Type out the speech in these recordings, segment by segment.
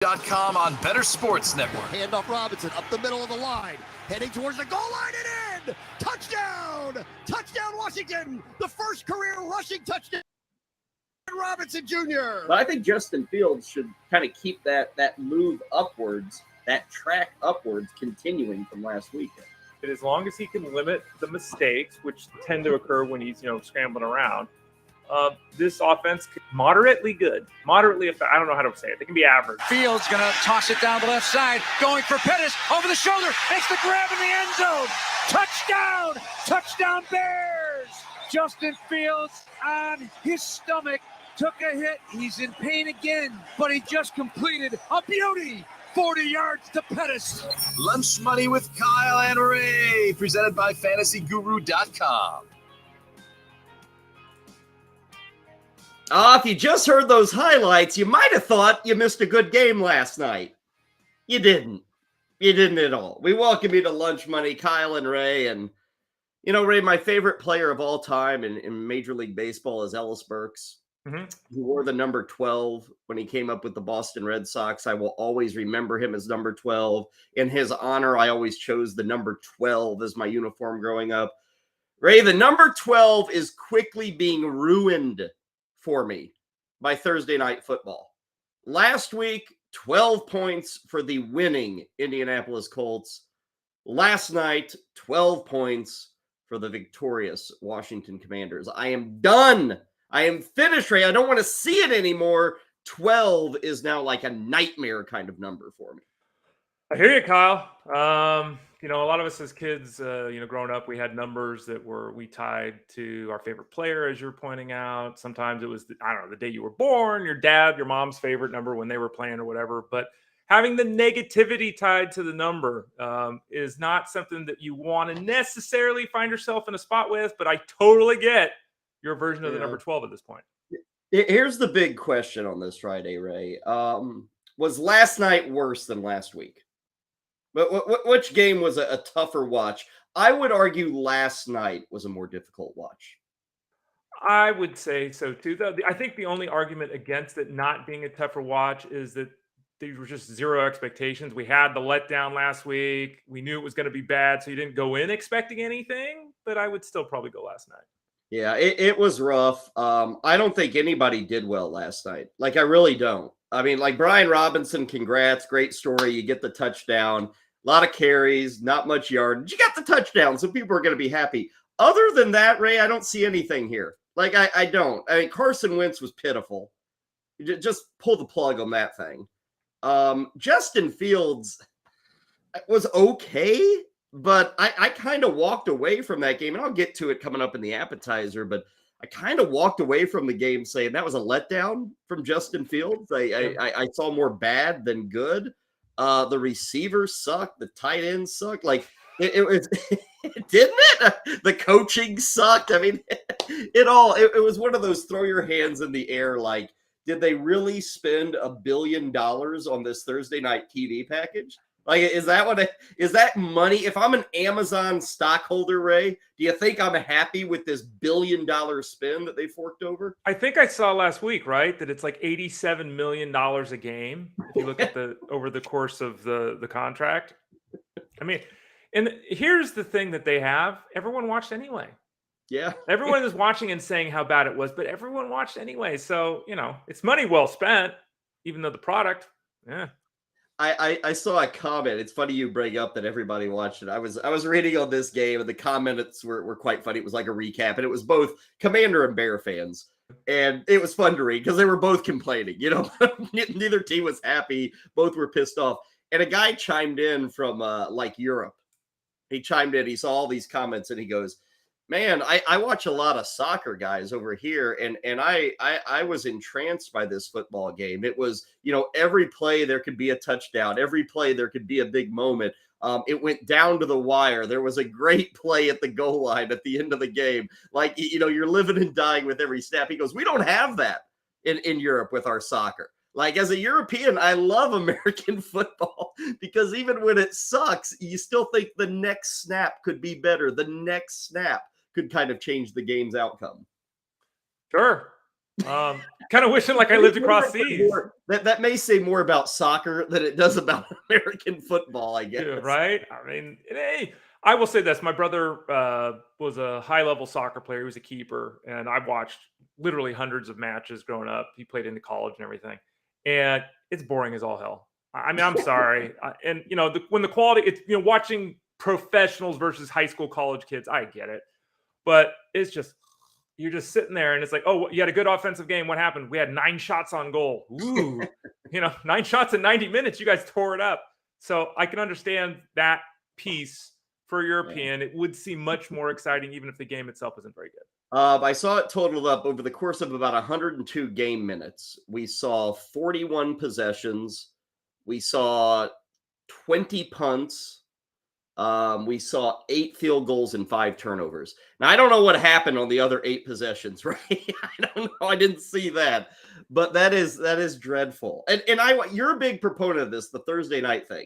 .com on Bettor Sports Network. Handoff Robinson up the middle of the line, heading towards the goal line and in. Touchdown! Touchdown, Washington! The first career rushing touchdown, Robinson Jr. But I think Justin Fields should kind of keep that move upwards, that track upwards, continuing from last weekend. And as long as he can limit the mistakes, which tend to occur when he's scrambling around, this offense moderately good, moderately effective. I don't know how to say it. They can be average. Fields going to toss it down the left side, going for Pettis, over the shoulder, makes the grab in the end zone. Touchdown! Touchdown Bears! Justin Fields on his stomach, took a hit. He's in pain again, but he just completed a beauty. 40 yards to Pettis. Lunch Money with Kyle and Ray, presented by FantasyGuru.com. If you just heard those highlights, you might have thought you missed a good game last night. You didn't. You didn't at all. We welcome you to Lunch Money, Kyle and Ray. And, Ray, my favorite player of all time in Major League Baseball is Ellis Burks. Mm-hmm. He wore the number 12 when he came up with the Boston Red Sox. I will always remember him as number 12. In his honor, I always chose the number 12 as my uniform growing up. Ray, the number 12 is quickly being ruined for me by Thursday Night Football. Last week, 12 points for the winning Indianapolis Colts. Last night, 12 points for the victorious Washington Commanders. I am done. I am finished, Ray. I don't want to see it anymore. 12 is now like a nightmare kind of number for me. I hear you, Kyle. A lot of us as kids, growing up, we had numbers that we tied to our favorite player, as you're pointing out. Sometimes it was, the day you were born, your dad, your mom's favorite number when they were playing or whatever. But having the negativity tied to the number is not something that you want to necessarily find yourself in a spot with. But I totally get your version of the number 12 at this point. Here's the big question on this Friday, Ray. Was last night worse than last week? But which game was a tougher watch? I would argue last night was a more difficult watch. I would say so too. I think the only argument against it not being a tougher watch is that these were just zero expectations. We had the letdown last week. We knew it was going to be bad, so you didn't go in expecting anything. But I would still probably go last night. Yeah, it was rough. I don't think anybody did well last night. Like, I really don't. I mean, like Brian Robinson, congrats. Great story. You get the touchdown. A lot of carries, not much yardage. You got the touchdown, so people are going to be happy. Other than that, Ray, I don't see anything here. Like, I don't. I mean, Carson Wentz was pitiful. Just pull the plug on that thing. Justin Fields was okay, but I kind of walked away from that game, and I'll get to it coming up in the appetizer, but I kind of walked away from the game saying that was a letdown from Justin Fields. I saw more bad than good. The receivers sucked. The tight ends sucked. Like, it was, didn't it? The coaching sucked. I mean, it was one of those throw your hands in the air. Like, did they really spend $1 billion on this Thursday night TV package? Like, is that money? If I'm an Amazon stockholder, Ray, do you think I'm happy with this $1 billion spend that they forked over? I think I saw last week, right, that it's like $87 million a game if you look at over the course of the contract. I mean, and here's the thing that they have. Everyone watched anyway. Yeah. Everyone is watching and saying how bad it was, but everyone watched anyway. So, it's money well spent, even though the product, yeah. I saw a comment. It's funny you bring up that everybody watched it. I was reading on this game, and the comments were quite funny. It was like a recap, and it was both Commander and Bear fans. And it was fun to read because they were both complaining. Neither team was happy. Both were pissed off. And a guy chimed in from Europe. He chimed in. He saw all these comments, and he goes, man, I watch a lot of soccer guys over here, and I was entranced by this football game. It was, every play there could be a touchdown. Every play there could be a big moment. It went down to the wire. There was a great play at the goal line at the end of the game. Like, you're living and dying with every snap. He goes, we don't have that in Europe with our soccer. Like, as a European, I love American football because even when it sucks, you still think the next snap could be better. The next snap could kind of change the game's outcome. Sure. Kind of wishing like I lived across seas. That may say more about soccer than it does about American football, I guess. Yeah, right? I mean, hey, I will say this. My brother was a high-level soccer player. He was a keeper, and I've watched literally hundreds of matches growing up. He played into college and everything. And it's boring as all hell. I mean, I'm sorry. And, when the quality, it's, watching professionals versus high school, college kids, I get it. But it's just, you're just sitting there and it's like, oh, you had a good offensive game. What happened? We had 9 shots on goal. Ooh, 9 shots in 90 minutes. You guys tore it up. So I can understand that piece for European. It would seem much more exciting, even if the game itself isn't very good. I saw it totaled up over the course of about 102 game minutes. We saw 41 possessions. We saw 20 punts. We saw 8 field goals and 5 turnovers. Now, I don't know what happened on the other 8 possessions, right? I don't know. I didn't see that. But that is dreadful. And you're a big proponent of this, the Thursday night thing.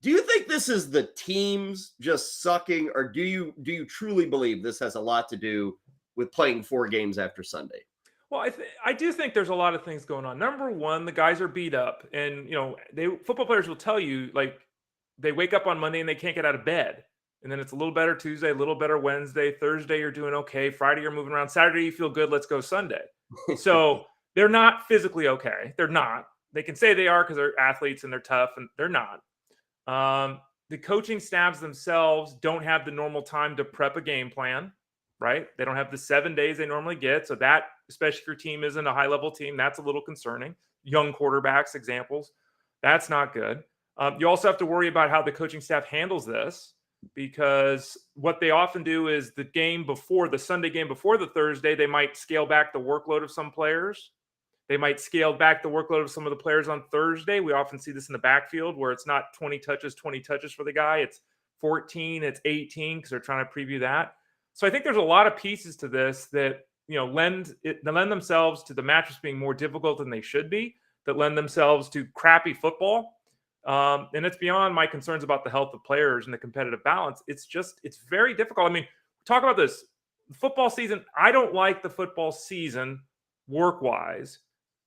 Do you think this is the teams just sucking, or do you truly believe this has a lot to do with playing 4 games after Sunday? Well, I do think there's a lot of things going on. Number one, the guys are beat up, and football players will tell you, like, they wake up on Monday and they can't get out of bed, and then it's a little better Tuesday, a little better Wednesday, Thursday you're doing okay, Friday you're moving around, Saturday you feel good, let's go Sunday. So they're not physically okay. They're not. They can say they are because they're athletes and they're tough, and they're not. The coaching staffs themselves don't have the normal time to prep a game plan, right? They don't have the 7 days they normally get. So that, especially if your team isn't a high-level team, that's a little concerning. Young quarterbacks, examples, that's not good. You also have to worry about how the coaching staff handles this, because what they often do is the Sunday game before the Thursday, they might scale back the workload of some players. They might scale back the workload of some of the players on Thursday. We often see this in the backfield where it's not 20 touches for the guy. It's 14, it's 18 because they're trying to preview that. So I think there's a lot of pieces to this that, lend themselves to the matchups being more difficult than they should be, that lend themselves to crappy football. And it's beyond my concerns about the health of players and the competitive balance. It's very difficult. I mean, talk about this football season. I don't like the football season work-wise,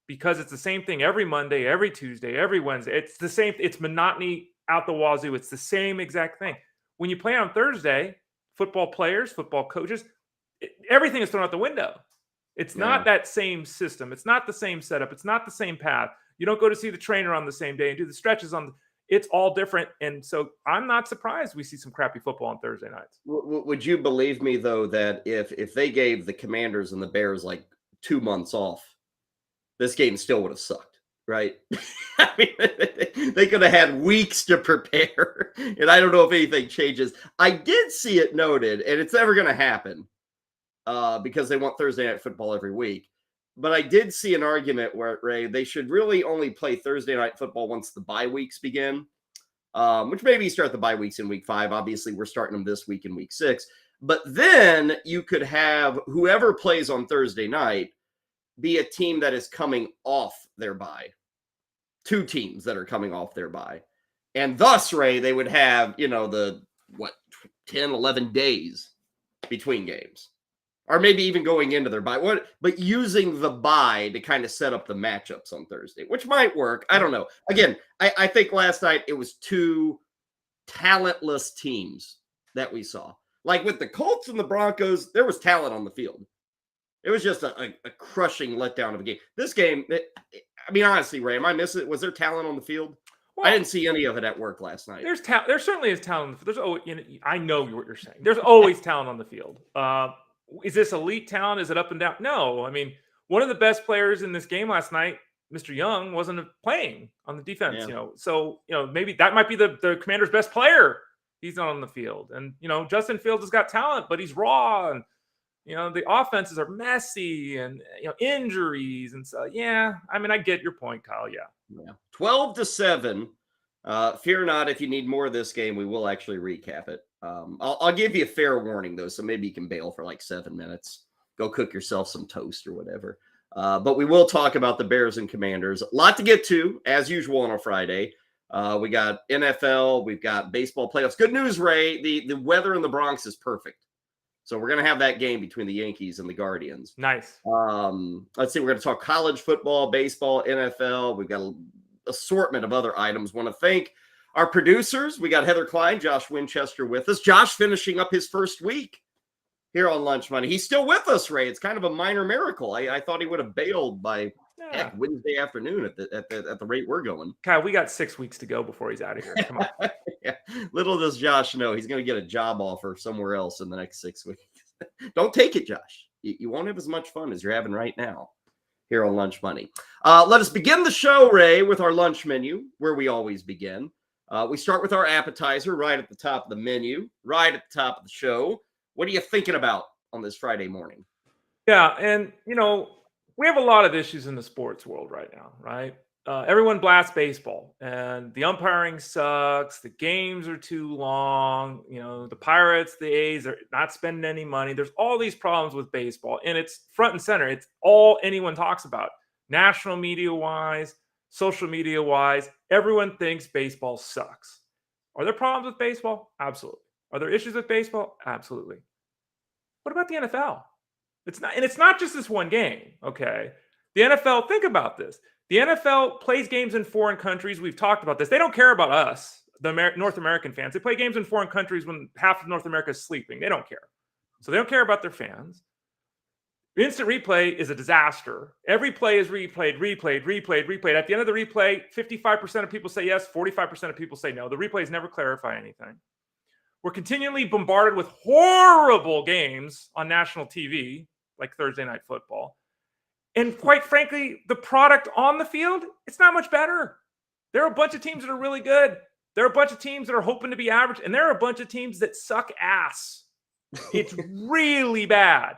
because it's the same thing every Monday, every Tuesday, every Wednesday. It's the same. It's monotony out the wazoo. It's the same exact thing. When you play on Thursday, football players, football coaches, everything is thrown out the window. It's not that same system. It's not the same setup. It's not the same path. You don't go to see the trainer on the same day and do the stretches it's all different. And so I'm not surprised we see some crappy football on Thursday nights. Would you believe me, though, that if they gave the Commanders and the Bears like 2 months off, this game still would have sucked, right? I mean, they could have had weeks to prepare, and I don't know if anything changes. I did see it noted, and it's never going to happen because they want Thursday night football every week. But I did see an argument where, Ray, they should really only play Thursday night football once the bye weeks begin, which maybe start the bye weeks in week 5. Obviously, we're starting them this week in week 6. But then you could have whoever plays on Thursday night be a team that is coming off their bye. 2 teams that are coming off their bye. And thus, Ray, they would have, 10, 11 days between games. Or maybe even going into their bye. But using the bye to kind of set up the matchups on Thursday, which might work. I don't know. Again, I think last night it was 2 talentless teams that we saw. Like with the Colts and the Broncos, there was talent on the field. It was just a crushing letdown of a game. This game, honestly, Ray, am I missing it? Was there talent on the field? Well, I didn't see any of it at work last night. There certainly is talent. I know what you're saying. There's always talent on the field. Is this elite talent? Is it up and down? No. I mean, one of the best players in this game last night, Mr. Young, wasn't playing on the defense. Yeah. So maybe that might be the Commander's best player. He's not on the field, and Justin Fields has got talent, but he's raw, and the offenses are messy, and injuries, and so I get your point, Kyle. Yeah. 12-7. Fear not, if you need more of this game, we will actually recap it. I'll give you a fair warning, though, so maybe you can bail for like 7 minutes. Go cook yourself some toast or whatever. But we will talk about the Bears and Commanders. A lot to get to, as usual, on a Friday. We got NFL. We've got baseball playoffs. Good news, Ray. The weather in the Bronx is perfect. So we're going to have that game between the Yankees and the Guardians. Nice. Let's see. We're going to talk college football, baseball, NFL. We've got an assortment of other items. Want to thank our producers. We got Heather Klein, Josh Winchester with us. Josh finishing up his first week here on Lunch Money. He's still with us, Ray. It's kind of a minor miracle. I thought he would have bailed by Wednesday afternoon at the rate we're going. Kyle, we got 6 weeks to go before he's out of here. Come on. Yeah. Little does Josh know he's going to get a job offer somewhere else in the next 6 weeks. Don't take it, Josh. You won't have as much fun as you're having right now here on Lunch Money. Let us begin the show, Ray, with our lunch menu, where we always begin. We start with our appetizer right at the top of the menu, right at the top of the show. What are you thinking about on this Friday morning? Yeah, and, we have a lot of issues in the sports world right now, right? Everyone blasts baseball, and the umpiring sucks. The games are too long. The Pirates, the A's are not spending any money. There's all these problems with baseball, and it's front and center. It's all anyone talks about. National media-wise, social media-wise, everyone thinks baseball sucks. Are there problems with baseball? Absolutely. Are there issues with baseball? Absolutely. What about the NFL? It's not just this one game, okay? The NFL, think about this. The NFL plays games in foreign countries. We've talked about this. They don't care about us, the North American fans. They play games in foreign countries when half of North America is sleeping. They don't care. So they don't care about their fans. Instant replay is a disaster. Every play is replayed. At the end of the replay, 55% of people say yes, 45% of people say no. The replays never clarify anything. We're continually bombarded with horrible games on national TV, like Thursday Night Football. And quite frankly, the product on the field, it's not much better. There are a bunch of teams that are really good. There are a bunch of teams that are hoping to be average. And there are a bunch of teams that suck ass. It's really bad.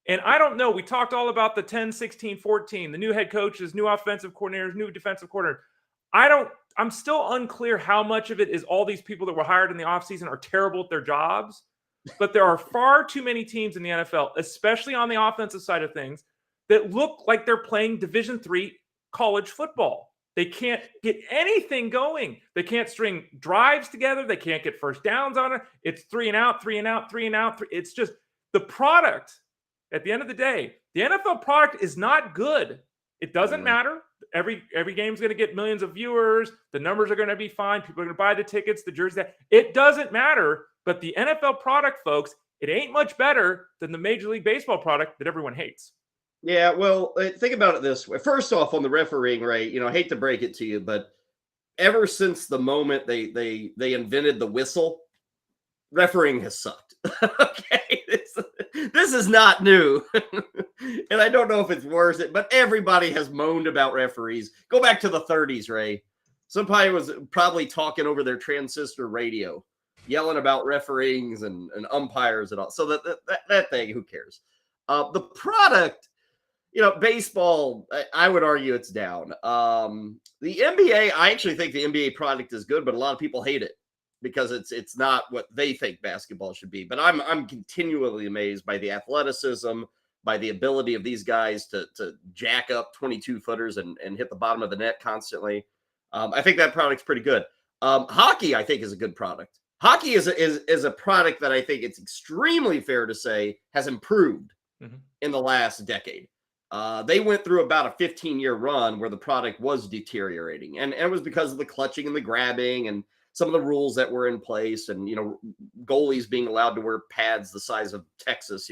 And I don't know. We talked all about the 10, 16, 14, the new head coaches, new offensive coordinators, new defensive coordinator. I'm still unclear how much of it is all these people that were hired in the offseason are terrible at their jobs. But there are far too many teams in the NFL, especially on the offensive side of things, that look like they're playing Division III college football. They can't get anything going. They can't string drives together. They can't get first downs on it. It's 3 and out, 3 and out, 3 and out. It's just the product. At the end of the day, the NFL product is not good. It doesn't matter. Every game's going to get millions of viewers. The numbers are going to be fine. People are going to buy the tickets, the jerseys. It doesn't matter. But the NFL product, folks, it ain't much better than the Major League Baseball product that everyone hates. Yeah, well, think about it this way. First off, on the refereeing, Ray, I hate to break it to you, but ever since the moment they invented the whistle, refereeing has sucked. Okay, this is not new. And I don't know if it's worse, but everybody has moaned about referees. Go back to the 30s, Ray. Somebody was probably talking over their transistor radio, yelling about referees and umpires and all. So that thing, who cares? The product, baseball, I would argue it's down. The NBA, I actually think the NBA product is good, but a lot of people hate it because it's not what they think basketball should be. But I'm continually amazed by the athleticism, by the ability of these guys to jack up 22-footers and hit the bottom of the net constantly. I think that product's pretty good. Hockey, I think, is a good product. Hockey is a product that I think it's extremely fair to say has improved in the last decade. They went through about a 15-year run where the product was deteriorating. And it was because of the clutching and the grabbing and some of the rules that were in place and, goalies being allowed to wear pads the size of Texas,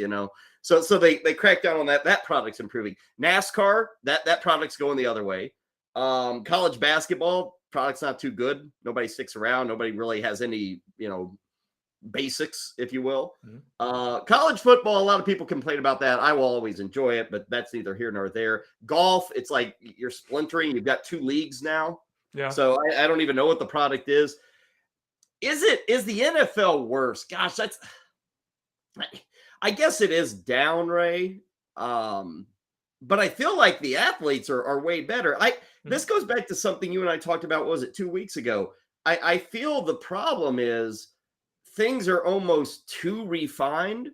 So they cracked down on that. That product's improving. NASCAR, that product's going the other way. College basketball, product's not too good. Nobody sticks around. Nobody really has any, basics, if you will. College football, a lot of people complain about that. I will always enjoy it, but that's neither here nor there. Golf, it's like you're splintering. You've got 2 leagues now. Yeah. So I don't even know what the product is. Is the NFL worse? Gosh, I guess it is down, Ray. But I feel like the athletes are way better. This goes back to something you and I talked about, what was it, 2 weeks ago? I feel the problem is things are almost too refined.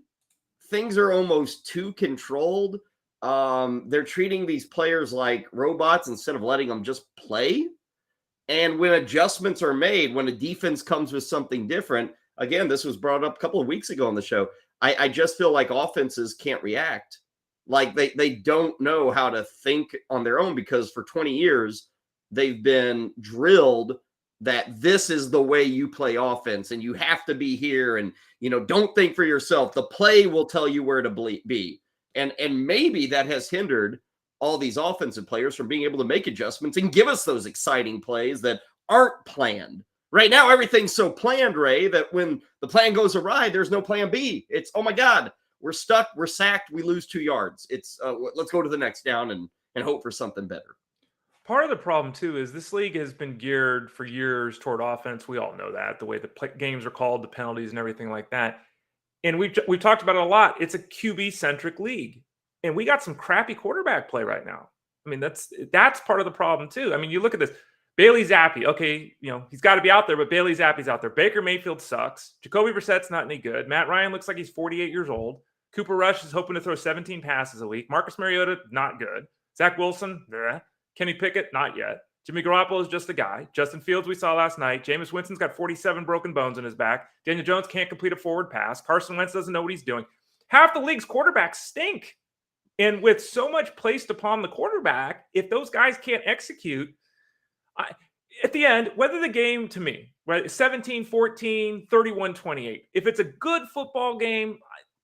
Things are almost too controlled. They're treating these players like robots instead of letting them just play. And when adjustments are made, when a defense comes with something different, again, this was brought up a couple of weeks ago on the show, I just feel like offenses can't react. Like they don't know how to think on their own, because for 20 years they've been drilled that this is the way you play offense and you have to be here, and don't think for yourself. The play will tell you where to be. And maybe that has hindered all these offensive players from being able to make adjustments and give us those exciting plays that aren't planned. Right now, everything's so planned, Ray, that when the plan goes awry, there's no plan B. It's, oh my God, we're stuck, we're sacked, we lose 2 yards. It's let's go to the next down and hope for something better. Part of the problem, too, is this league has been geared for years toward offense. We all know that, the way the games are called, the penalties and everything like that. And we've talked about it a lot. It's a QB-centric league. And we got some crappy quarterback play right now. I mean, that's part of the problem, too. I mean, you look at this. Bailey Zappi, okay, he's got to be out there, but Bailey Zappi's out there. Baker Mayfield sucks. Jacoby Brissett's not any good. Matt Ryan looks like he's 48 years old. Cooper Rush is hoping to throw 17 passes a week. Marcus Mariota, not good. Zach Wilson, bleh. Kenny Pickett, not yet. Jimmy Garoppolo is just a guy. Justin Fields, we saw last night. Jameis Winston's got 47 broken bones in his back. Daniel Jones can't complete a forward pass. Carson Wentz doesn't know what he's doing. Half the league's quarterbacks stink. And with so much placed upon the quarterback, if those guys can't execute, at the end, whether the game, to me, right, 17-14, 31-28, if it's a good football game,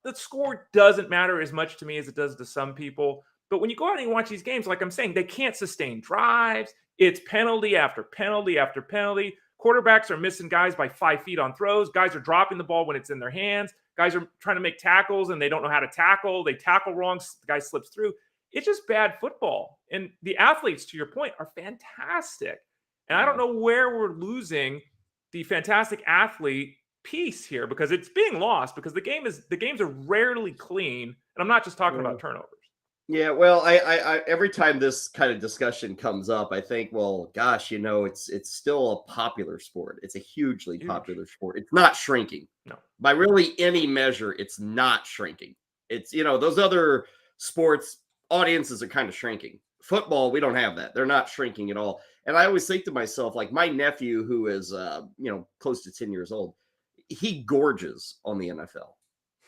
the score doesn't matter as much to me as it does to some people. But when you go out and you watch these games, like I'm saying, they can't sustain drives. It's penalty after penalty after penalty. Quarterbacks are missing guys by 5 feet on throws. Guys are dropping the ball when it's in their hands. Guys are trying to make tackles, and they don't know how to tackle. They tackle wrong. The guy slips through. It's just bad football. And the athletes, to your point, are fantastic. And I don't know where we're losing the fantastic athlete piece here, because it's being lost, because the games are rarely clean. And I'm not just talking about turnovers. Yeah, well, I every time this kind of discussion comes up, I think, well, gosh, it's still a popular sport. It's a hugely popular sport. It's not shrinking. No. By really any measure, it's not shrinking. It's, those other sports audiences are kind of shrinking. Football, we don't have that. They're not shrinking at all. And I always think to myself, like my nephew, who is, close to 10 years old, he gorges on the NFL.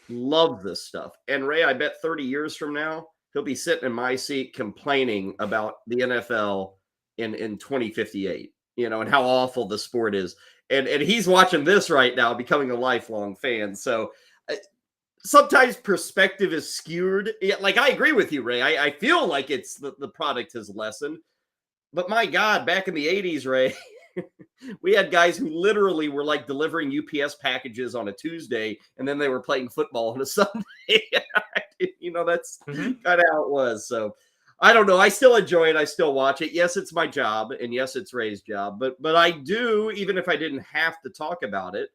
Love this stuff. And Ray, I bet 30 years from now, he'll be sitting in my seat complaining about the NFL in 2058, and how awful the sport is. And he's watching this right now, becoming a lifelong fan. So sometimes perspective is skewed. Like, I agree with you, Ray. I feel like it's the product has lessened. But my God, back in the 80s, Ray, we had guys who literally were like delivering UPS packages on a Tuesday, and then they were playing football on a Sunday. That's kind of how it was. So I don't know. I still enjoy it. I still watch it. Yes, it's my job, and yes, it's Ray's job. But I do, even if I didn't have to talk about it,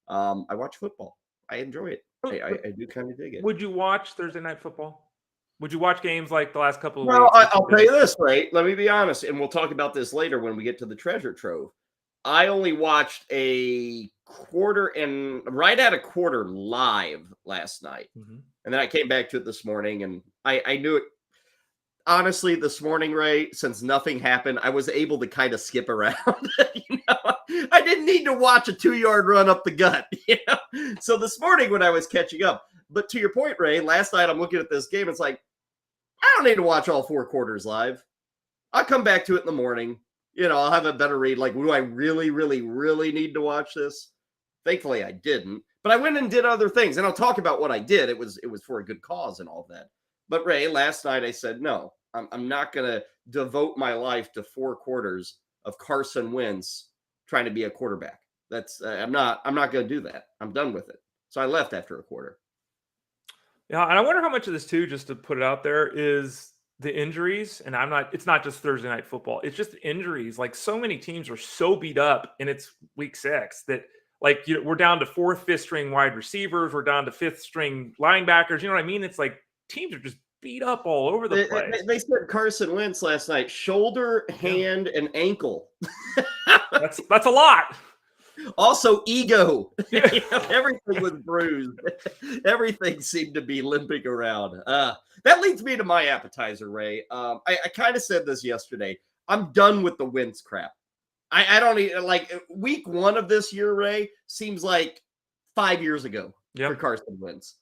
I watch football. I enjoy it. I do kind of dig it. Would you watch Thursday Night Football? Would you watch games like the last couple of weeks? Well, I'll tell you this, Ray. Let me be honest, and we'll talk about this later when we get to the treasure trove. I only watched a quarter and right at a quarter live last night. And then I came back to it this morning, and I knew it. Honestly, this morning, Ray, since nothing happened, I was able to kind of skip around. I didn't need to watch a 2-yard run up the gut. So this morning when I was catching up, but to your point, Ray, last night I'm looking at this game. It's like, I don't need to watch all 4 quarters live. I'll come back to it in the morning. I'll have a better read. Like, do I really, really, really need to watch this? Thankfully, I didn't. But I went and did other things, and I'll talk about what I did. It was for a good cause and all that. But Ray, last night I said, no, I'm not going to devote my life to 4 quarters of Carson Wentz trying to be a quarterback. I'm not going to do that. I'm done with it. So I left after a quarter. Yeah, and I wonder how much of this too, just to put it out there, is the injuries. And it's not just Thursday Night Football. It's just injuries. Like, so many teams are so beat up, and it's week 6 that, like, we're down to 4th, 5th string wide receivers. We're down to 5th string linebackers. You know what I mean? It's like teams are just beat up all over the place. They said Carson Wentz last night, shoulder, hand, and ankle. That's a lot. Also, ego. Everything was bruised. Everything seemed to be limping around. That leads me to my appetizer, Ray. I kind of said this yesterday. I'm done with the Wentz crap. I don't even, like, week 1 of this year, Ray, seems like 5 years ago for Carson Wentz.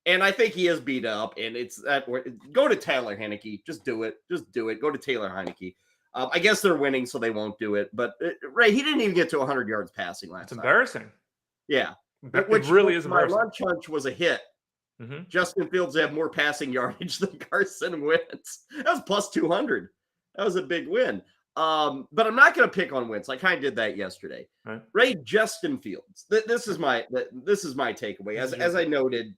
And I think he is beat up, and it's that. Go to Taylor Heineke. Just do it. Just do it. Go to Taylor Heineke. I guess they're winning, so they won't do it. But Ray, he didn't even get to 100 yards passing last It's night. Embarrassing. Yeah, It really is my embarrassing. lunch hunch was a hit. Mm-hmm. Justin Fields had more passing yardage than Carson Wentz. That was plus 200. That was a big win. But I'm not going to pick on Wentz. I kind of did that yesterday. Right. Ray, Justin Fields. This is my takeaway. As I noted,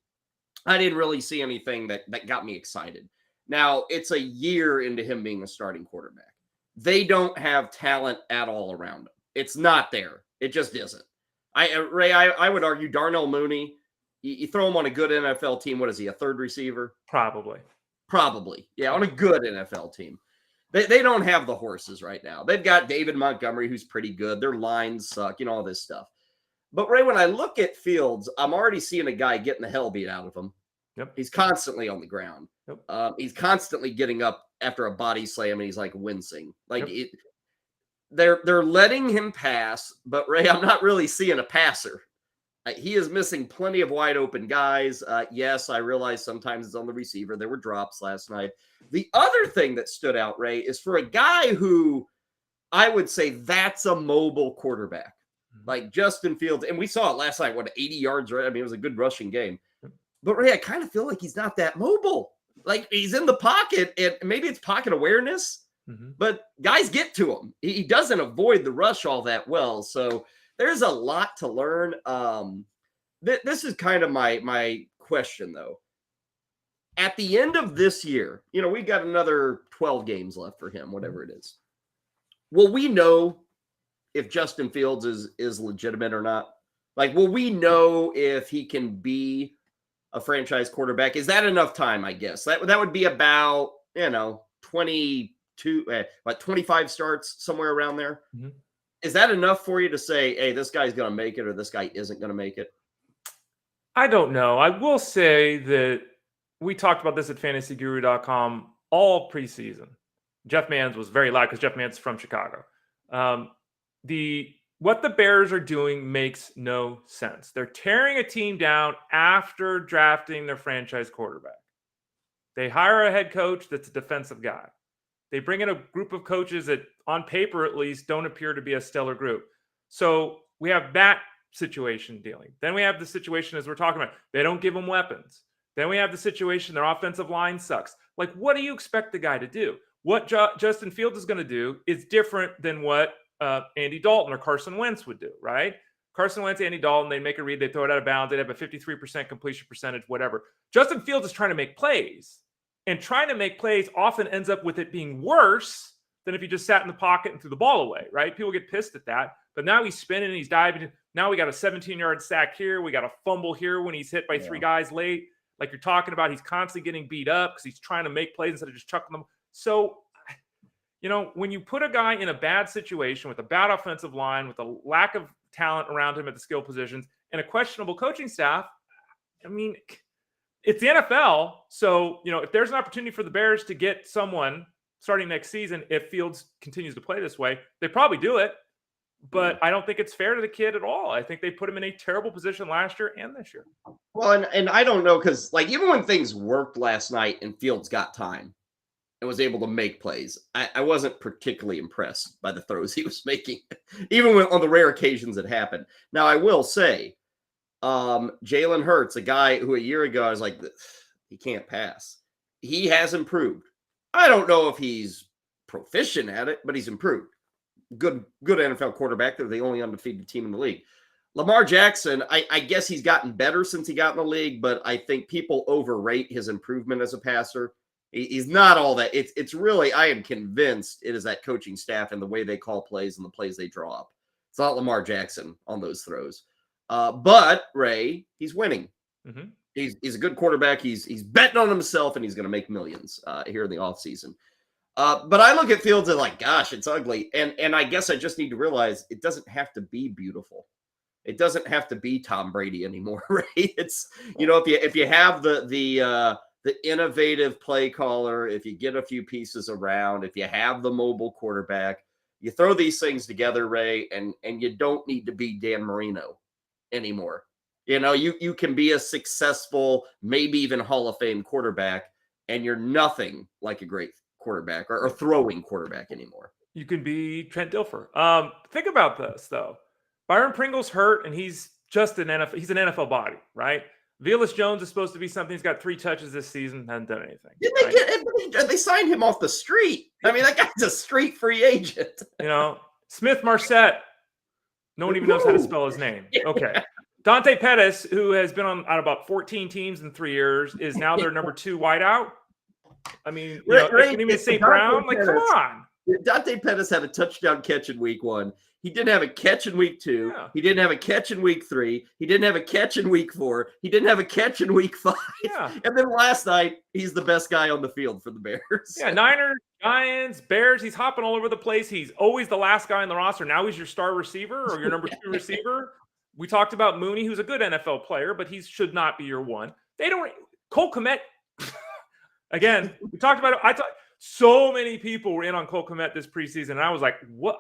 I didn't really see anything that got me excited. Now, it's a year into him being a starting quarterback. They don't have talent at all around him. It's not there. It just isn't. I would argue Darnell Mooney, you throw him on a good NFL team. What is he, a third receiver? Probably. Yeah, on a good NFL team. They don't have the horses right now. They've got David Montgomery, who's pretty good. Their lines suck, all this stuff. But Ray, when I look at Fields, I'm already seeing a guy getting the hell beat out of him. Yep. He's constantly on the ground. Yep. He's constantly getting up after a body slam, and he's like wincing. Like Yep. They're letting him pass, but Ray, I'm not really seeing a passer. He is missing plenty of wide open guys. Yes, I realize sometimes it's on the receiver. There were drops last night. The other thing that stood out, Ray, is for a guy who I would say that's a mobile quarterback, like Justin Fields. And we saw it last night, 80 yards, right? I mean, it was a good rushing game. But Ray, I kind of feel like he's not that mobile. Like he's in the pocket, and maybe it's pocket awareness, but guys get to him. He doesn't avoid the rush all that well. So there's a lot to learn. This is kind of my question, though. At the end of this year, we've got another 12 games left for him, whatever it is. Will we know if Justin Fields is legitimate or not? Like, will we know if he can be a franchise quarterback? Is that enough time, I guess? That would be about, 25 starts, somewhere around there. Mm-hmm. Is that enough for you to say, hey, this guy's going to make it or this guy isn't going to make it? I don't know. I will say that we talked about this at fantasyguru.com all preseason. Jeff Mans was very loud because Jeff Mans is from Chicago. What the Bears are doing makes no sense. They're tearing a team down after drafting their franchise quarterback. They hire a head coach that's a defensive guy. They bring in a group of coaches that, on paper at least, don't appear to be a stellar group. So we have that situation dealing. Then we have the situation, as we're talking about, they don't give them weapons. Then we have the situation, their offensive line sucks. Like, what do you expect the guy to do? What Justin Fields is going to do is different than what Andy Dalton or Carson Wentz would do, right? Carson Wentz, Andy Dalton, they make a read, they throw it out of bounds, they'd have a 53% completion percentage, whatever. Justin Fields is trying to make plays, and trying to make plays often ends up with it being worse than if he just sat in the pocket and threw the ball away, right? People get pissed at that, but now he's spinning and he's diving. Now we got a 17-yard sack here. We got a fumble here when he's hit by three guys late. Like you're talking about, he's constantly getting beat up because he's trying to make plays instead of just chucking them. So, when you put a guy in a bad situation with a bad offensive line, with a lack of talent around him at the skill positions, and a questionable coaching staff, I mean, it's the NFL. So, if there's an opportunity for the Bears to get someone starting next season, if Fields continues to play this way, they probably do it. But I don't think it's fair to the kid at all. I think they put him in a terrible position last year and this year. Well, and I don't know, because even when things worked last night and Fields got time and was able to make plays, I wasn't particularly impressed by the throws he was making, even on the rare occasions it happened. Now, I will say, Jalen Hurts, a guy who a year ago I was like, he can't pass. He has improved. I don't know if he's proficient at it, but he's improved. Good NFL quarterback. They're the only undefeated team in the league. Lamar Jackson, I guess he's gotten better since he got in the league, but I think people overrate his improvement as a passer. He's not all that. It's really, I am convinced it is that coaching staff and the way they call plays and the plays they draw up. It's not Lamar Jackson on those throws. But Ray, he's winning. Mm-hmm. He's a good quarterback. He's betting on himself, and he's going to make millions here in the offseason. But I look at Fields and like, gosh, it's ugly. And I guess I just need to realize it doesn't have to be beautiful. It doesn't have to be Tom Brady anymore, right? It's, if you have the innovative play caller, if you get a few pieces around, if you have the mobile quarterback, you throw these things together, Ray, and you don't need to be Dan Marino anymore. You know, you can be a successful, maybe even Hall of Fame quarterback, and you're nothing like a great quarterback or throwing quarterback anymore. You can be Trent Dilfer. Think about this, though. Byron Pringle's hurt, and he's just an NFL body, right? Velus Jones is supposed to be something. He's got 3 touches this season, hasn't done anything. They signed him off the street. I mean, that guy's a street free agent. You know, Smith Marset. No one even knows how to spell his name. Okay. Dante Pettis, who has been on about 14 teams in 3 years, is now their number 2 wideout. I mean, even St. Brown, like, come on. Dante Pettis had a touchdown catch in week 1. He didn't have a catch in week 2. Yeah. He didn't have a catch in week 3. He didn't have a catch in week 4. He didn't have a catch in week 5. Yeah. And then last night, he's the best guy on the field for the Bears. Yeah, Niners, Giants, Bears. He's hopping all over the place. He's always the last guy on the roster. Now he's your star receiver or your number 2 receiver. We talked about Mooney, who's a good NFL player, but he should not be your 1. They don't. Cole Kmet. Again, we talked about it. So many people were in on Cole Kmet this preseason, and I was like, "What?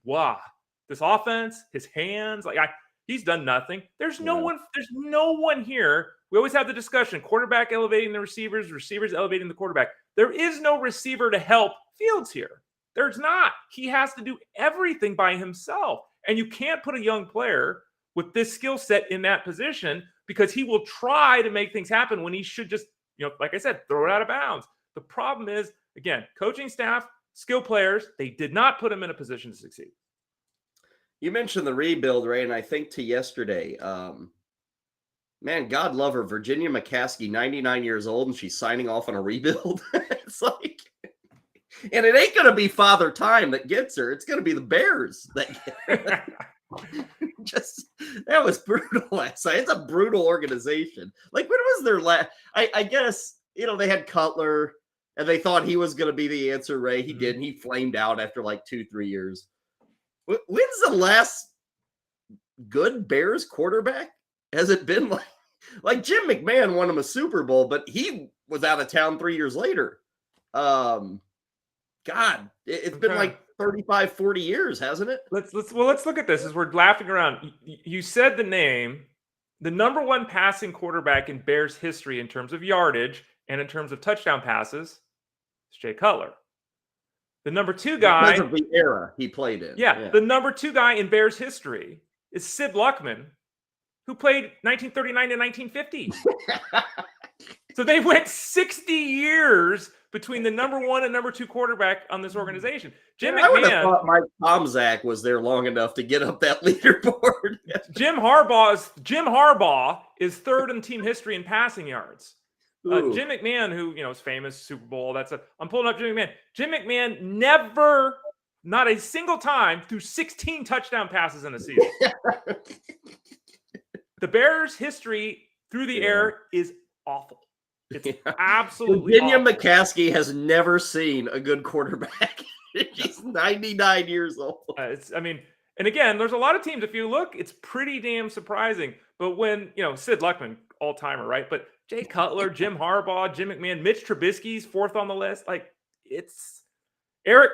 Wow! This offense, his hands, he's done nothing. There's no one. There's no one here. We always have the discussion: quarterback elevating the receivers, receivers elevating the quarterback. There is no receiver to help Fields here. There's not. He has to do everything by himself, and you can't put a young player with this skill set in that position because he will try to make things happen when he should just, like I said, throw it out of bounds. The problem is, again, coaching staff, skill players, they did not put him in a position to succeed. You mentioned the rebuild, Ray, and I think to yesterday, man, God love her, Virginia McCaskey, 99 years old, and she's signing off on a rebuild. It's like, and it ain't going to be Father Time that gets her. It's going to be the Bears that get her. That was brutal last night. It's a brutal organization. Like, when was their last? I guess, they had Cutler, and they thought he was going to be the answer, Ray. He didn't. He flamed out after like 2-3 years. When's the last good Bears quarterback? Has it been like Jim McMahon won him a Super Bowl, but he was out of town 3 years later. God, it's been like 35, 40 years, hasn't it? Let's look at this as we're laughing around. You said the name, the number 1 passing quarterback in Bears history in terms of yardage and in terms of touchdown passes is Jay Cutler. The number 2 guy, because of the era he played in. Yeah, the number 2 guy in Bears history is Sid Luckman, who played 1939 to 1950. So they went 60 years between the number 1 and number 2 quarterback on this organization. Jim McMahon. I would have thought Mike Tomczak was there long enough to get up that leaderboard. Jim Harbaugh is 3rd in team history in passing yards. Jim McMahon, who is famous Super Bowl. I'm pulling up Jim McMahon. Jim McMahon never, not a single time, threw 16 touchdown passes in a season. The Bears' history through the air is awful. It's absolutely Virginia awful. McCaskey has never seen a good quarterback. She's 99 years old. And again, there's a lot of teams. If you look, it's pretty damn surprising. But when Sid Luckman, all timer, right? But Jay Cutler, Jim Harbaugh, Jim McMahon, Mitch Trubisky's 4th on the list. Like, it's Eric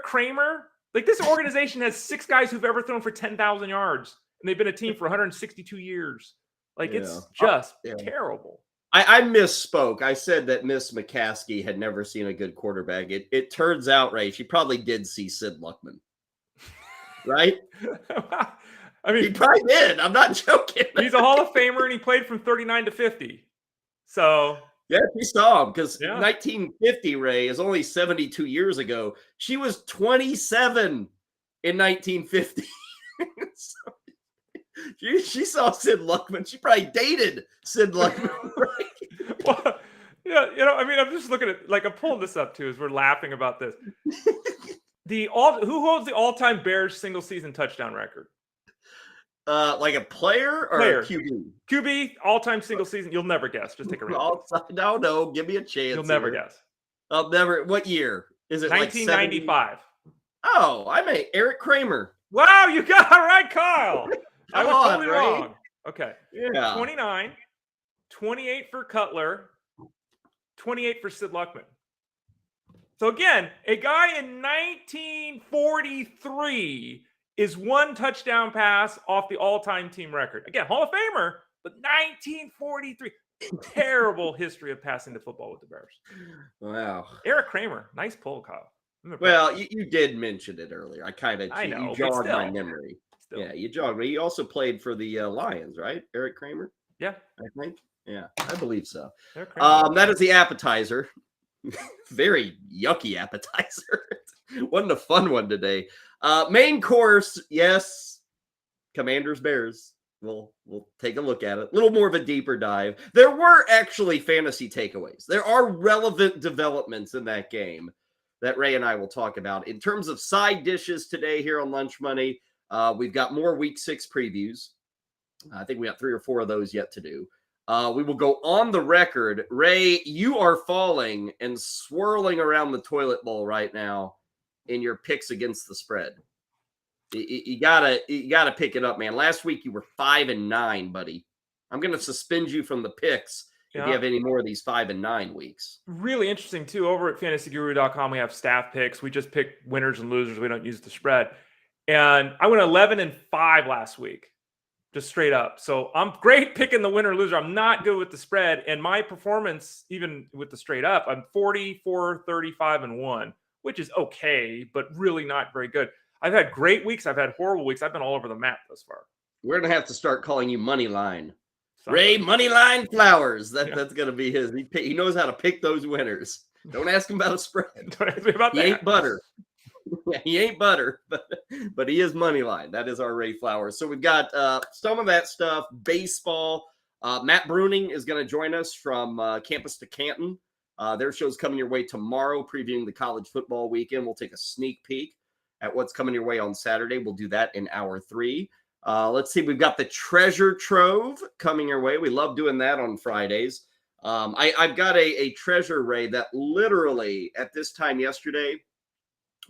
Kramer. Like, this organization has 6 guys who've ever thrown for 10,000 yards, and they've been a team for 162 years. Like, it's just terrible. I misspoke. I said that Miss McCaskey had never seen a good quarterback. It turns out, Ray, she probably did see Sid Luckman. Right? He probably did. I'm not joking. He's a Hall of Famer, and he played from 39 to 50. So yeah, she saw him because 1950, Ray, is only 72 years ago. She was 27 in 1950. So, she saw Sid Luckman. She probably dated Sid Luckman. Right? Well, I'm just looking at, I'm pulling this up too as we're laughing about this. Who holds the all-time Bears single season touchdown record? Like a player or a QB? QB, all-time single season. You'll never guess. Just take a random. No, give me a chance. You'll never guess. I'll never. What year? Is it 1995? I may. Eric Kramer. Wow, you got it right, Kyle. I was totally right? wrong. Okay. Yeah. 29, 28 for Cutler, 28 for Sid Luckman. So again, a guy in 1943 is one touchdown pass off the all-time team record. Again, Hall of Famer, but 1943. Terrible history of passing the football with the Bears. Wow. Eric Kramer, nice pull, Kyle. Well, you did mention it earlier. I know, you jogged still, my memory. Still. Yeah, you jogged me. He also played for the Lions, right? Eric Kramer? Yeah. I think. Yeah, I believe so. Eric Kramer. That is the appetizer. Very yucky appetizer. Wasn't a fun one today. Main course, yes. Commanders Bears. We'll take a look at it. A little more of a deeper dive. There were actually fantasy takeaways. There are relevant developments in that game that Ray and I will talk about. In terms of side dishes today here on Lunch Money, we've got more Week 6 previews. I think we got 3 or 4 of those yet to do. We will go on the record. Ray, you are falling and swirling around the toilet bowl right now in your picks against the spread. You gotta pick it up, man. Last week you were 5-9, buddy. I'm gonna suspend you from the picks if you have any more of these 5-9 weeks. Really interesting too. Over at fantasyguru.com, we have staff picks. We just pick winners and losers. We don't use the spread. And I went 11-5 last week, just straight up. So I'm great picking the winner loser. I'm not good with the spread. And my performance, even with the straight up, I'm 44-35-1, which is okay, but really not very good. I've had great weeks. I've had horrible weeks. I've been all over the map thus far. We're going to have to start calling you Moneyline. Ray Moneyline Flowers. That's going to be his. He knows how to pick those winners. Don't ask him about a spread. Don't ask me about that. He ain't butter. Yeah, he ain't butter, but he is Moneyline. That is our Ray Flowers. So we've got some of that stuff. Baseball. Matt Bruning is going to join us from Campus to Canton. Their show's coming your way tomorrow, previewing the college football weekend. We'll take a sneak peek at what's coming your way on Saturday. We'll do that in hour 3. Let's see. We've got the treasure trove coming your way. We love doing that on Fridays. I've got a treasure, Ray, that literally at this time yesterday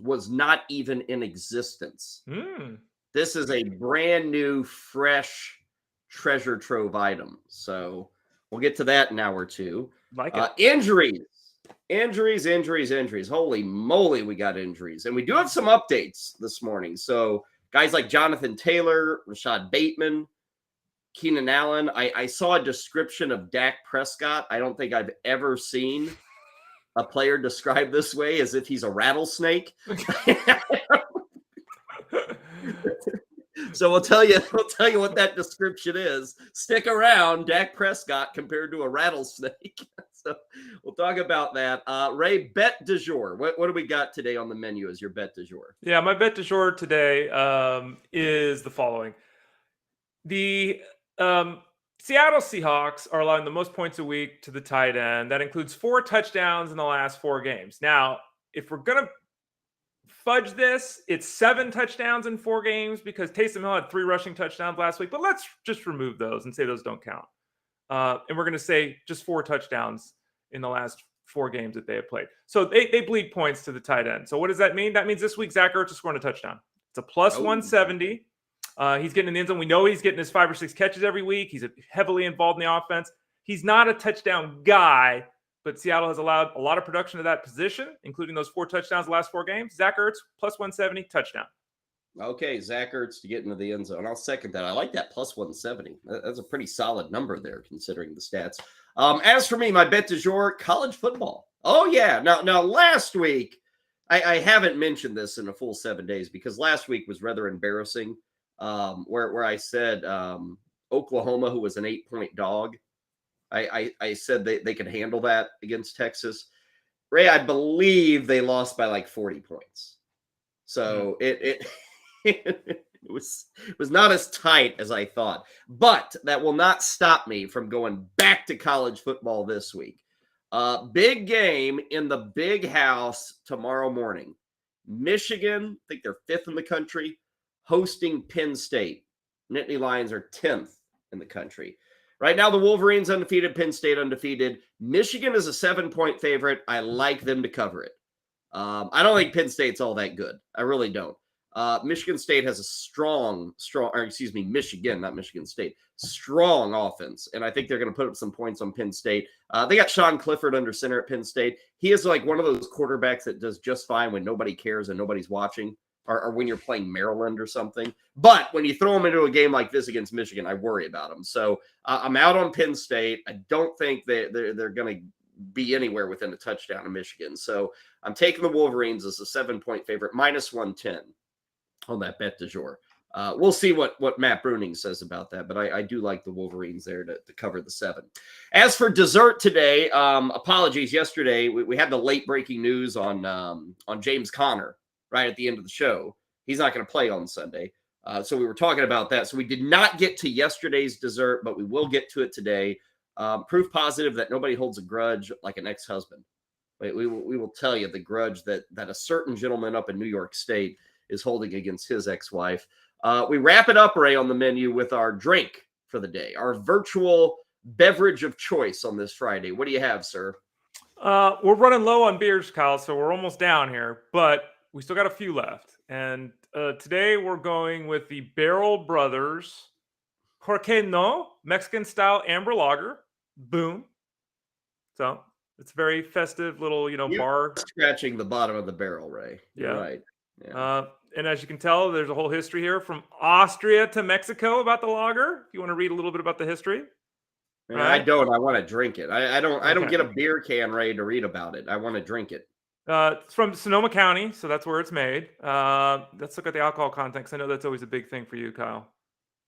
was not even in existence. This is a brand new, fresh treasure trove item. So we'll get to that in hour 2. Like it. Injuries. Holy moly, we got injuries. And we do have some updates this morning. So guys like Jonathan Taylor, Rashad Bateman, Keenan Allen. I saw a description of Dak Prescott. I don't think I've ever seen a player described this way, as if he's a rattlesnake. So we'll tell you what that description is. Stick around, Dak Prescott compared to a rattlesnake. So we'll talk about that. Ray, bet du jour. What do we got today on the menu as your bet du jour? Yeah, my bet du jour today is the following. The Seattle Seahawks are allowing the most points a week to the tight end. That includes 4 touchdowns in the last 4 games. Now, if we're going to fudge this, it's 7 touchdowns in 4 games because Taysom Hill had 3 rushing touchdowns last week. But let's just remove those and say those don't count. And we're going to say just 4 touchdowns in the last 4 games that they have played. So they bleed points to the tight end. So what does that mean? That means this week Zach Ertz is scoring a touchdown. It's a plus 170. He's getting in the end zone. We know he's getting his 5 or 6 catches every week. He's heavily involved in the offense. He's not a touchdown guy, but Seattle has allowed a lot of production to that position, including those 4 touchdowns the last 4 games. Zach Ertz, plus 170, touchdown. Okay, Zach Ertz to get into the end zone. I'll second that. I like that plus 170. That's a pretty solid number there, considering the stats. As for me, my bet du jour, college football. Oh, yeah. Now last week, I haven't mentioned this in a full 7 days because last week was rather embarrassing. Where I said Oklahoma, who was an 8-point dog, I said they could handle that against Texas. Ray, I believe they lost by like 40 points. So it was not as tight as I thought. But that will not stop me from going back to college football this week. Big game in the big house tomorrow morning. Michigan, I think they're 5th in the country, hosting Penn State. Nittany Lions are 10th in the country. Right now, the Wolverines undefeated, Penn State undefeated. Michigan is a 7-point favorite. I like them to cover it. I don't think Penn State's all that good. I really don't. Michigan State has a Michigan, not Michigan State, strong offense. And I think they're going to put up some points on Penn State. They got Sean Clifford under center at Penn State. He is like one of those quarterbacks that does just fine when nobody cares and nobody's watching. or when you're playing Maryland or something. But when you throw them into a game like this against Michigan, I worry about them. So I'm out on Penn State. I don't think they're going to be anywhere within a touchdown of Michigan. So I'm taking the Wolverines as a 7-point favorite, minus 110 on that bet du jour. We'll see what Matt Bruning says about that, but I do like the Wolverines there to cover the 7. As for dessert today, apologies. Yesterday we had the late breaking news on James Conner right at the end of the show. He's not going to play on Sunday, so we were talking about that. So we did not get to yesterday's dessert, but we will get to it today. Proof positive that nobody holds a grudge like an ex-husband. We will tell you the grudge that a certain gentleman up in New York State is holding against his ex-wife. We wrap it up, Ray, on the menu with our drink for the day, our virtual beverage of choice on this Friday. What do you have, sir? We're running low on beers, Kyle, so we're almost down here, but we still got a few left. And today we're going with the Barrel Brothers ¿Por qué no? Mexican-style amber lager. Boom. So it's a very festive little, bar. Scratching the bottom of the barrel, Ray. You're right. Yeah. And as you can tell, there's a whole history here from Austria to Mexico about the lager. If you want to read a little bit about the history. Right. I don't. I want to drink it. I don't get a beer can ready to read about it. I want to drink it. It's from Sonoma County, so that's where it's made. Let's look at the alcohol content, because I know that's always a big thing for you, Kyle.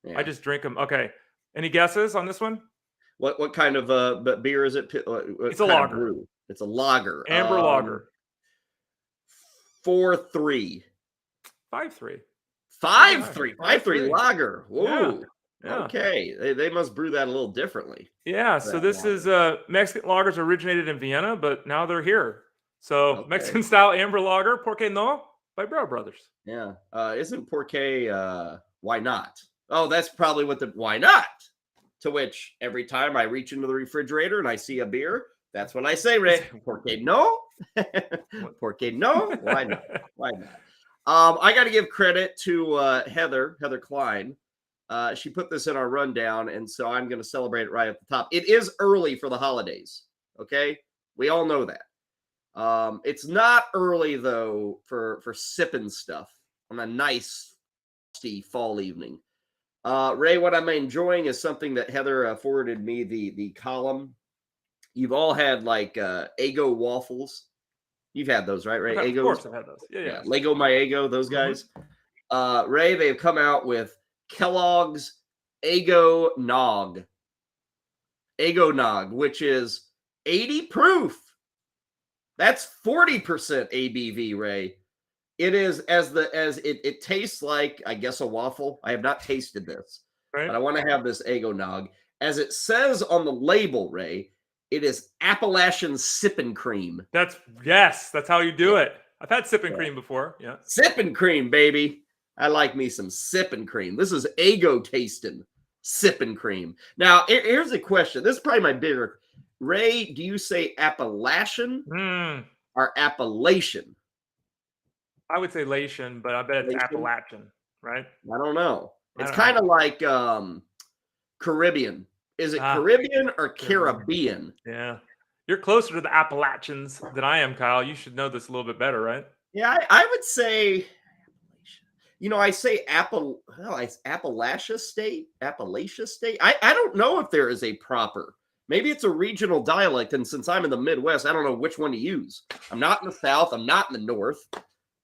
Yeah. I just drink them. Okay. Any guesses on this one? What kind of beer is it? It's a lager. It's a lager. Amber lager. 4-3. 5-3. 5-3. 5-3 lager. Whoa. Yeah. Okay. They must brew that a little differently. Yeah. So this is Mexican lagers originated in Vienna, but now they're here. So Mexican style amber lager, ¿Por qué no? By Barrel Brothers. Yeah. Isn't ¿Por qué why not? Oh, that's probably what why not? To which every time I reach into the refrigerator and I see a beer, that's what I say, Ray. ¿Por qué no? ¿Por qué no? Why not? Why not? I got to give credit to Heather Klein. She put this in our rundown, and so I'm going to celebrate it right at the top. It is early for the holidays, okay? We all know that. It's not early, though, for sipping stuff on a nice, frosty fall evening. Ray, what I'm enjoying is something that Heather forwarded me, the column. You've all had, like, Eggo waffles. You've had those, right, Ray? Okay, of course I've had those. Yeah. Lego My Eggo, those guys. Mm-hmm. Ray, they've come out with Kellogg's Eggo Nog. Eggo Nog, which is 80 proof. That's 40% ABV, Ray. It is it tastes like, I guess, a waffle. I have not tasted this, right, but I want to have this Eggo Nog. As it says on the label, Ray, it is Appalachian sipping cream. That's how you do it. I've had sipping cream before. Yeah. Sipping cream, baby. I like me some sipping cream. This is Eggo tasting sipping cream. Now, here's a question. This is probably my bigger. Ray, do you say Appalachian or Appalachian? I would say Lation, but I bet it's Appalachian, right? I don't know. It's kind of like Caribbean. Is it Caribbean or Caribbean? Yeah. You're closer to the Appalachians than I am, Kyle. You should know this a little bit better, right? Yeah, I would say, I say Appalachia State. I don't know if there is a proper. Maybe it's a regional dialect, and since I'm in the Midwest, I don't know which one to use. I'm not in the South. I'm not in the North.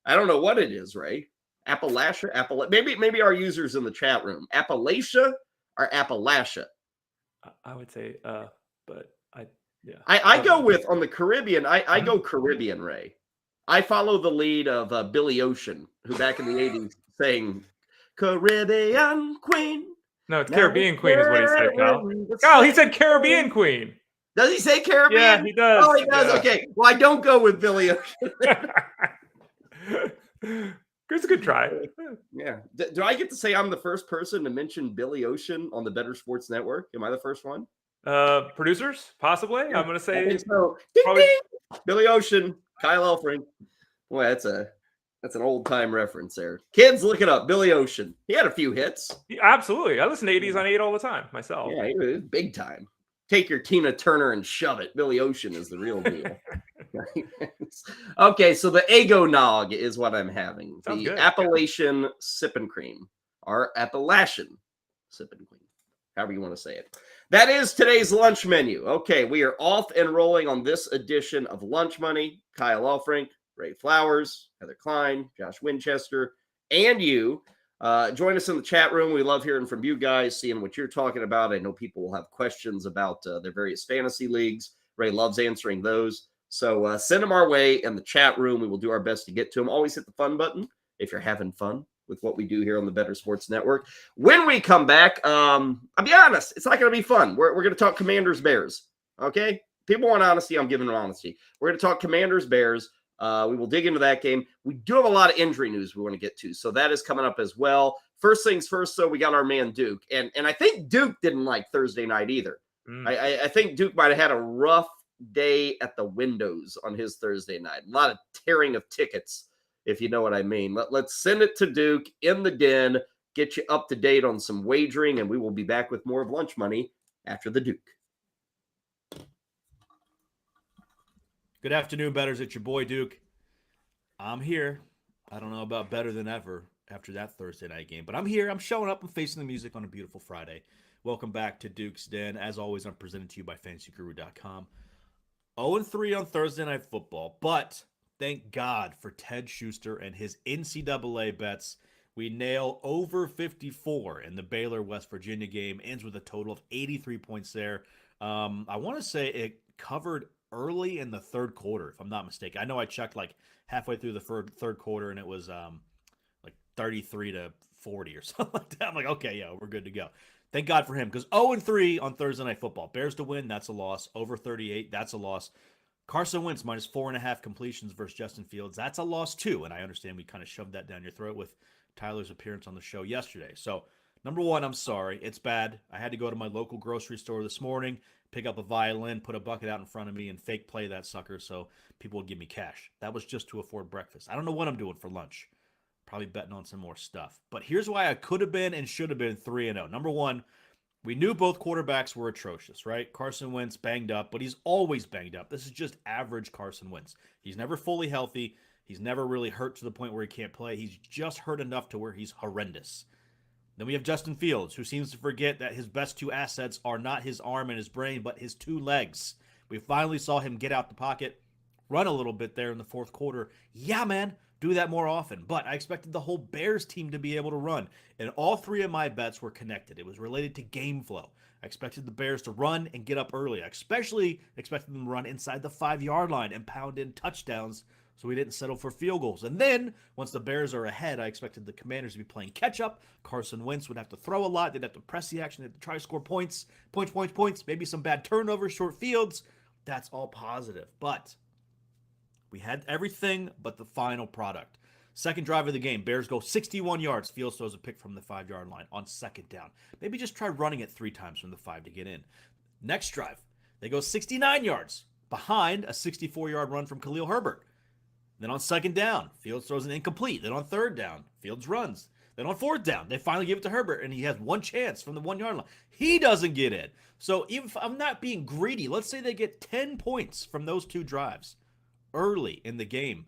I don't know what it is, Ray. Appalachia. Maybe our users in the chat room. Appalachia or Appalachia? I would say, but I go with, on the Caribbean, I go Caribbean, Ray. I follow the lead of Billy Ocean, who back in the 80s sang Caribbean Queen. No, it's Caribbean Queen is what he said, Kyle. Kyle, he said Caribbean Queen. Does he say Caribbean? Yeah, he does. Oh, he does? Yeah. Okay. Well, I don't go with Billy Ocean. It's a good try. Yeah. Do I get to say I'm the first person to mention Billy Ocean on the Bettor Sports Network? Am I the first one? Producers, possibly. Yeah, I'm going to say so. Ding, ding. Billy Ocean, Kyle Elfring. Boy, that's an old time reference there. Kids, look it up. Billy Ocean. He had a few hits. Absolutely. I listen to 80s on 8 all the time myself. Yeah, he was big time. Take your Tina Turner and shove it. Billy Ocean is the real deal. Okay, so the Eggo Nog is what I'm having. Sounds The good. Appalachian Sip and Cream, or Appalachian Sip and Cream, however you want to say it. That is today's lunch menu. Okay, we are off and rolling on this edition of Lunch Money. Kyle Elfrink, Ray Flowers, Heather Klein, Josh Winchester, and you. Join us in the chat room. We love hearing from you guys, seeing what you're talking about. I know people will have questions about their various fantasy leagues. Ray loves answering those. So send them our way in the chat room. We will do our best to get to them. Always hit the fun button if you're having fun with what we do here on the Bettor Sports Network. When we come back, I'll be honest, it's not going to be fun. We're going to talk Commanders Bears. Okay? People want honesty. I'm giving them honesty. We're going to talk Commanders Bears. We will dig into that game. We do have a lot of injury news we want to get to, so that is coming up as well. First things first, so we got our man Duke, and I think Duke didn't like Thursday night either. I think Duke might have had a rough day at the windows on his Thursday night. A lot of tearing of tickets, if you know what I mean. Let's send it to Duke in the den, get you up to date on some wagering, and we will be back with more of Lunch Money after the Duke. Good afternoon, bettors. It's your boy Duke. I'm here. I don't know about better than ever after that Thursday night game, but I'm here. I'm showing up. I'm facing the music on a beautiful Friday. Welcome back to Duke's Den. As always, I'm presented to you by FantasyGuru.com. 0-3 on Thursday Night Football, but thank God for Ted Schuster and his NCAA bets. We nail over 54 in the Baylor-West Virginia game. Ends with a total of 83 points there. I want to say it covered early in the third quarter, if I'm not mistaken. I know I checked like halfway through the third quarter, and it was like 33-40 or something like that. I'm like, okay, yeah, we're good to go. Thank God for him, because 0-3 on Thursday Night Football. Bears to win, that's a loss. Over 38, that's a loss. Carson Wentz minus 4.5 completions versus Justin Fields. That's a loss too, and I understand we kind of shoved that down your throat with Tyler's appearance on the show yesterday. So, number one, I'm sorry. It's bad. I had to go to my local grocery store this morning, pick up a violin, put a bucket out in front of me, and fake play that sucker so people would give me cash. That was just to afford breakfast. I don't know what I'm doing for lunch. Probably betting on some more stuff. But here's why I could have been and should have been 3-0. Number one, we knew both quarterbacks were atrocious, right? Carson Wentz banged up, but he's always banged up. This is just average Carson Wentz. He's never fully healthy. He's never really hurt to the point where he can't play. He's just hurt enough to where he's horrendous. Then we have Justin Fields, who seems to forget that his best two assets are not his arm and his brain, but his two legs. We finally saw him get out the pocket, run a little bit there in the fourth quarter. Yeah, man, do that more often. But I expected the whole Bears team to be able to run, and all three of my bets were connected. It was related to game flow. I expected the Bears to run and get up early. I especially expected them to run inside the 5-yard line and pound in touchdowns so we didn't settle for field goals. And then, once the Bears are ahead, I expected the Commanders to be playing catch-up. Carson Wentz would have to throw a lot. They'd have to press the action. They'd have to try to score points. Points. Maybe some bad turnovers, short fields. That's all positive. But we had everything but the final product. Second drive of the game, Bears go 61 yards. Fields throws a pick from the 5-yard line on second down. Maybe just try running it 3 times from the 5 to get in. Next drive, they go 69 yards behind a 64-yard run from Khalil Herbert. Then on second down, Fields throws an incomplete. Then on third down, Fields runs. Then on fourth down, they finally give it to Herbert, and he has one chance from the 1-yard line. He doesn't get in. So even if I'm not being greedy, let's say they get 10 points from those 2 drives early in the game.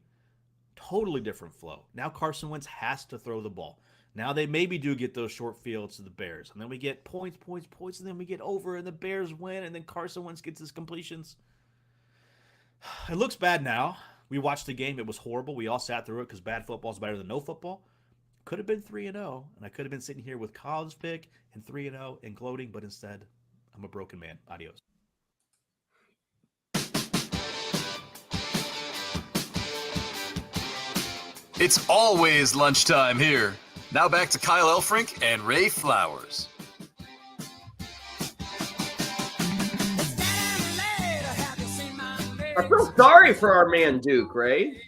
Totally different flow. Now Carson Wentz has to throw the ball. Now they maybe do get those short fields to the Bears. And then we get points, and then we get over, and the Bears win, and then Carson Wentz gets his completions. It looks bad now. We watched the game. It was horrible. We all sat through it because bad football is better than no football. Could have been 3-0, and I could have been sitting here with Kyle's pick and 3-0 and gloating, but instead, I'm a broken man. Adios. It's always lunchtime here. Now back to Kyle Elfrink and Ray Flowers. I feel sorry for our man Duke, Ray.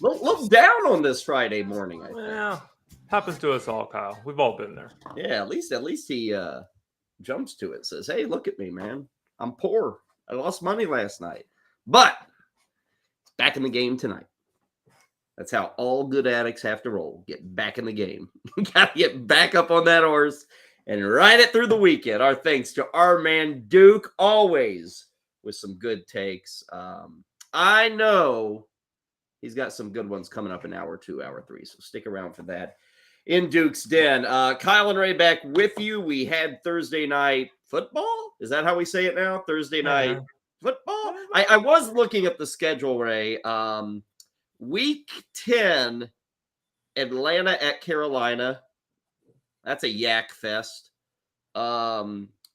Look down on this Friday morning, I think. Well, happens to us all, Kyle. We've all been there. Yeah, at least he jumps to it, says, hey, look at me, man. I'm poor. I lost money last night. But it's back in the game tonight. That's how all good addicts have to roll. Get back in the game. Got to get back up on that horse and ride it through the weekend. Our thanks to our man Duke, always with some good takes. I know he's got some good ones coming up in hour 2, hour 3. So stick around for that in Duke's Den. Kyle and Ray back with you. We had Thursday night football. Is that how we say it now? Thursday night football. I was looking at the schedule, Ray. Week 10, Atlanta at Carolina. That's a yak fest.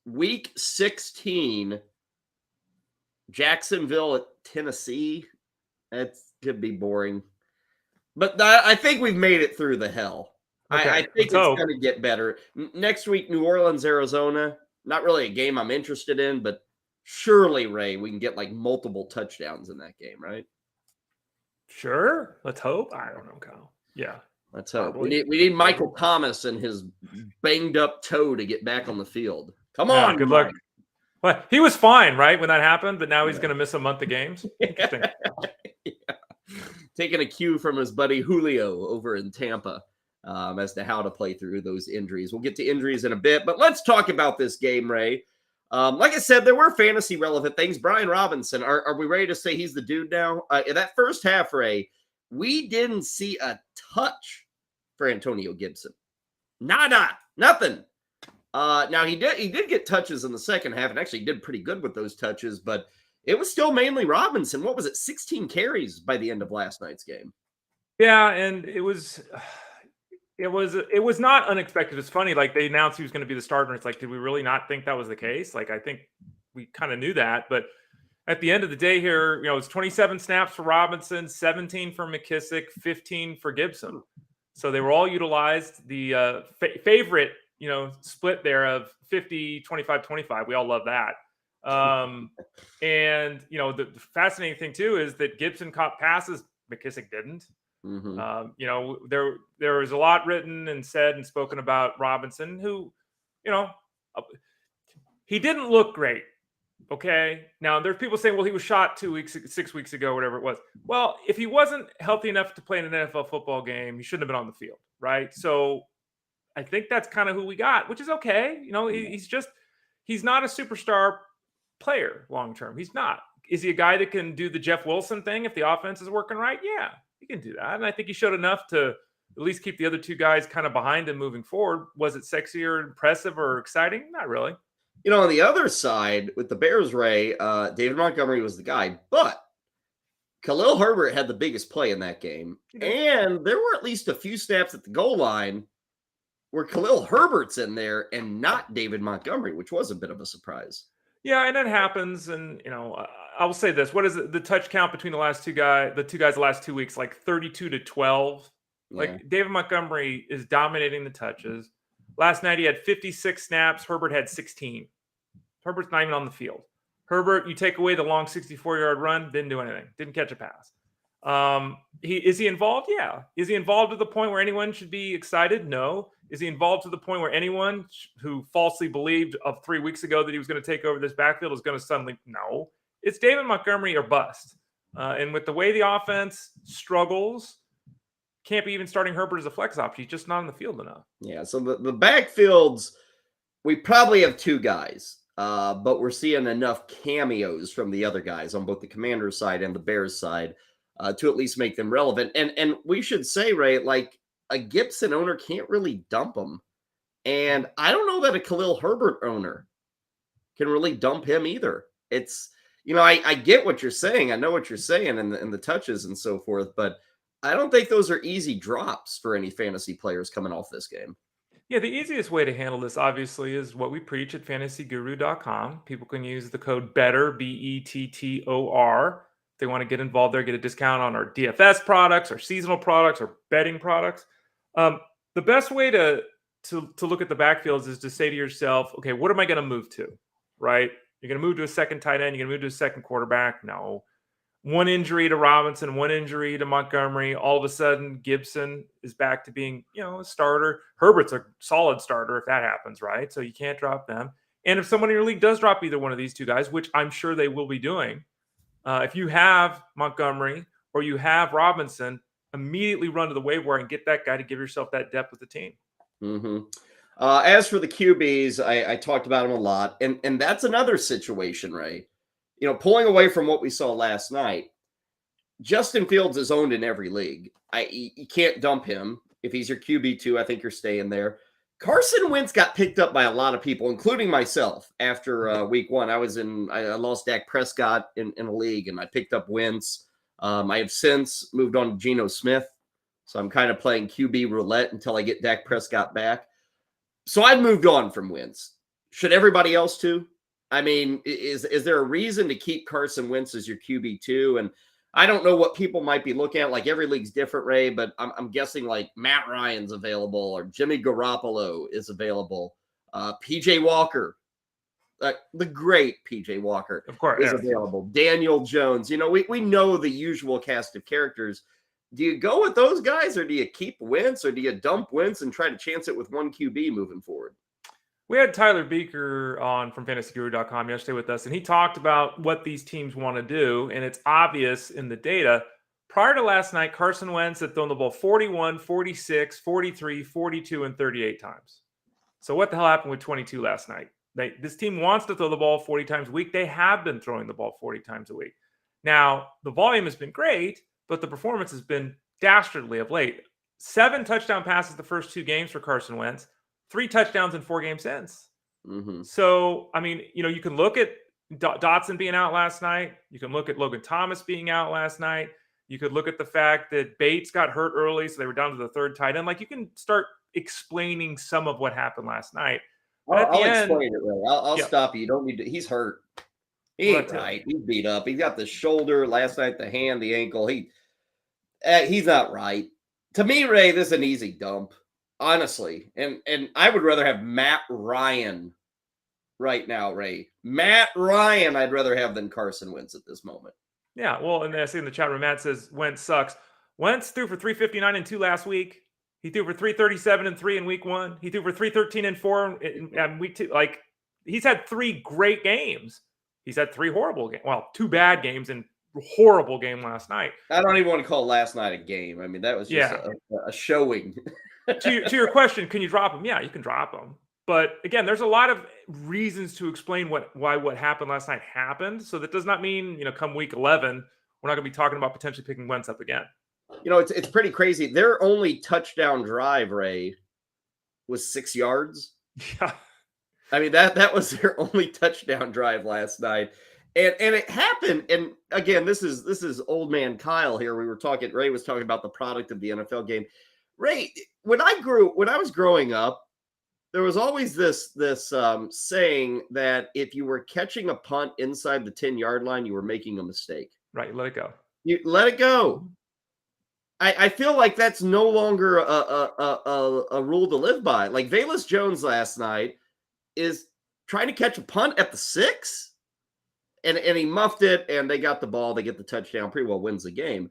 Week 16, Jacksonville at Tennessee. That could be boring. But I think we've made it through the hell. Okay, I think it's going to get better. Next week, New Orleans, Arizona. Not really a game I'm interested in, but surely, Ray, we can get like multiple touchdowns in that game, right? Sure. Let's hope. I don't know, Kyle. Yeah. Let's hope. We need Michael Thomas and his banged up toe to get back on the field. Come on. Good luck. Well, he was fine, right, when that happened, but now he's going to miss a month of games. Interesting. Taking a cue from his buddy Julio over in Tampa as to how to play through those injuries. We'll get to injuries in a bit, but let's talk about this game, Ray. Like I said, there were fantasy relevant things. Brian Robinson, are we ready to say he's the dude now? In that first half, Ray, we didn't see a touch for Antonio Gibson. Nothing. Now he did get touches in the second half and actually did pretty good with those touches, but it was still mainly Robinson. What was it? 16 carries by the end of last night's game. Yeah, and it was not unexpected. It's funny, like they announced he was going to be the starter, and it's like, did we really not think that was the case? Like, I think we kind of knew that, but at the end of the day here, it's 27 snaps for Robinson, 17 for McKissick, 15 for Gibson. So they were all utilized. The favorite, split there of 50, 25, 25. We all love that. And the fascinating thing too is that Gibson caught passes, McKissick didn't. Mm-hmm. There was a lot written and said and spoken about Robinson, who, he didn't look great. Okay. Now there's people saying, well, he was shot 6 weeks ago, whatever it was. Well, if he wasn't healthy enough to play in an NFL football game, he shouldn't have been on the field. Right. So I think that's kind of who we got, which is okay. He's not a superstar player long-term. He's not. Is he a guy that can do the Jeff Wilson thing if the offense is working right? Yeah, he can do that. And I think he showed enough to at least keep the other two guys kind of behind him moving forward. Was it sexy or impressive or exciting? Not really. On the other side with the Bears, Ray, David Montgomery was the guy, but Khalil Herbert had the biggest play in that game. And there were at least a few snaps at the goal line where Khalil Herbert's in there and not David Montgomery, which was a bit of a surprise. Yeah, and that happens. And, I will say this. What is it, the touch count between the two guys the last 2 weeks? Like 32-12. Yeah. Like David Montgomery is dominating the touches. Last night he had 56 snaps. Herbert had 16. Herbert's not even on the field. Herbert, you take away the long 64-yard run, didn't do anything. Didn't catch a pass. Is he involved? Yeah. Is he involved to the point where anyone should be excited? No. Is he involved to the point where anyone who falsely believed of 3 weeks ago that he was going to take over this backfield is going to suddenly? No. It's David Montgomery or bust. And with the way the offense struggles, can't be even starting Herbert as a flex option. He's just not on the field enough. Yeah, so the backfields, we probably have two guys, but we're seeing enough cameos from the other guys on both the Commanders side and the Bears side to at least make them relevant. And we should say, Ray, like a Gibson owner can't really dump him. And I don't know that a Khalil Herbert owner can really dump him either. It's, I get what you're saying. I know what you're saying and the touches and so forth, but I don't think those are easy drops for any fantasy players coming off this game. Yeah, the easiest way to handle this, obviously, is what we preach at fantasyguru.com. People can use the code BETTOR, BETTOR. If they want to get involved there, get a discount on our DFS products, our seasonal products, our betting products. The best way to look at the backfields is to say to yourself, okay, what am I going to move to, right? You're going to move to a second tight end. You're going to move to a second quarterback. No. One injury to Robinson, one injury to Montgomery. All of a sudden, Gibson is back to being, a starter. Herbert's a solid starter if that happens, right? So you can't drop them. And if someone in your league does drop either one of these two guys, which I'm sure they will be doing, if you have Montgomery or you have Robinson, immediately run to the waiver wire and get that guy to give yourself that depth with the team. Mm-hmm. As for the QBs, I talked about them a lot. And that's another situation, Ray. Pulling away from what we saw last night, Justin Fields is owned in every league. You can't dump him. If he's your QB2, I think you're staying there. Carson Wentz got picked up by a lot of people, including myself, after week 1. I lost Dak Prescott in a league, and I picked up Wentz. I have since moved on to Geno Smith, so I'm kind of playing QB roulette until I get Dak Prescott back. So I've moved on from Wentz. Should everybody else too? I mean, is there a reason to keep Carson Wentz as your QB2? And I don't know what people might be looking at. Like every league's different, Ray, but I'm guessing like Matt Ryan's available or Jimmy Garoppolo is available. PJ Walker, the great PJ Walker, Of course, is available. Daniel Jones. You know, we know the usual cast of characters. Do you go with those guys, or do you keep Wentz, or do you dump Wentz and try to chance it with one QB moving forward? We had Tyler Beaker on from fantasyguru.com yesterday with us, and he talked about what these teams want to do, and it's obvious in the data. Prior to last night, Carson Wentz had thrown the ball 41, 46, 43, 42, and 38 times. So what the hell happened with 22 last night? This team wants to throw the ball 40 times a week. They have been throwing the ball 40 times a week. Now, the volume has been great, but the performance has been dastardly of late. 7 touchdown passes the first 2 games for Carson Wentz. 3 touchdowns in 4 games since. Mm-hmm. So, I mean, you know, you can look at Dotson being out last night. You can look at Logan Thomas being out last night. You could look at the fact that Bates got hurt early, so they were down to the 3rd tight end. Like, you can start explaining some of what happened last night. I'll explain it, Ray. I'll stop you. You don't need to. He's hurt. He ain't right. He's beat up. He's got the shoulder last night, the hand, the ankle. He's not right. To me, Ray, this is an easy dump. Honestly, and I would rather have Matt Ryan right now, Ray. Matt Ryan, I'd rather have than Carson Wentz at this moment. Yeah, well, and I see in the chat room, Matt says Wentz sucks. Wentz threw for 359 and 2 last week. He threw for 337 and 3 in week 1. He threw for 313 and 4 in week 2. Like, he's had 3 great games. He's had 3 horrible games. Well, 2 bad games and horrible game last night. I don't even want to call last night a game. I mean, that was just a showing. to your question, can you drop him? Yeah, you can drop him. But again, there's a lot of reasons to explain why what happened last night happened. So that does not mean, you know, come week 11, we're not going to be talking about potentially picking Wentz up again. You know, it's pretty crazy. Their only touchdown drive, Ray, was 6 yards. Yeah. I mean, that was their only touchdown drive last night. And it happened. And again, this is old man Kyle here. Ray was talking about the product of the NFL game. Ray, when I was growing up, there was always this saying that if you were catching a punt inside the 10-yard line, you were making a mistake. Right, let it go. You let it go. I feel like that's no longer a rule to live by. Like Velus Jones last night is trying to catch a punt at the 6, and he muffed it, and they got the ball. They get the touchdown. Pretty well wins the game.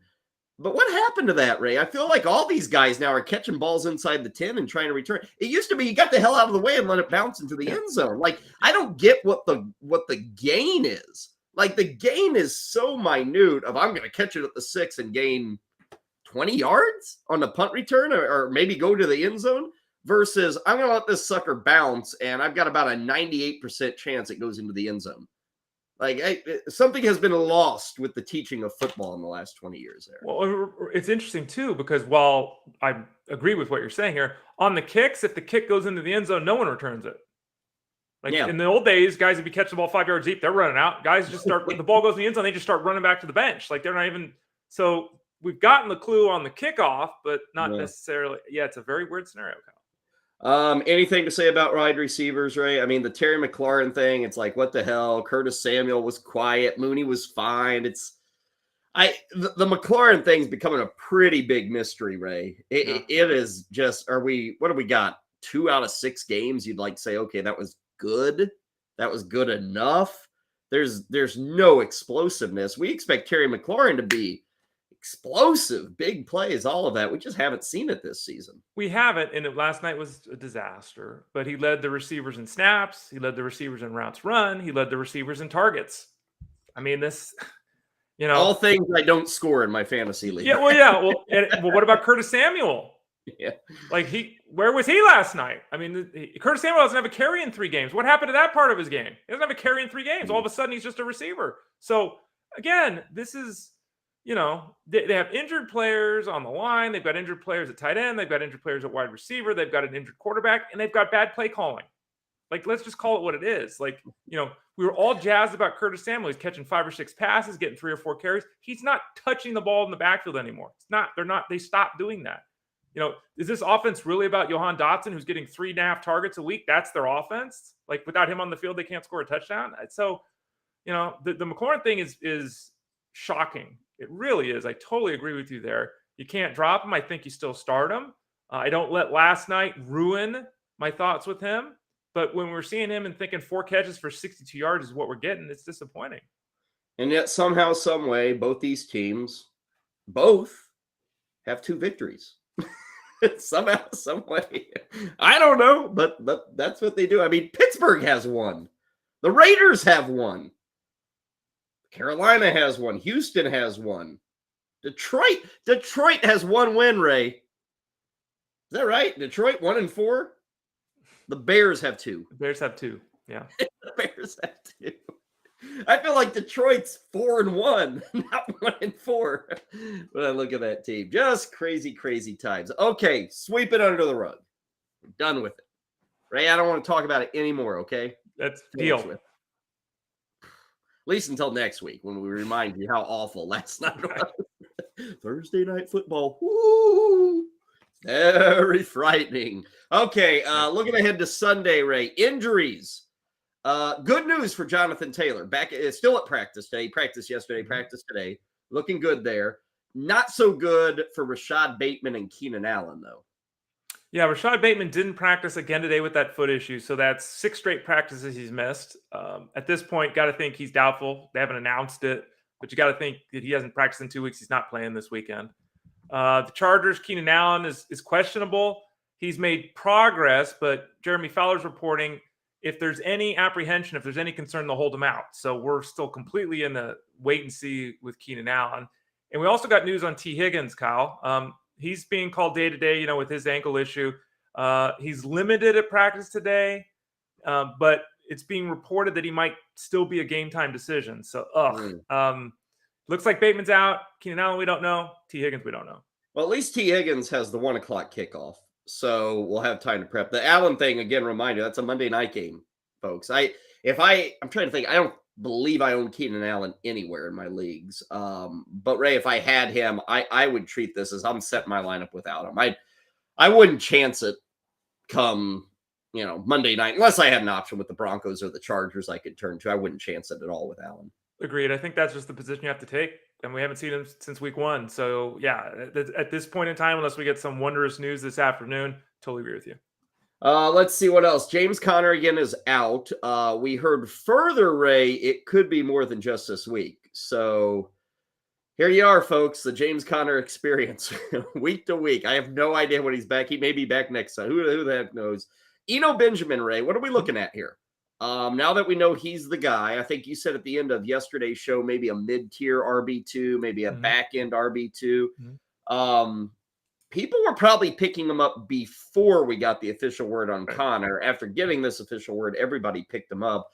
But what happened to that, Ray? I feel like all these guys now are catching balls inside the 10 and trying to return. It used to be you got the hell out of the way and let it bounce into the end zone. Like, I don't get what the gain is. Like, the gain is so minute of I'm going to catch it at the 6 and gain 20 yards on the punt return or maybe go to the end zone versus I'm going to let this sucker bounce and I've got about a 98% chance it goes into the end zone. Like something has been lost with the teaching of football in the last 20 years there. Well, it's interesting too, because while I agree with what you're saying here, on the kicks, if the kick goes into the end zone, no one returns it. Like in the old days, guys would be catching the ball 5 yards deep. They're running out. Guys just start, when the ball goes in the end zone, they just start running back to the bench. Like they're not even, so we've gotten the clue on the kickoff, but not necessarily. Yeah, it's a very weird scenario, Kyle. Anything to say about wide receivers, Ray? I mean, the Terry McLaurin thing, it's like, what the hell? Curtis Samuel was quiet. Mooney was fine. The McLaurin thing's becoming a pretty big mystery, Ray. It is just, what do we got? 2 out of 6 games. You'd like to say, okay, that was good. That was good enough. There's no explosiveness. We expect Terry McLaurin to be explosive, big plays, all of that. We just haven't seen it this season. We haven't, and last night was a disaster. But he led the receivers in snaps. He led the receivers in routes run. He led the receivers in targets. I mean, this, all things I don't score in my fantasy league. Yeah, well, what about Curtis Samuel? Yeah, like where was he last night? I mean, Curtis Samuel doesn't have a carry in 3 games. What happened to that part of his game? He doesn't have a carry in 3 games. All of a sudden, he's just a receiver. So again, this is they have injured players on the line. They've got injured players at tight end. They've got injured players at wide receiver. They've got an injured quarterback, and they've got bad play calling. Like, let's just call it what it is. Like, we were all jazzed about Curtis Samuel. He's catching 5 or 6 passes, getting 3 or 4 carries. He's not touching the ball in the backfield anymore. They stopped doing that. Is this offense really about Johan Dotson, who's getting 3.5 targets a week? That's their offense. Like, without him on the field, they can't score a touchdown. So, the McLaurin thing is shocking. It really is. I totally agree with you there. You can't drop him. I think you still start him. I don't let last night ruin my thoughts with him. But when we're seeing him and thinking 4 catches for 62 yards is what we're getting, it's disappointing. And yet somehow, some way, both these teams, have 2 victories. Somehow, some way. I don't know, but that's what they do. I mean, Pittsburgh has 1. The Raiders have 1. Carolina has 1. Houston has 1. Detroit has 1 win, Ray. Is that right? Detroit 1-4? The Bears have 2. The Bears have 2. Yeah. The Bears have 2. I feel like Detroit's 4-1, not 1-4. When I look at that team, just crazy, crazy times. Okay, sweep it under the rug. I'm done with it. Ray, I don't want to talk about it anymore. Okay, that's deal. At least until next week when we remind you how awful last night was. Thursday night football. Woo! Very frightening. Okay, looking ahead to Sunday, Ray. Injuries. Good news for Jonathan Taylor. Back still at practice today. Practice yesterday, practice today. Looking good there. Not so good for Rashad Bateman and Keenan Allen, though. Yeah, Rashad Bateman didn't practice again today with that foot issue. So that's 6 straight practices he's missed. At this point, got to think he's doubtful. They haven't announced it, but you got to think that he hasn't practiced in 2 weeks. He's not playing this weekend. The Chargers, Keenan Allen is questionable. He's made progress, but Jeremy Fowler's reporting if there's any apprehension, if there's any concern, they'll hold him out. So we're still completely in the wait and see with Keenan Allen. And we also got news on T. Higgins, Kyle. He's being called day to day, with his ankle issue. He's limited at practice today, but it's being reported that he might still be a game time decision. So, looks like Bateman's out. Keenan Allen, we don't know. T. Higgins, we don't know. Well, at least T. Higgins has the 1:00 kickoff. So we'll have time to prep. The Allen thing, again, reminder, that's a Monday night game, folks. I'm trying to think, I don't believe I own Keenan Allen anywhere in my leagues. But Ray, if I had him, I would treat this as I'm setting my lineup without him. I wouldn't chance it come, Monday night, unless I had an option with the Broncos or the Chargers I could turn to. I wouldn't chance it at all with Allen. Agreed. I think that's just the position you have to take. And we haven't seen him since week 1. So, yeah, at this point in time, unless we get some wondrous news this afternoon, totally agree with you. Let's see what else. James Conner, again, is out. We heard further, Ray, it could be more than just this week. So here you are, folks, the James Conner experience week to week. I have no idea when he's back. He may be back next time. Who the heck knows? Eno Benjamin, Ray, what are we looking at here? Now that we know he's the guy, I think you said at the end of yesterday's show, maybe a mid-tier RB2, maybe a back-end RB2. People were probably picking him up before we got the official word on Connor. After getting this official word, everybody picked him up.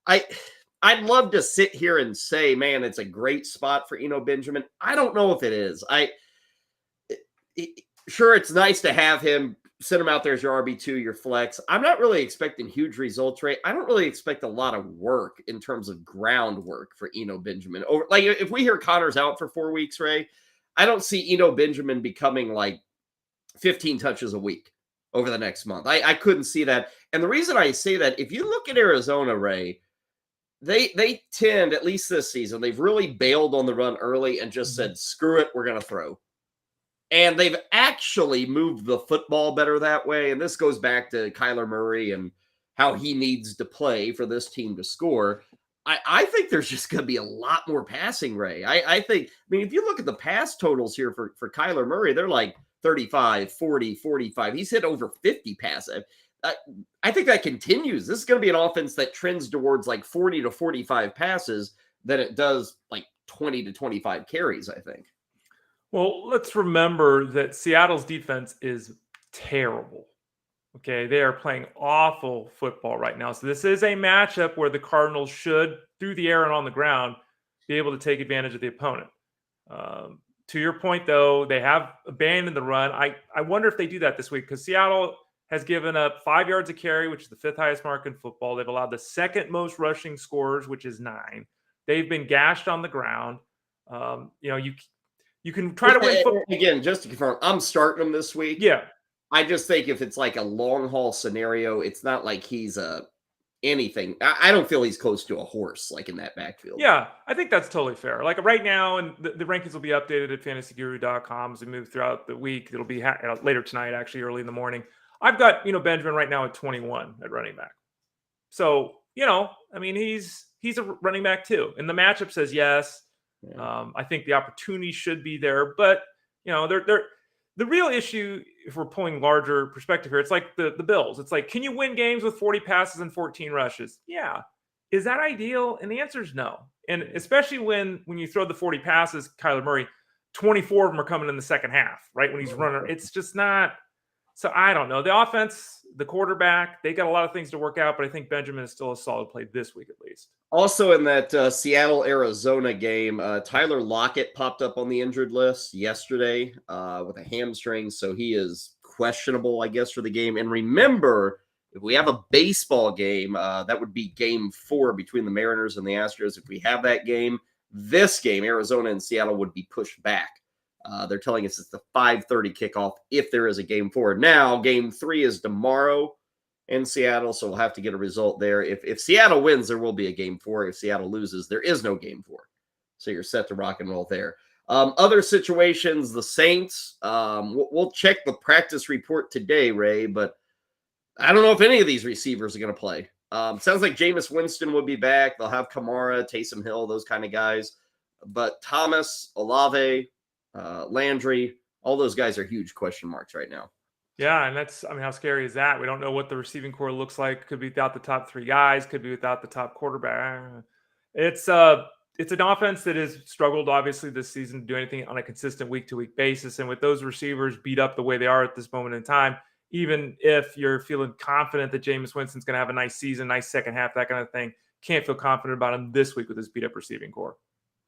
I'd love to sit here and say, man, it's a great spot for Eno Benjamin. I don't know if it is. Sure, it's nice to have him. Send him out there as your RB2, your flex. I'm not really expecting huge results, Ray. I don't really expect a lot of work in terms of groundwork for Eno Benjamin. Like, if we hear Connor's out for 4 weeks, Ray, I don't see Eno Benjamin becoming like 15 touches a week over the next month. I couldn't see that. And the reason I say that, if you look at Arizona, Ray, they tend, at least this season, they've really bailed on the run early and just said, screw it, we're going to throw. And they've actually moved the football better that way. And this goes back to Kyler Murray and how he needs to play for this team to score. I think there's just going to be a lot more passing, Ray. I mean, if you look at the pass totals here for Kyler Murray, they're like 35, 40, 45. He's hit over 50 passes. I think that continues. This is going to be an offense that trends towards like 40 to 45 passes than it does like 20 to 25 carries, I think. Well, let's remember that Seattle's defense is terrible. Okay, they are playing awful football right now. So this is a matchup where the Cardinals should, through the air and on the ground, be able to take advantage of the opponent. To your point, though, they have abandoned the run. I wonder if they do that this week because Seattle has given up 5 yards a carry, which is the 5th highest mark in football. They've allowed the second most rushing scores, which is 9. They've been gashed on the ground. You can try to win football. Again, just to confirm, I'm starting him this week. Yeah. I just think if it's like a long haul scenario, it's not like he's anything. I don't feel he's close to a horse like in that backfield. Yeah, I think that's totally fair. Like right now, and the rankings will be updated at fantasyguru.com as we move throughout the week. It'll be later tonight, actually, early in the morning. I've got, Benjamin right now at 21 at running back. So, I mean, he's a running back too. And the matchup says yes. Yeah. I think the opportunity should be there, but the real issue, if we're pulling larger perspective here, it's like the Bills. It's like, can you win games with 40 passes and 14 rushes? Yeah. Is that ideal? And the answer is no. And especially when you throw the 40 passes, Kyler Murray, 24 of them are coming in the second half, right? When he's running, it's just not. So I don't know. The offense, the quarterback, they got a lot of things to work out, but I think Benjamin is still a solid play this week at least. Also in that Seattle-Arizona game, Tyler Lockett popped up on the injured list yesterday with a hamstring, so he is questionable, I guess, for the game. And remember, if we have a baseball game, that would be game 4 between the Mariners and the Astros. If we have that game, this game, Arizona and Seattle, would be pushed back. They're telling us it's the 5:30 kickoff if there is a game 4. Now, game 3 is tomorrow in Seattle, so we'll have to get a result there. If Seattle wins, there will be a game 4. If Seattle loses, there is no game 4. So you're set to rock and roll there. Other situations, the Saints, we'll check the practice report today, Ray, but I don't know if any of these receivers are going to play. Sounds like Jameis Winston would be back. They'll have Kamara, Taysom Hill, those kind of guys. But Thomas, Olave, Landry, all those guys are huge question marks right now. Yeah, and how scary is that? We don't know what the receiving core looks like. Could be without the top 3 guys, could be without the top quarterback. It's an offense that has struggled, obviously, this season to do anything on a consistent week-to-week basis. And with those receivers beat up the way they are at this moment in time, even if you're feeling confident that Jameis Winston's going to have a nice season, nice second half, that kind of thing, can't feel confident about him this week with his beat-up receiving core.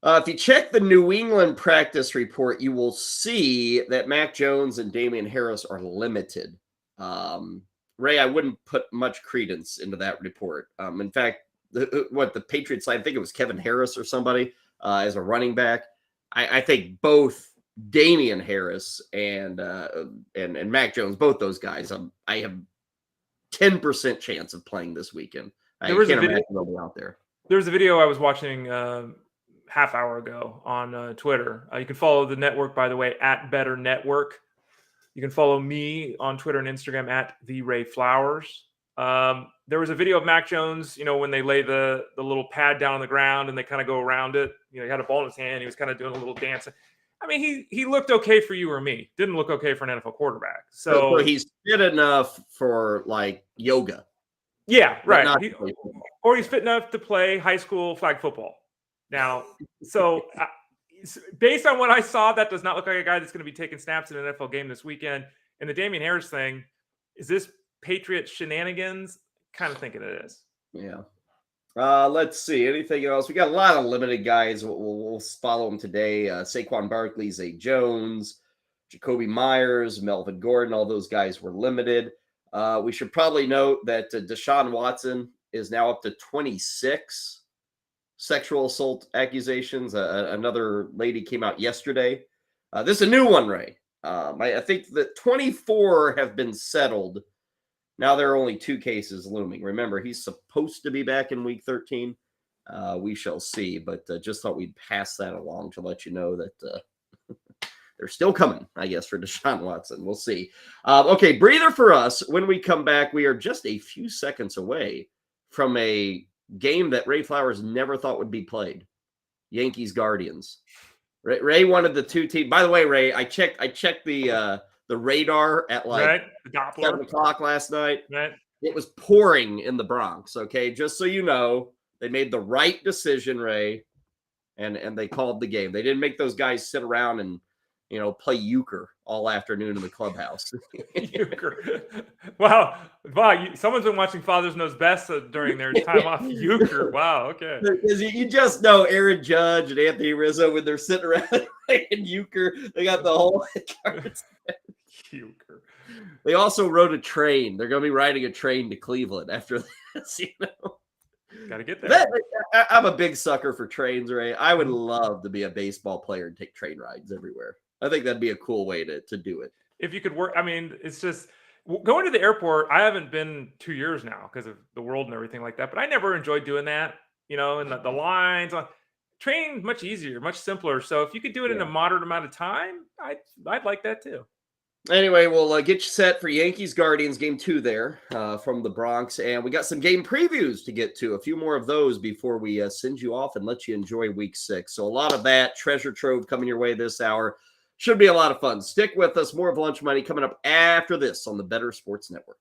If you check the New England practice report, you will see that Mac Jones and Damian Harris are limited. Ray, I wouldn't put much credence into that report. In fact, the Patriots, I think it was Kevin Harris or somebody as a running back. I think both Damian Harris and Mac Jones, both those guys, I have 10% chance of playing this weekend. I can't imagine they'll be out there. There was a video I was watching half hour ago on Twitter. You can follow the network, by the way, at Bettor Network. You can follow me on Twitter and Instagram at The Ray Flowers. There was a video of Mac Jones, when they lay the little pad down on the ground and they kind of go around it. He had a ball in his hand. He was kind of doing a little dance. I mean, he looked okay for you or me. Didn't look okay for an NFL quarterback. So he's fit enough for like yoga. Yeah, right. Or he's fit enough to play high school flag football. Now, so based on what I saw, that does not look like a guy that's going to be taking snaps in an NFL game this weekend. And the Damian Harris thing, is this Patriots shenanigans? Kind of thinking it is. Yeah. Let's see. Anything else? We got a lot of limited guys. We'll follow them today. Saquon Barkley, Zay Jones, Jacoby Myers, Melvin Gordon, all those guys were limited. We should probably note that Deshaun Watson is now up to 26 sexual assault accusations. Another lady came out yesterday. This is a new one, Ray. I think that 24 have been settled. Now there are only 2 cases looming. Remember, he's supposed to be back in week 13. We shall see, but just thought we'd pass that along to let you know that they're still coming, I guess, for Deshaun Watson. We'll see. Okay, breather for us. When we come back, we are just a few seconds away from a game that Ray Flowers never thought would be played. Yankees Guardians. Ray wanted the 2 teams. By the way, Ray, I checked the radar at like 7 o'clock last night. Right. It was pouring in the Bronx. Okay, just so you know, they made the right decision, Ray, and they called the game. They didn't make those guys sit around and play euchre all afternoon in the clubhouse. Euchre. Wow. Someone's been watching Father's Knows Best during their time off euchre. Wow. Okay. Because you just know Aaron Judge and Anthony Rizzo, when they're sitting around playing euchre, they got the whole cards. Euchre. They also rode a train. They're going to be riding a train to Cleveland after this, Got to get there. I'm a big sucker for trains, Ray. I would love to be a baseball player and take train rides everywhere. I think that'd be a cool way to do it. If you could work, I mean, it's just going to the airport. I haven't been 2 years now because of the world and everything like that, but I never enjoyed doing that, and the lines on train, much easier, much simpler. So if you could do it in a moderate amount of time, I'd like that too. Anyway, we'll get you set for Yankees Guardians game 2 there from the Bronx. And we got some game previews to get to, a few more of those before we send you off and let you enjoy week 6. So a lot of that treasure trove coming your way this hour. Should be a lot of fun. Stick with us. More of Lunch Money coming up after this on the Bettor Sports Network.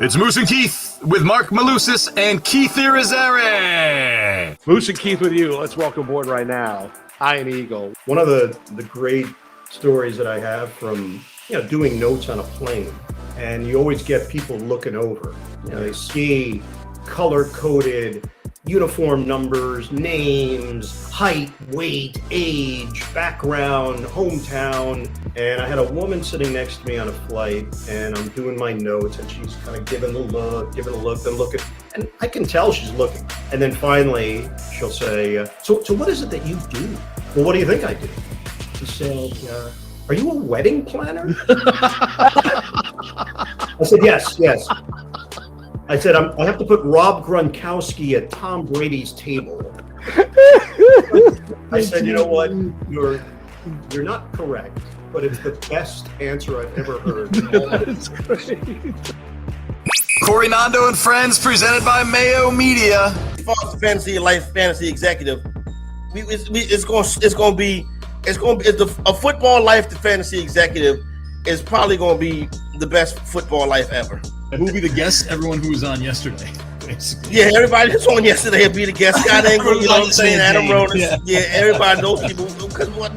It's Moose and Keith with Mark Malusis and Keith Irizarry. Moose and Keith with you. Let's welcome aboard right now, Iron Eagle. One of the great stories that I have from doing notes on a plane, and you always get people looking over. They see color-coded uniform numbers, names, height, weight, age, background, hometown. And I had a woman sitting next to me on a flight, and I'm doing my notes, and she's kind of giving a look, then looking, and I can tell she's looking. And then finally, she'll say, so what is it that you do? Well, what do you think I do? She said, are you a wedding planner? I said, yes. I said, I have to put Rob Gronkowski at Tom Brady's table. I said, you know what? You're not correct, but it's the best answer I've ever heard. That's great. Corey Nando and Friends, presented by Mayo Media. Fantasy Life Fantasy Executive. It's going to be a football life. The fantasy executive is probably going to be the best football life ever. Who will be the guest? Everyone who was on yesterday, basically. Yeah, everybody that's on yesterday will be the guest. Scott Engel, you know what I'm saying? Adam Ronis. Yeah, everybody, those people. Because what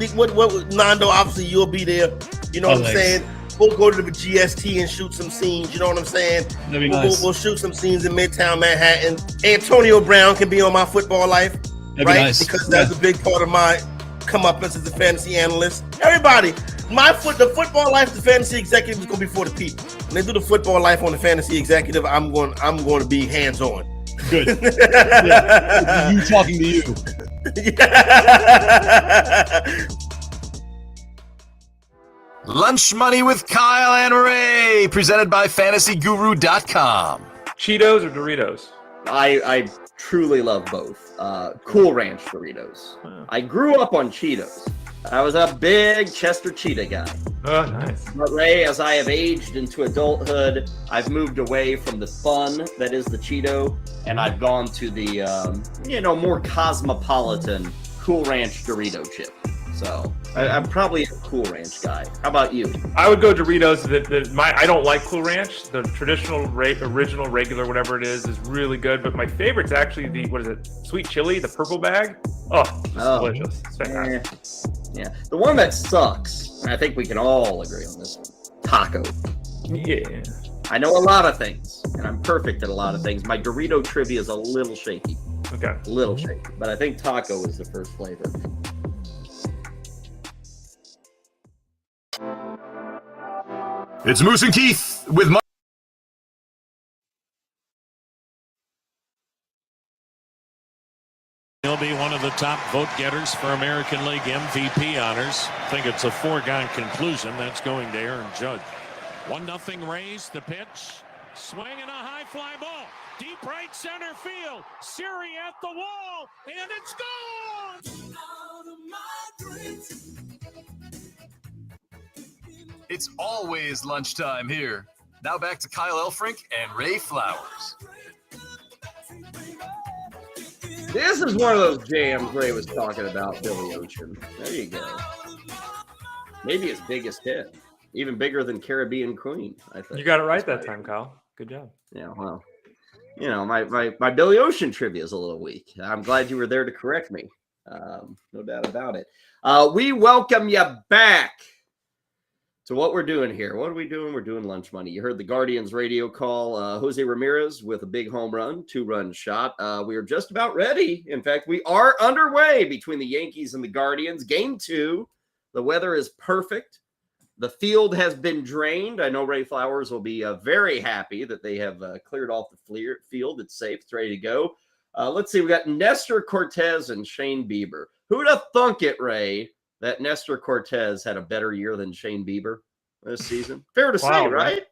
Nando, obviously you'll be there. You know what I'm saying? We'll go to the GST and shoot some scenes. You know what I'm saying? That'd be nice. We'll shoot some scenes in Midtown Manhattan. Antonio Brown can be on my football life, That'd right? be nice. Because that's a big part of my come up as a fantasy analyst. Everybody, the football life, the fantasy executive is going to be for the people. When they do the football life on the fantasy executive, I'm going to be hands on. Good. Yeah. You talking to you. Lunch Money with Kyle and Ray, presented by FantasyGuru.com. Cheetos or Doritos? I truly love both. Cool Ranch Doritos. Wow. I grew up on Cheetos. I was a big Chester Cheetah guy. Oh, nice. But Ray, as I have aged into adulthood, I've moved away from the fun that is the Cheeto, and I've gone to the more cosmopolitan Cool Ranch Dorito chip. So I'm probably a Cool Ranch guy. How about you? I would go Doritos. I don't like Cool Ranch. The traditional, original, regular, whatever it is really good. But my favorite's actually the sweet chili, the purple bag. Oh, it's delicious. It's fantastic. Yeah. The one that sucks, and I think we can all agree on this one, taco. Yeah. I know a lot of things, and I'm perfect at a lot of things. My Dorito trivia is a little shaky. Okay. A little shaky. But I think taco is the first flavor. It's Moose and Keith with Mark. He'll be one of the top vote getters for American League MVP honors. I think it's a foregone conclusion that's going to Aaron Judge. 1-0 Rays, the pitch. Swing and a high fly ball. Deep right center field. Siri at the wall. And it's gone! It's always lunchtime here. Now back to Kyle Elfrink and Ray Flowers. This is one of those jams Ray was talking about, Billy Ocean. There you go. Maybe his biggest hit. Even bigger than Caribbean Queen, I think. You got it right that time, Kyle. Good job. Yeah, well, my Billy Ocean trivia is a little weak. I'm glad you were there to correct me. No doubt about it. We welcome you back to what we're doing here. What are we doing? We're doing lunch money. You heard the Guardians radio call. Jose Ramirez with a big home run, 2-run shot. We are just about ready. In fact, we are underway between the Yankees and the Guardians. Game 2. The weather is perfect. The field has been drained. I know Ray Flowers will be very happy that they have cleared off the field. It's safe. It's ready to go. Let's see. We got Nestor Cortez and Shane Bieber. Who'd have thunk it, Ray, that Nestor Cortez had a better year than Shane Bieber this season? Fair to say, right?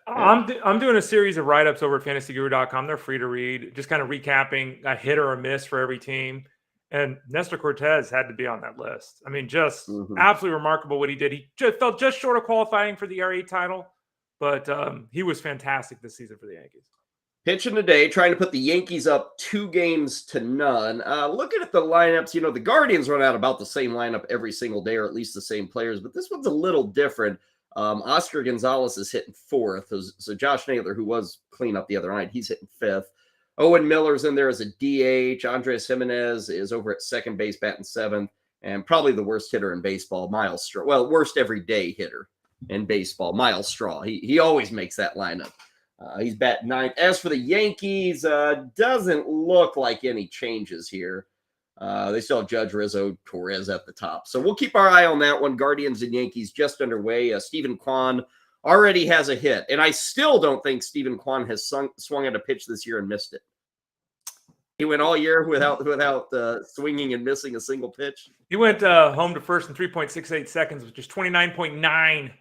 I'm doing a series of write-ups over at fantasyguru.com. They're free to read, just kind of recapping a hit or a miss for every team. And Nestor Cortez had to be on that list. I mean, just absolutely remarkable what he did. He just fell just short of qualifying for the ERA title, but he was fantastic this season for the Yankees. Pitching today, trying to put the Yankees up 2-0. Looking at the lineups, the Guardians run out about the same lineup every single day, or at least the same players, but this one's a little different. Oscar Gonzalez is hitting 4th. So Josh Naylor, who was cleanup the other night, he's hitting 5th. Owen Miller's in there as a DH. Andres Jimenez is over at second base, batting 7th. And probably the worst hitter in baseball, Miles Straw. Well, worst everyday hitter in baseball, Miles Straw. He always makes that lineup. He's batting 9th. As for the Yankees, doesn't look like any changes here. They still have Judge, Rizzo, Torres at the top. So we'll keep our eye on that one. Guardians and Yankees just underway. Stephen Kwan already has a hit. And I still don't think Stephen Kwan has swung at a pitch this year and missed it. He went all year without swinging and missing a single pitch. He went home to first in 3.68 seconds, which is 29.9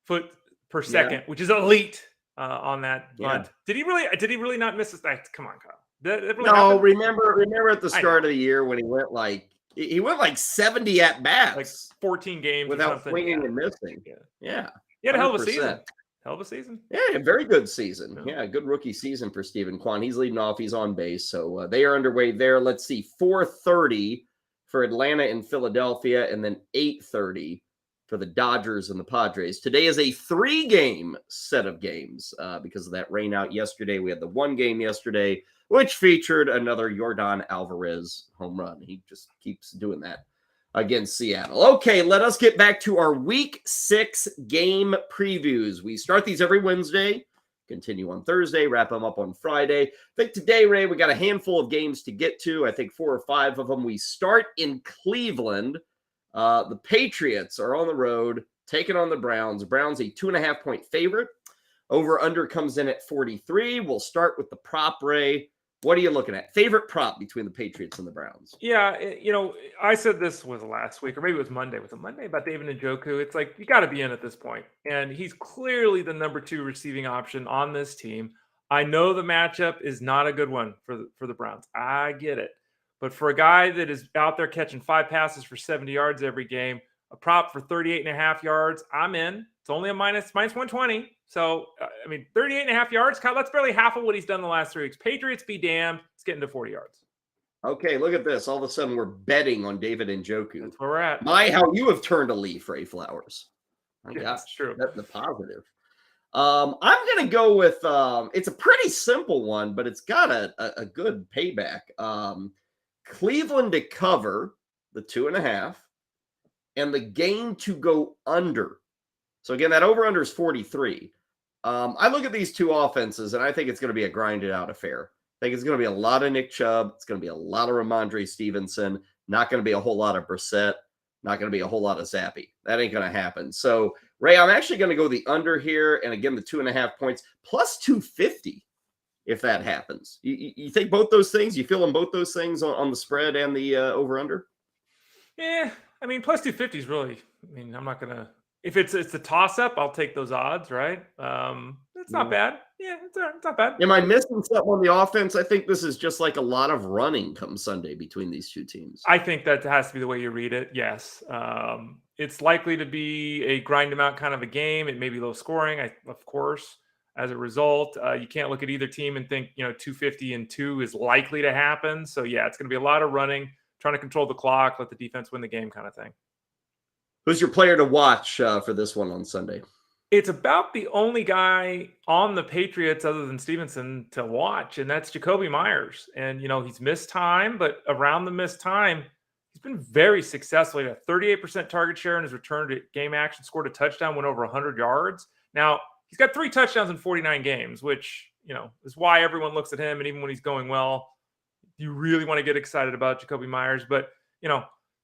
foot per second, which is elite on that bunt. Did he really not miss his? Come on, Kyle. No, remember at the start of the year when he went like 70 at bats, like 14 games without swinging and missing. Yeah. He had a hell of a season. Hell of a season. Yeah, very good season. Yeah, good rookie season for Stephen Kwan. He's leading off. He's on base. So they are underway there. Let's see, 4:30 for Atlanta and Philadelphia, and then 8:30 for the Dodgers and the Padres. Today is a 3-game set of games because of that rain out yesterday. We had the 1 game yesterday, which featured another Yordan Alvarez home run. He just keeps doing that against Seattle. Okay, let us get back to our Week 6 game previews. We start these every Wednesday, continue on Thursday, wrap them up on Friday. I think today, Ray, we got a handful of games to get to. I think 4 or 5 of them. We start in Cleveland. The Patriots are on the road, taking on the Browns. Browns a 2.5-point favorite. Over-under comes in at 43. We'll start with the prop, Ray. What are you looking at? Favorite prop between the Patriots and the Browns? Yeah, I said this was last week, or maybe it was Monday. Was it Monday about David Njoku? It's like, you got to be in at this point. And he's clearly the number 2 receiving option on this team. I know the matchup is not a good one for the Browns. I get it. But for a guy that is out there catching 5 passes for 70 yards every game, a prop for 38.5 yards, I'm in. It's only a minus 120. So, 38.5 yards, Kyle, that's barely half of what he's done the last 3 weeks. Patriots be damned. It's getting to 40 yards. Okay, look at this. All of a sudden, we're betting on David Njoku. That's where we're at. How you have turned a leaf, Ray Flowers. My gosh, that's true. That's the positive. I'm going to go with, it's a pretty simple one, but it's got a good payback. Cleveland to cover the 2.5 and the game to go under. So again, that over-under is 43. I look at these 2 offenses, and I think it's going to be a grinded-out affair. I think it's going to be a lot of Nick Chubb. It's going to be a lot of Ramondre Stevenson. Not going to be a whole lot of Brissett. Not going to be a whole lot of Zappy. That ain't going to happen. So, Ray, I'm actually going to go the under here, and again, the 2.5 points, plus 250 if that happens. You think both those things? You feeling both those things on the spread and the over-under? Yeah, plus 250 is really, I'm not going to. If it's a toss-up, I'll take those odds, right? It's not bad. Yeah, it's not bad. Am I missing something on the offense? I think this is just like a lot of running come Sunday between these 2 teams. I think that has to be the way you read it, yes. It's likely to be a grind them out kind of a game. It may be low scoring, of course. As a result, you can't look at either team and think, 250 and 2 is likely to happen. So, yeah, it's going to be a lot of running, trying to control the clock, let the defense win the game kind of thing. Who's your player to watch for this one on Sunday? It's about the only guy on the Patriots other than Stevenson to watch, and that's Jacoby Myers. And, he's missed time, but around the missed time, he's been very successful. He had a 38% target share in his return to game action, scored a touchdown, went over 100 yards. Now, he's got 3 touchdowns in 49 games, which, is why everyone looks at him. And even when he's going well, you really want to get excited about Jacoby Myers. But,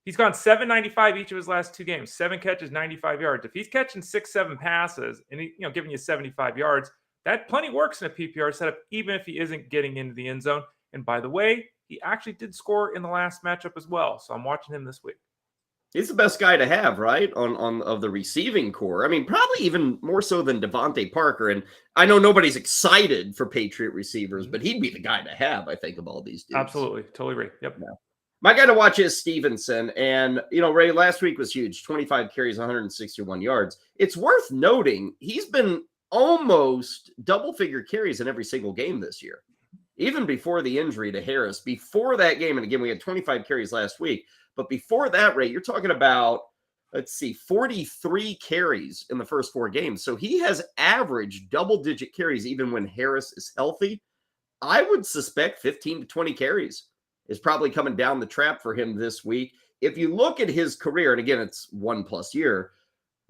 he's gone 795 each of his last 2 games, 7 catches, 95 yards. If he's catching 6-7 passes and giving you 75 yards, that plenty works in a PPR setup, even if he isn't getting into the end zone. And by the way, he actually did score in the last matchup as well. So I'm watching him this week. He's the best guy to have, right? On of the receiving core. I mean, probably even more so than Devontae Parker. And I know nobody's excited for Patriot receivers, but he'd be the guy to have, I think, of all these dudes. Absolutely. Totally agree. Yep. Yeah. My guy to watch is Stevenson. And, Ray, last week was huge. 25 carries, 161 yards. It's worth noting he's been almost double-figure carries in every single game this year, even before the injury to Harris. Before that game, and again, we had 25 carries last week, but before that, Ray, you're talking about, 43 carries in the first 4 games. So he has averaged double-digit carries even when Harris is healthy. I would suspect 15 to 20 carries is probably coming down the trap for him this week. If you look at his career, and again, it's 1+ year,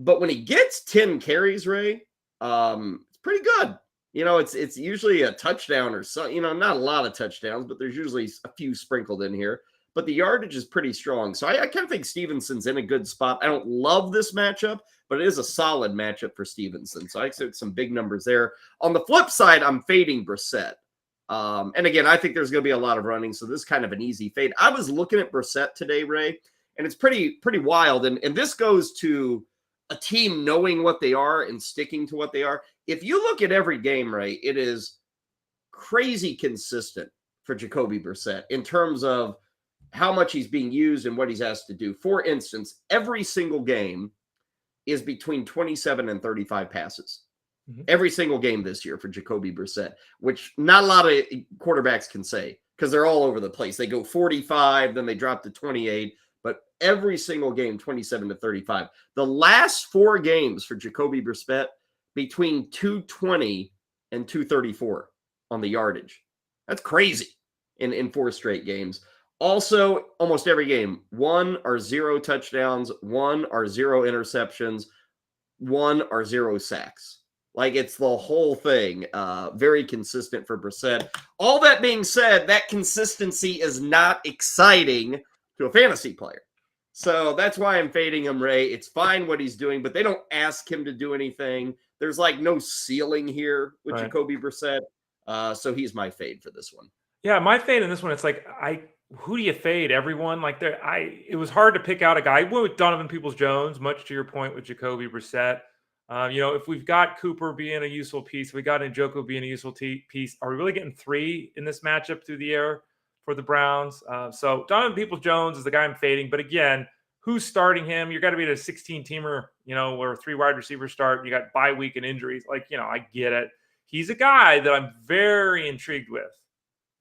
but when he gets 10 carries, Ray, it's pretty good. It's usually a touchdown or so, not a lot of touchdowns, but there's usually a few sprinkled in here. But the yardage is pretty strong. So I kind of think Stevenson's in a good spot. I don't love this matchup, but it is a solid matchup for Stevenson. So I expect some big numbers there. On the flip side, I'm fading Brissett. And again, I think there's going to be a lot of running, so this is kind of an easy fade. I was looking at Brissett today, Ray, and it's pretty wild. And this goes to a team knowing what they are and sticking to what they are. If you look at every game, Ray, it is crazy consistent for Jacoby Brissett in terms of how much he's being used and what he's asked to do. For instance, every single game is between 27 and 35 passes. Every single game this year for Jacoby Brissett, which not a lot of quarterbacks can say because they're all over the place. They go 45, then they drop to 28, but every single game, 27 to 35. The last 4 games for Jacoby Brissett, between 220 and 234 on the yardage. That's crazy in 4 straight games. Also, almost every game, 1 or 0 touchdowns, 1 or 0 interceptions, 1 or 0 sacks. Like, it's the whole thing. Very consistent for Brissett. All that being said, that consistency is not exciting to a fantasy player. So that's why I'm fading him, Ray. It's fine what he's doing, but they don't ask him to do anything. There's like no ceiling here with Jacoby Brissett. So he's my fade for this one. Yeah, my fade in this one, it's like, who do you fade? Everyone? Like, it was hard to pick out a guy. I went with Donovan Peoples-Jones, much to your point with Jacoby Brissett. If we've got Cooper being a useful piece, we got Njoku being a useful piece. Are we really getting 3 in this matchup through the air for the Browns? So Donovan Peoples-Jones is the guy I'm fading. But again, who's starting him? You're got to be at a 16-teamer, where 3 wide receivers start. You got bye week and injuries. Like, I get it. He's a guy that I'm very intrigued with.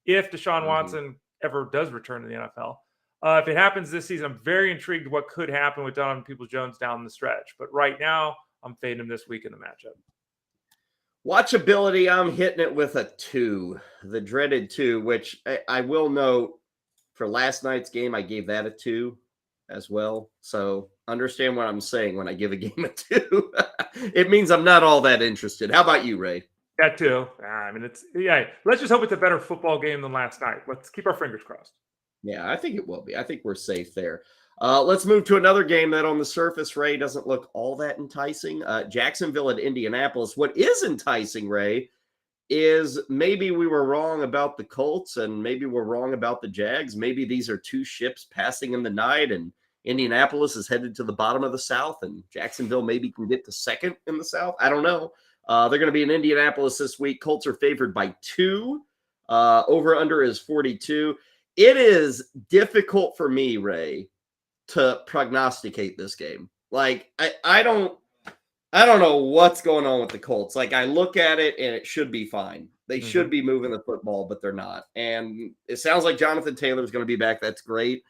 If Deshaun Watson ever does return to the NFL. If it happens this season, I'm very intrigued what could happen with Donovan Peoples-Jones down the stretch. But right now, I'm fading him this week in the matchup. Watchability, I'm hitting it with a 2, the dreaded 2, which I will note for last night's game, I gave that a 2 as well. So understand what I'm saying when I give a game a 2. It means I'm not all that interested. How about you, Ray? That too. Let's just hope it's a better football game than last night. Let's keep our fingers crossed. Yeah, I think it will be. I think we're safe there. Let's move to another game that on the surface, Ray, doesn't look all that enticing. Jacksonville at Indianapolis. What is enticing, Ray, is maybe we were wrong about the Colts and maybe we're wrong about the Jags. Maybe these are 2 ships passing in the night and Indianapolis is headed to the bottom of the South and Jacksonville maybe can get to second in the South. I don't know. They're going to be in Indianapolis this week. Colts are favored by 2. Over-under is 42. It is difficult for me, Ray, to prognosticate this game. Like, I don't know what's going on with the Colts. Like, I look at it and it should be fine. They should be moving the football, but they're not. And it sounds like Jonathan Taylor is going to be back. That's great.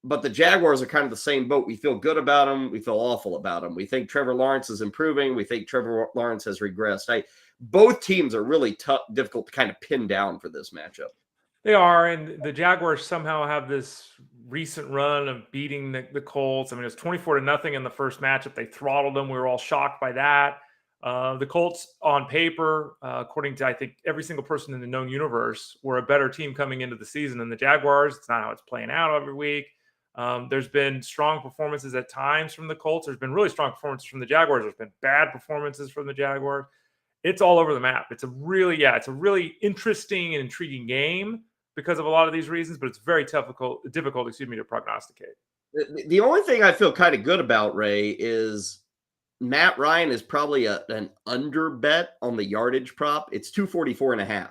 But the Jaguars are kind of the same boat. We feel good about them. We feel awful about them. We think Trevor Lawrence is improving. We think Trevor Lawrence has regressed. Both teams are really tough, difficult to kind of pin down for this matchup. They are, and the Jaguars somehow have this recent run of beating the Colts. I mean, it was 24-0 in the first matchup. They throttled them. We were all shocked by that. The Colts, on paper, according to, I think, every single person in the known universe, were a better team coming into the season than the Jaguars. It's not how it's playing out every week. There's been strong performances at times from the Colts. There's been really strong performances from the Jaguars. There's been bad performances from the Jaguars. It's all over the map. It's a really interesting and intriguing game because of a lot of these reasons, but it's very difficult, to prognosticate. The only thing I feel kind of good about, Ray, is Matt Ryan is probably an under bet on the yardage prop. It's 244.5.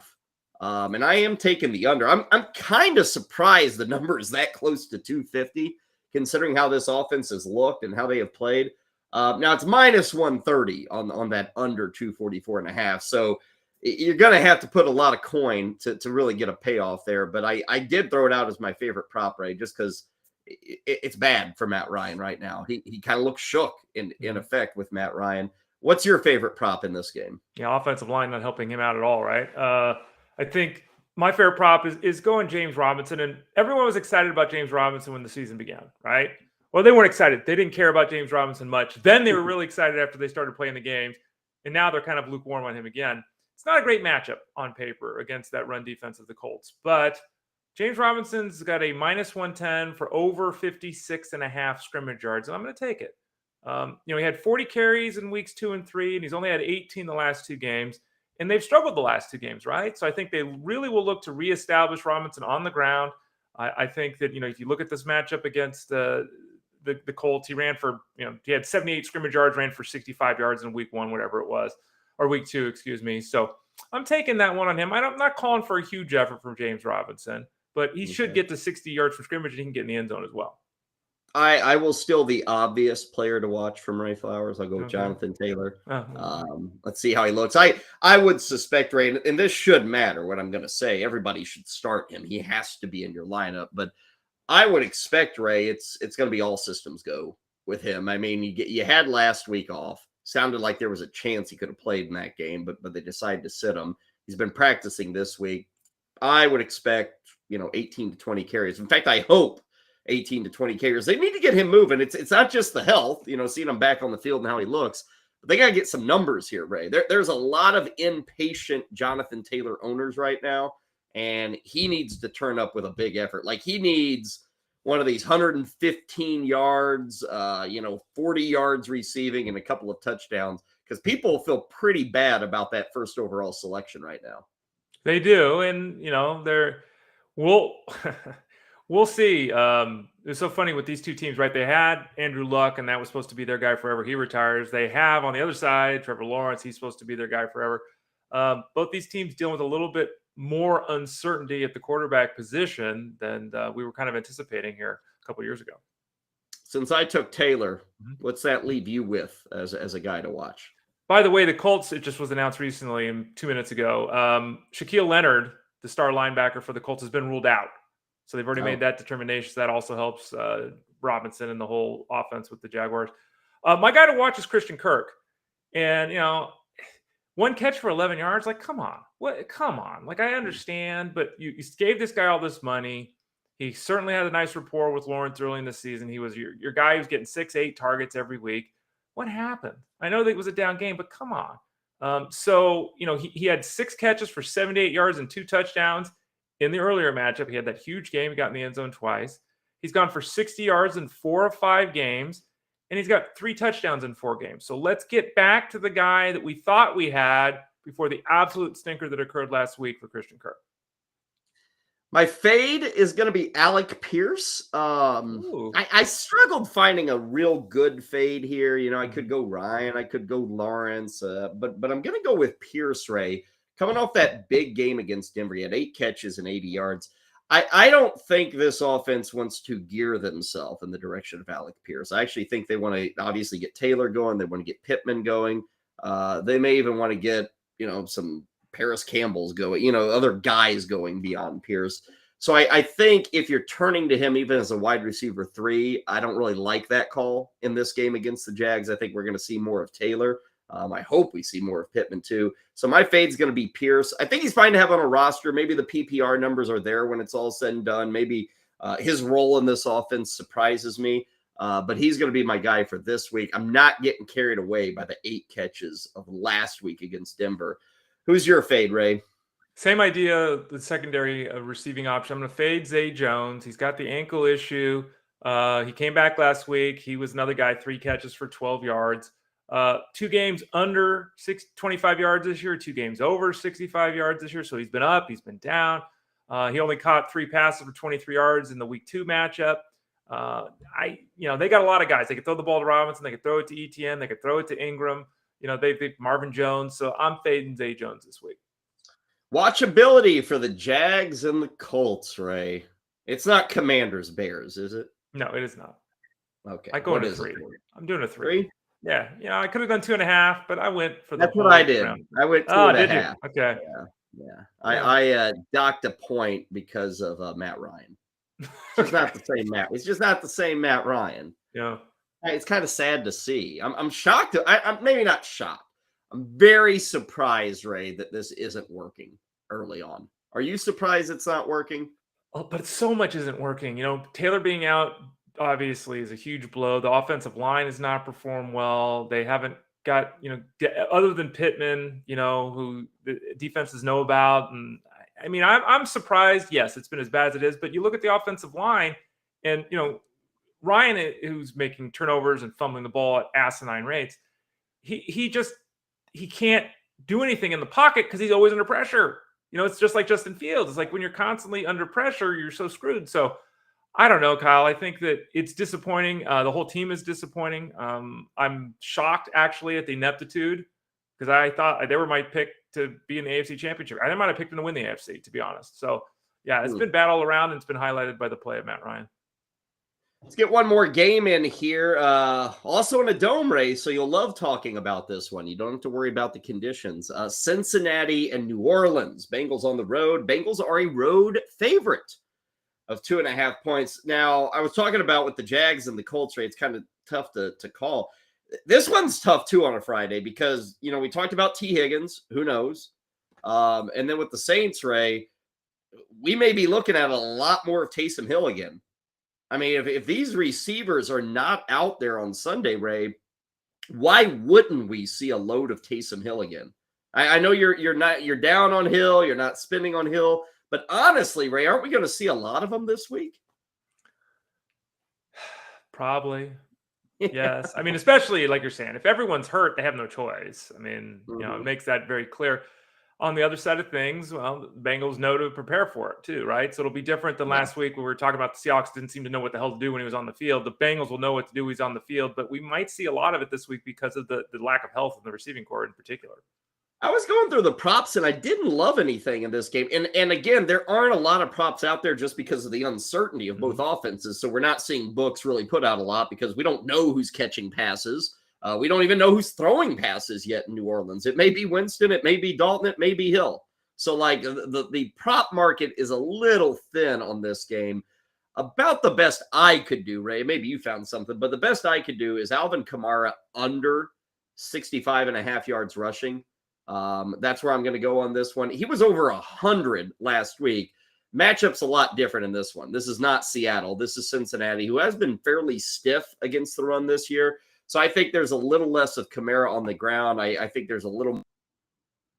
And I am taking the under. I'm kind of surprised the number is that close to 250, considering how this offense has looked and how they have played. Now it's minus 130 on that under 244.5. So you're going to have to put a lot of coin to really get a payoff there. But I did throw it out as my favorite prop, Ray, just because it's bad for Matt Ryan right now. He kind of looks shook in effect with Matt Ryan. What's your favorite prop in this game? Yeah, offensive line not helping him out at all, right? I think my favorite prop is going James Robinson, and everyone was excited about James Robinson when the season began, right? Well, they weren't excited. They didn't care about James Robinson much. Then they were really excited after they started playing the games, and now they're kind of lukewarm on him again. It's not a great matchup on paper against that run defense of the Colts, but James Robinson's got a minus 110 for over 56.5 scrimmage yards, and I'm going to take it. He had 40 carries in weeks 2 and 3, and he's only had 18 the last 2 games, and they've struggled the last 2 games, right? So I think they really will look to reestablish Robinson on the ground. I think that, if you look at this matchup against the Colts, he ran for, he had 78 scrimmage yards, ran for 65 yards in week 1, whatever it was, or week 2, excuse me. So I'm taking that one on him. I'm not calling for a huge effort from James Robinson, but he should get to 60 yards from scrimmage, and he can get in the end zone as well. I will still the obvious player to watch from Ray Flowers. I'll go with Jonathan Taylor. Let's see how he looks. I would suspect, Ray, and this should matter what I'm going to say. Everybody should start him. He has to be in your lineup. But I would expect, Ray, it's going to be all systems go with him. I mean, you had last week off. Sounded like there was a chance he could have played in that game, but they decided to sit him. He's been practicing this week. I would expect, 18 to 20 carries. In fact, I hope 18 to 20 carries. They need to get him moving. It's not just the health, seeing him back on the field and how he looks, but they got to get some numbers here, Ray. There's a lot of impatient Jonathan Taylor owners right now, and he needs to turn up with a big effort. Like, he needs one of these 115 yards, 40 yards receiving and a couple of touchdowns, because people feel pretty bad about that first overall selection right now. They do, and we'll see. It's so funny with these two teams, right? They had Andrew Luck, and that was supposed to be their guy forever. He retires. They have on the other side Trevor Lawrence. He's supposed to be their guy forever. Both these teams dealing with a little bit more uncertainty at the quarterback position than we were kind of anticipating here a couple of years ago. Since I took Taylor, what's that leave you with as a guy to watch? By the way, the Colts, it just was announced recently 2 minutes ago. Shaquille Leonard, the star linebacker for the Colts, has been ruled out. So they've already made that determination. So that also helps Robinson and the whole offense with the Jaguars. My guy to watch is Christian Kirk. And, one catch for 11 yards, like, come on. Come on. Like, I understand, but you gave this guy all this money. He certainly had a nice rapport with Lawrence early in the season. He was your guy who was getting 6-8 targets every week. What happened? I know that it was a down game, but come on. He had 6 catches for 78 yards and 2 touchdowns. In the earlier matchup, he had that huge game. He got in the end zone twice. He's gone for 60 yards in 4 of 5 games, and he's got 3 touchdowns in 4 games. So let's get back to the guy that we thought we had before the absolute stinker that occurred last week for Christian Kirk. My fade is going to be Alec Pierce. I struggled finding a real good fade here. I could go Ryan, I could go Lawrence, but I'm going to go with Pierce, Ray. Coming off that big game against Denver, he had 8 catches and 80 yards. I don't think this offense wants to gear themselves in the direction of Alec Pierce. I actually think they want to obviously get Taylor going. They want to get Pittman going. They may even want to get, some Paris Campbell's going, other guys going beyond Pierce. So I think if you're turning to him even as a wide receiver 3, I don't really like that call in this game against the Jags. I think we're going to see more of Taylor. I hope we see more of Pittman too. So my fade's going to be Pierce. I think he's fine to have on a roster. Maybe the PPR numbers are there when it's all said and done. Maybe his role in this offense surprises me. But he's going to be my guy for this week. I'm not getting carried away by the 8 catches of last week against Denver. Who's your fade, Ray? Same idea, the secondary receiving option. I'm going to fade Zay Jones. He's got the ankle issue. He came back last week. He was another guy, 3 catches for 12 yards. 2 games under 25 yards this year, 2 games over 65 yards this year. So he's been up, he's been down. He only caught 3 passes for 23 yards in the week 2 matchup. They got a lot of guys. They could throw the ball to Robinson. They could throw it to ETN. They could throw it to Ingram. They Marvin Jones. So I'm fading Zay Jones this week. Watchability for the Jags and the Colts, Ray. It's not Commanders Bears, is it? No, it is not. Okay. I go into 3. I'm doing a 3. Yeah. I could have done 2.5, but I went for the. That's what I did. Round. I went 2.5. Okay. Yeah. I docked a point because of Matt Ryan. It's just not the same Matt. It's just not the same Matt Ryan. Yeah. It's kind of sad to see. I'm shocked. I'm maybe not shocked. I'm very surprised, Ray, that this isn't working early on. Are you surprised it's not working? Oh, but so much isn't working. Taylor being out obviously is a huge blow. The offensive line has not performed well. They haven't got, other than Pittman, who the defenses know about. And I mean, I'm surprised. Yes, it's been as bad as it is, but you look at the offensive line and, Ryan, who's making turnovers and fumbling the ball at asinine rates, he can't do anything in the pocket because he's always under pressure. It's just like Justin Fields. It's like when you're constantly under pressure, you're so screwed. So I don't know, Kyle. I think that it's disappointing. The whole team is disappointing. I'm shocked actually at the ineptitude because I thought they were my pick to be in the AFC Championship. I might have picked them to win the AFC, to be honest. So yeah, it's been bad all around, and it's been highlighted by the play of Matt Ryan. Let's get one more game in here. Also in a dome race, so you'll love talking about this one. You don't have to worry about the conditions. Cincinnati and New Orleans. Bengals on the road. Bengals are a road favorite of 2.5 points. Now, I was talking about with the Jags and the Colts, Ray, it's kind of tough to call. This one's tough, too, on a Friday because, we talked about T. Higgins. Who knows? And then with the Saints, Ray, we may be looking at a lot more of Taysom Hill again. I mean, if these receivers are not out there on Sunday, Ray, why wouldn't we see a load of Taysom Hill again? I know you're down on Hill, you're not spending on Hill, but honestly, Ray, aren't we going to see a lot of them this week? Probably. Yes. I mean, especially like you're saying, if everyone's hurt, they have no choice. I mean, it makes that very clear. On the other side of things, well, the Bengals know to prepare for it too, right? So it'll be different than last week when we were talking about the Seahawks didn't seem to know what the hell to do when he was on the field. The Bengals will know what to do when he's on the field, but we might see a lot of it this week because of the lack of health in the receiving corps in particular. I was going through the props and I didn't love anything in this game. And again, there aren't a lot of props out there just because of the uncertainty of both offenses. So we're not seeing books really put out a lot because we don't know who's catching passes. We don't even know who's throwing passes yet in New Orleans. It may be Winston, it may be Dalton, it may be Hill. So like the prop market is a little thin on this game. About the best I could do, Ray, maybe you found something, but the best I could do is Alvin Kamara under 65.5 yards rushing. That's where I'm going to go on this one. He was over 100 last week. Matchup's a lot different in this one. This is not Seattle. This is Cincinnati, who has been fairly stiff against the run this year. So I think there's a little less of Kamara on the ground. I think there's a little more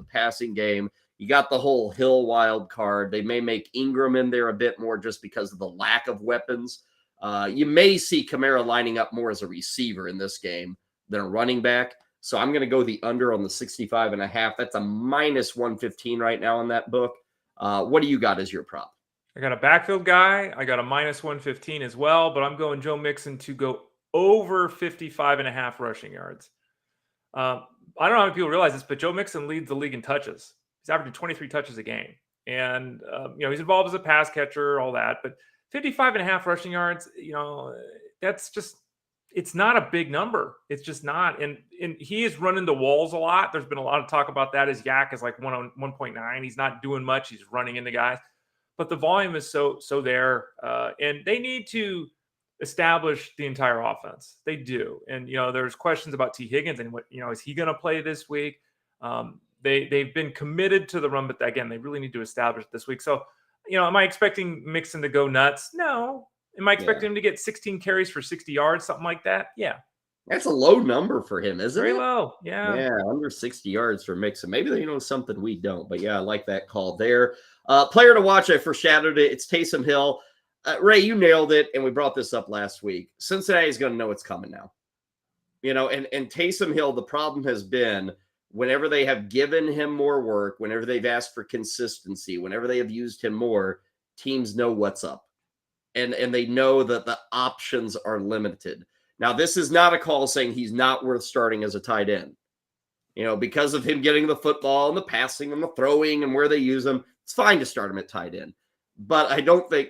passing game. You got the whole Hill wild card. They may make Ingram in there a bit more just because of the lack of weapons. You may see Kamara lining up more as a receiver in this game than a running back. So I'm going to go the under on the 65.5. That's a minus 115 right now on that book. What do you got as your prop? I got a backfield guy. I got a minus 115 as well, but I'm going Joe Mixon to go over 55.5 rushing yards. I don't know how many people realize this, but Joe Mixon leads the league in touches. He's averaging 23 touches a game. And, he's involved as a pass catcher, all that. But 55.5 rushing yards, that's just, it's not a big number. It's just not. And he is running the walls a lot. There's been a lot of talk about that. His yak is like 1.9. He's not doing much. He's running into guys. but the volume is so there, and they need to establish the entire offense. They do, and there's questions about T. Higgins and what is he going to play this week? They've been committed to the run, but again, they really need to establish it this week. So, am I expecting Mixon to go nuts? No. Am I expecting him to get 16 carries for 60 yards, something like that? Yeah. That's a low number for him, isn't it? Very low. Yeah. Yeah, under 60 yards for Mixon. Maybe they know something we don't, but yeah, I like that call there. Player to watch, I foreshadowed it. It's Taysom Hill. Ray, you nailed it, and we brought this up last week. Cincinnati's going to know it's coming now. And Taysom Hill, the problem has been whenever they have given him more work, whenever they've asked for consistency, whenever they have used him more, teams know what's up. And they know that the options are limited. Now, this is not a call saying he's not worth starting as a tight end. Because of him getting the football and the passing and the throwing and where they use him, it's fine to start him at tight end. But I don't think,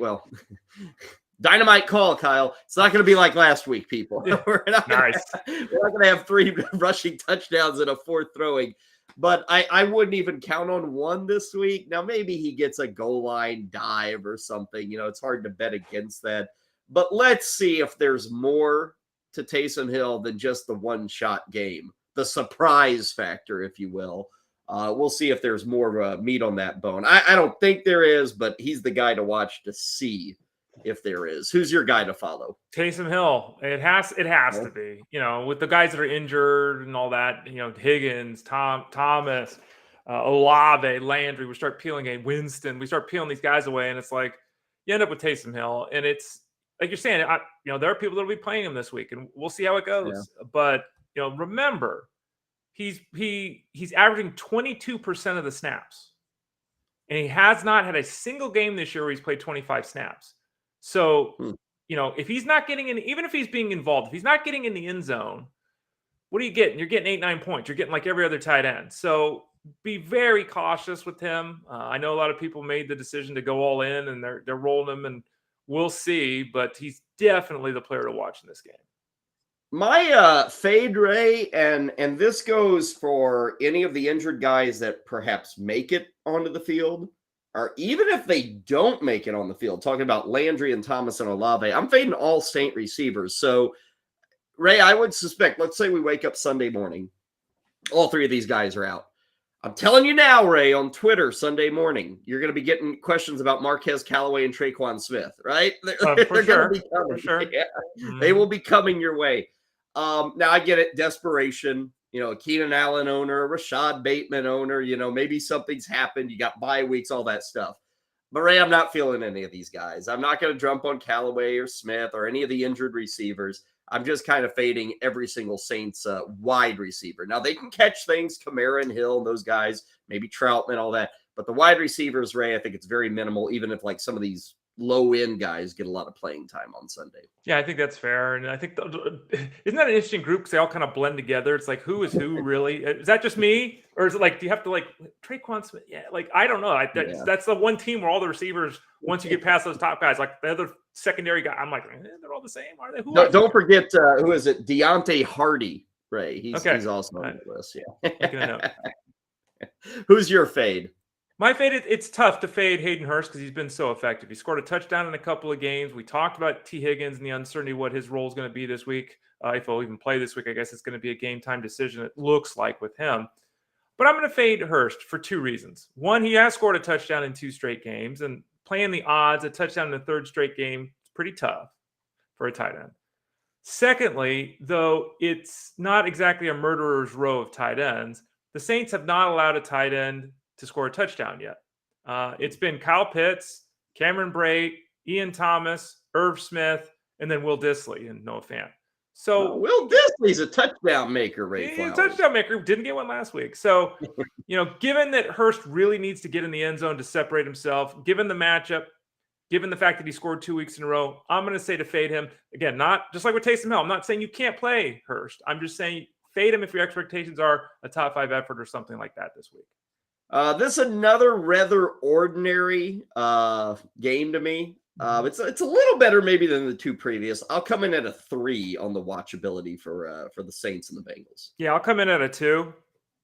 dynamite call, Kyle. It's not going to be like last week, people. We're not going to have 3 rushing touchdowns and a 4th throwing. But I wouldn't even count on one this week. Now, maybe he gets a goal line dive or something. It's hard to bet against that. But let's see if there's more to Taysom Hill than just the one-shot game, the surprise factor, if you will. We'll see if there's more meat on that bone. I don't think there is, but he's the guy to watch to see if there is. Who's your guy to follow? Taysom Hill. It has to be. With the guys that are injured and all that. Higgins, Thomas, Olave, Landry. We start peeling a Winston. We start peeling these guys away, and it's like you end up with Taysom Hill, and it's like you're saying. There are people that will be playing him this week, and we'll see how it goes. Yeah. But remember, he's averaging 22% of the snaps, and he has not had a single game this year where he's played 25 snaps. So, if he's not getting in, even if he's being involved, if he's not getting in the end zone, what are you getting? You're getting 8-9 points. You're getting like every other tight end. So be very cautious with him. I know a lot of people made the decision to go all in, and they're rolling him, and we'll see. But he's definitely the player to watch in this game. My fade, Ray, and this goes for any of the injured guys that perhaps make it onto the field, or even if they don't make it on the field, talking about Landry and Thomas and Olave, I'm fading all Saint receivers. So, Ray, I would suspect, let's say we wake up Sunday morning, all 3 of these guys are out. I'm telling you now, Ray, on Twitter Sunday morning, you're going to be getting questions about Marquez Callaway and Traquan Smith, right? They're going to be coming. For sure. Yeah. Mm-hmm. They will be coming your way. Now, I get it, desperation. Keenan Allen owner, Rashad Bateman owner, maybe something's happened. You got bye weeks, all that stuff. But, Ray, I'm not feeling any of these guys. I'm not going to jump on Callaway or Smith or any of the injured receivers. I'm just kind of fading every single Saints wide receiver. Now, they can catch things, Kamara and Hill, and those guys, maybe Troutman, all that. But the wide receivers, Ray, I think it's very minimal, even if like some of these low-end guys get a lot of playing time on Sunday. Yeah, I think that's fair. And I think, isn't that an interesting group? Because they all kind of blend together. It's like, who is who really? Is that just me? Or is it like, do you have to like Traquan Smith? Yeah, like, I don't know. That's the one team where all the receivers, once you get past those top guys, like the other secondary guy, I'm like, they're all the same. Are they? Don't forget, who is it? Deontay Hardy, Ray. He's also on the list. Yeah. Who's your fade? My fade, it's tough to fade Hayden Hurst because he's been so effective. He scored a touchdown in a couple of games. We talked about T. Higgins and the uncertainty of what his role is going to be this week. If he'll even play this week, I guess it's going to be a game time decision, it looks like, with him. But I'm going to fade Hurst for 2 reasons. One, he has scored a touchdown in 2 straight games, and playing the odds, a touchdown in the 3rd straight game, it's pretty tough for a tight end. Secondly, though it's not exactly a murderer's row of tight ends, the Saints have not allowed a tight end to score a touchdown yet. It's been Kyle Pitts, Cameron Brate, Ian Thomas, Irv Smith, and then Will Dissly and Noah Fant. So Will Dissly's a touchdown maker, Ray. He's a touchdown maker. Didn't get one last week. So, given that Hurst really needs to get in the end zone to separate himself, given the matchup, given the fact that he scored 2 weeks in a row, I'm going to say to fade him. Again, not just like with Taysom Hill. I'm not saying you can't play Hurst. I'm just saying fade him if your expectations are a top 5 effort or something like that this week. This is another rather ordinary game to me. It's a little better maybe than the 2 previous. I'll come in at a 3 on the watchability for the Saints and the Bengals. Yeah, I'll come in at a 2.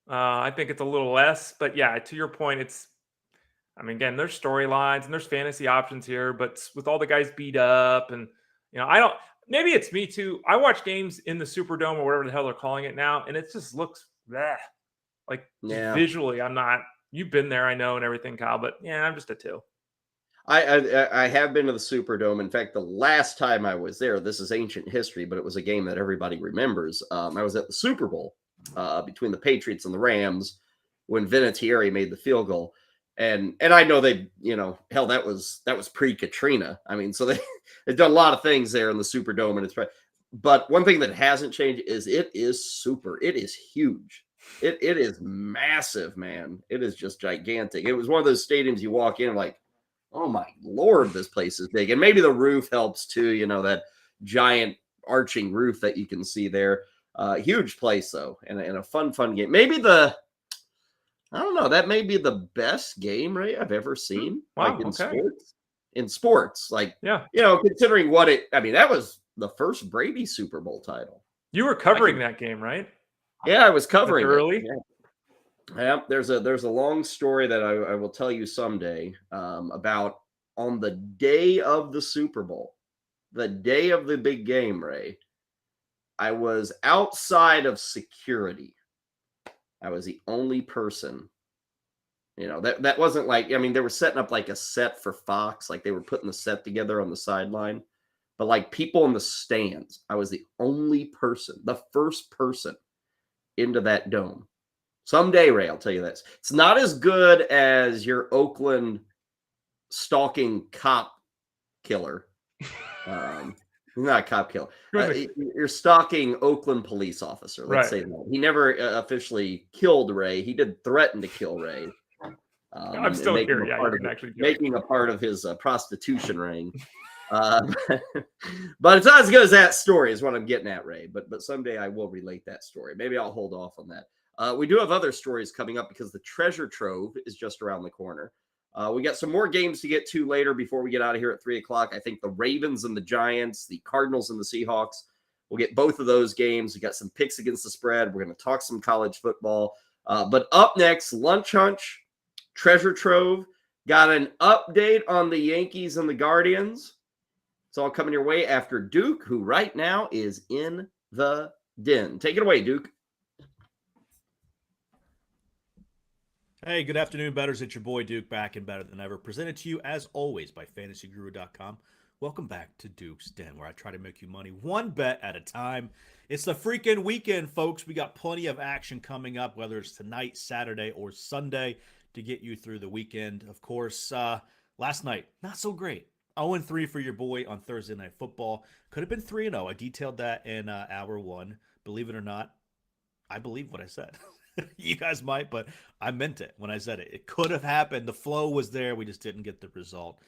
I think it's a little less, but yeah, to your point, I mean, again, there's storylines and there's fantasy options here, but with all the guys beat up and, I don't, maybe it's me too. I watch games in the Superdome or whatever the hell they're calling it now, and it just looks like visually. I'm not, you've been there, I know, and everything, Kyle, but I'm just a 2. I have been to the Superdome. In fact, the last time I was there, this is ancient history, but it was a game that everybody remembers. I was at the Super Bowl between the Patriots and the Rams when Vinatieri made the field goal. And I know they, hell, that was pre-Katrina. I mean, so they've done a lot of things there in the Superdome, and it's right. But one thing that hasn't changed is it is huge. It is massive, man. It is just gigantic. It was one of those stadiums you walk in like, oh my Lord, this place is big. And maybe the roof helps too, that giant arching roof that you can see there. Huge place though, and a fun game. Maybe I don't know. That may be the best game, Ray, I've ever seen. Wow, In sports, considering that was the first Brady Super Bowl title. You were covering that game, right? Yeah, I was covering it early. Yeah, there's a long story that I will tell you someday about on the day of the Super Bowl, the day of the big game, Ray. I was outside of security. I was the only person, that wasn't like, they were setting up like a set for Fox, like they were putting the set together on the sideline, but like people in the stands, I was the only person, the first person into that dome. Someday, Ray, I'll tell you this. It's not as good as your Oakland stalking cop killer. Not a cop killer. You're stalking Oakland police officer. Let's say that. He never officially killed Ray. He did threaten to kill Ray. I'm still here. Yeah, you can actually making a part of his prostitution ring. But it's not as good as that story is what I'm getting at, Ray. But someday I will relate that story. Maybe I'll hold off on that. We do have other stories coming up because the treasure trove is just around the corner. We got some more games to get to later before we get out of here at 3:00. I think the Ravens and the Giants, the Cardinals and the Seahawks. We'll get both of those games. We got some picks against the spread. We're going to talk some college football. But up next, Lunch Hunch, Treasure Trove. Got an update on the Yankees and the Guardians. It's all coming your way after Duke, who right now is in the den. Take it away, Duke. Hey, good afternoon, bettors. It's your boy Duke, back and better than ever. Presented to you, as always, by FantasyGuru.com. Welcome back to Duke's Den, where I try to make you money one bet at a time. It's the freaking weekend, folks. We got plenty of action coming up, whether it's tonight, Saturday, or Sunday, to get you through the weekend. Of course, last night, not so great. 0-3 for your boy on Thursday Night Football. Could have been 3-0. I detailed that in hour one. Believe it or not, I believe what I said. You guys might, but I meant it when I said it. It could have happened. The flow was there. We just didn't get the result.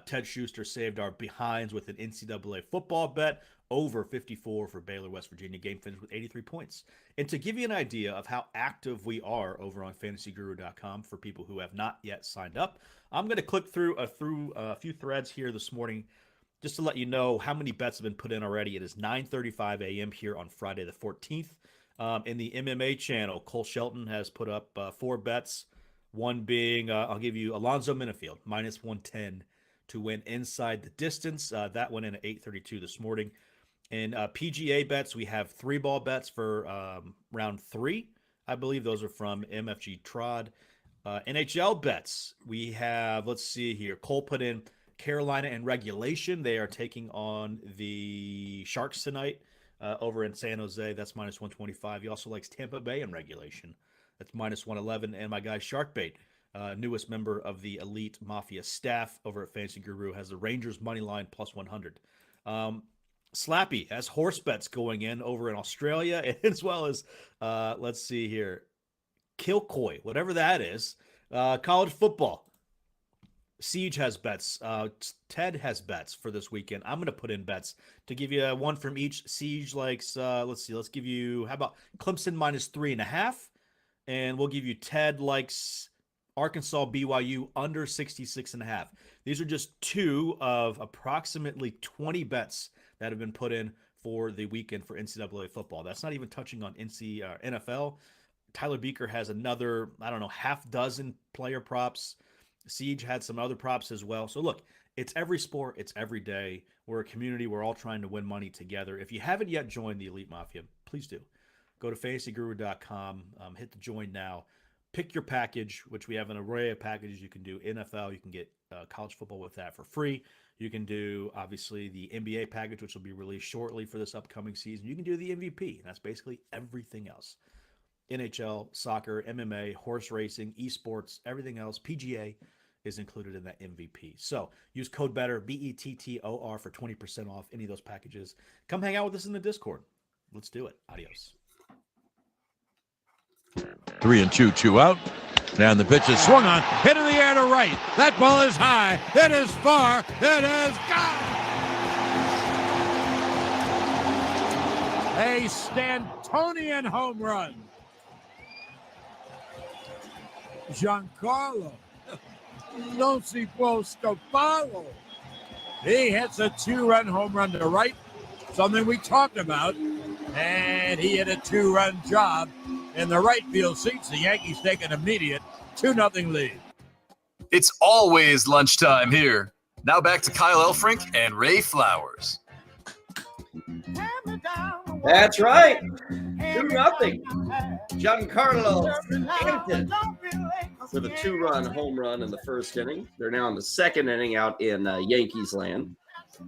Ted Schuster saved our behinds with an NCAA football bet over 54 for Baylor, West Virginia. Game finished with 83 points. And to give you an idea of how active we are over on FantasyGuru.com for people who have not yet signed up, I'm going to click through a few threads here this morning just to let you know how many bets have been put in already. It is 9:35 a.m. here on Friday the 14th. In the MMA channel, Cole Shelton has put up 4 bets. One being, I'll give you Alonzo Minifield, minus 110 to win inside the distance. That went in at 8:32 this morning. In PGA bets, we have 3-ball bets for round 3. I believe those are from MFG Trod. NHL bets, we have, let's see here, Cole put in Carolina in regulation. They are taking on the Sharks tonight. Over in San Jose, that's minus 125. He also likes Tampa Bay in regulation. That's minus 111. And my guy Sharkbait, newest member of the Elite Mafia staff over at Fantasy Guru, has the Rangers money line plus 100. Slappy has horse bets going in over in Australia, as well as, let's see here, Kilcoy, whatever that is, college football. Siege has bets. Ted has bets for this weekend. I'm going to put in bets to give you one from each. Siege likes, let's give you, how about Clemson minus 3.5? And we'll give you Ted likes Arkansas BYU under 66.5. These are just 2 of approximately 20 bets that have been put in for the weekend for NCAA football. That's not even touching on NFL. Tyler Beaker has another, half dozen player props. Siege had some other props as well. So look, it's every sport. It's every day. We're a community. We're all trying to win money together. If you haven't yet joined the Elite Mafia, please do. Go to fantasyguru.com, hit the join now. Pick your package, which we have an array of packages. You can do NFL. You can get college football with that for free. You can do, obviously, the NBA package, which will be released shortly for this upcoming season. You can do the MVP, and that's basically everything else. NHL, soccer, MMA, horse racing, esports, everything else. PGA is included in that MVP. So use code BETTOR, BETTOR, for 20% off any of those packages. Come hang out with us in the Discord. Let's do it. Adios. 3-2, 2 out. And the pitch is swung on, hit in the air to right. That ball is high. It is far. It is gone. A Stantonian home run. Giancarlo non si può scappare. He hits a 2-run home run to right, something we talked about, and he hit a 2-run job in the right field seats. The Yankees take an immediate 2-0 lead. It's always lunchtime here. Now back to Kyle Elfrink and Ray Flowers. That's right. 2-0. Giancarlo Stanton with a 2-run home run in the first inning. They're now in the second inning out in Yankees land.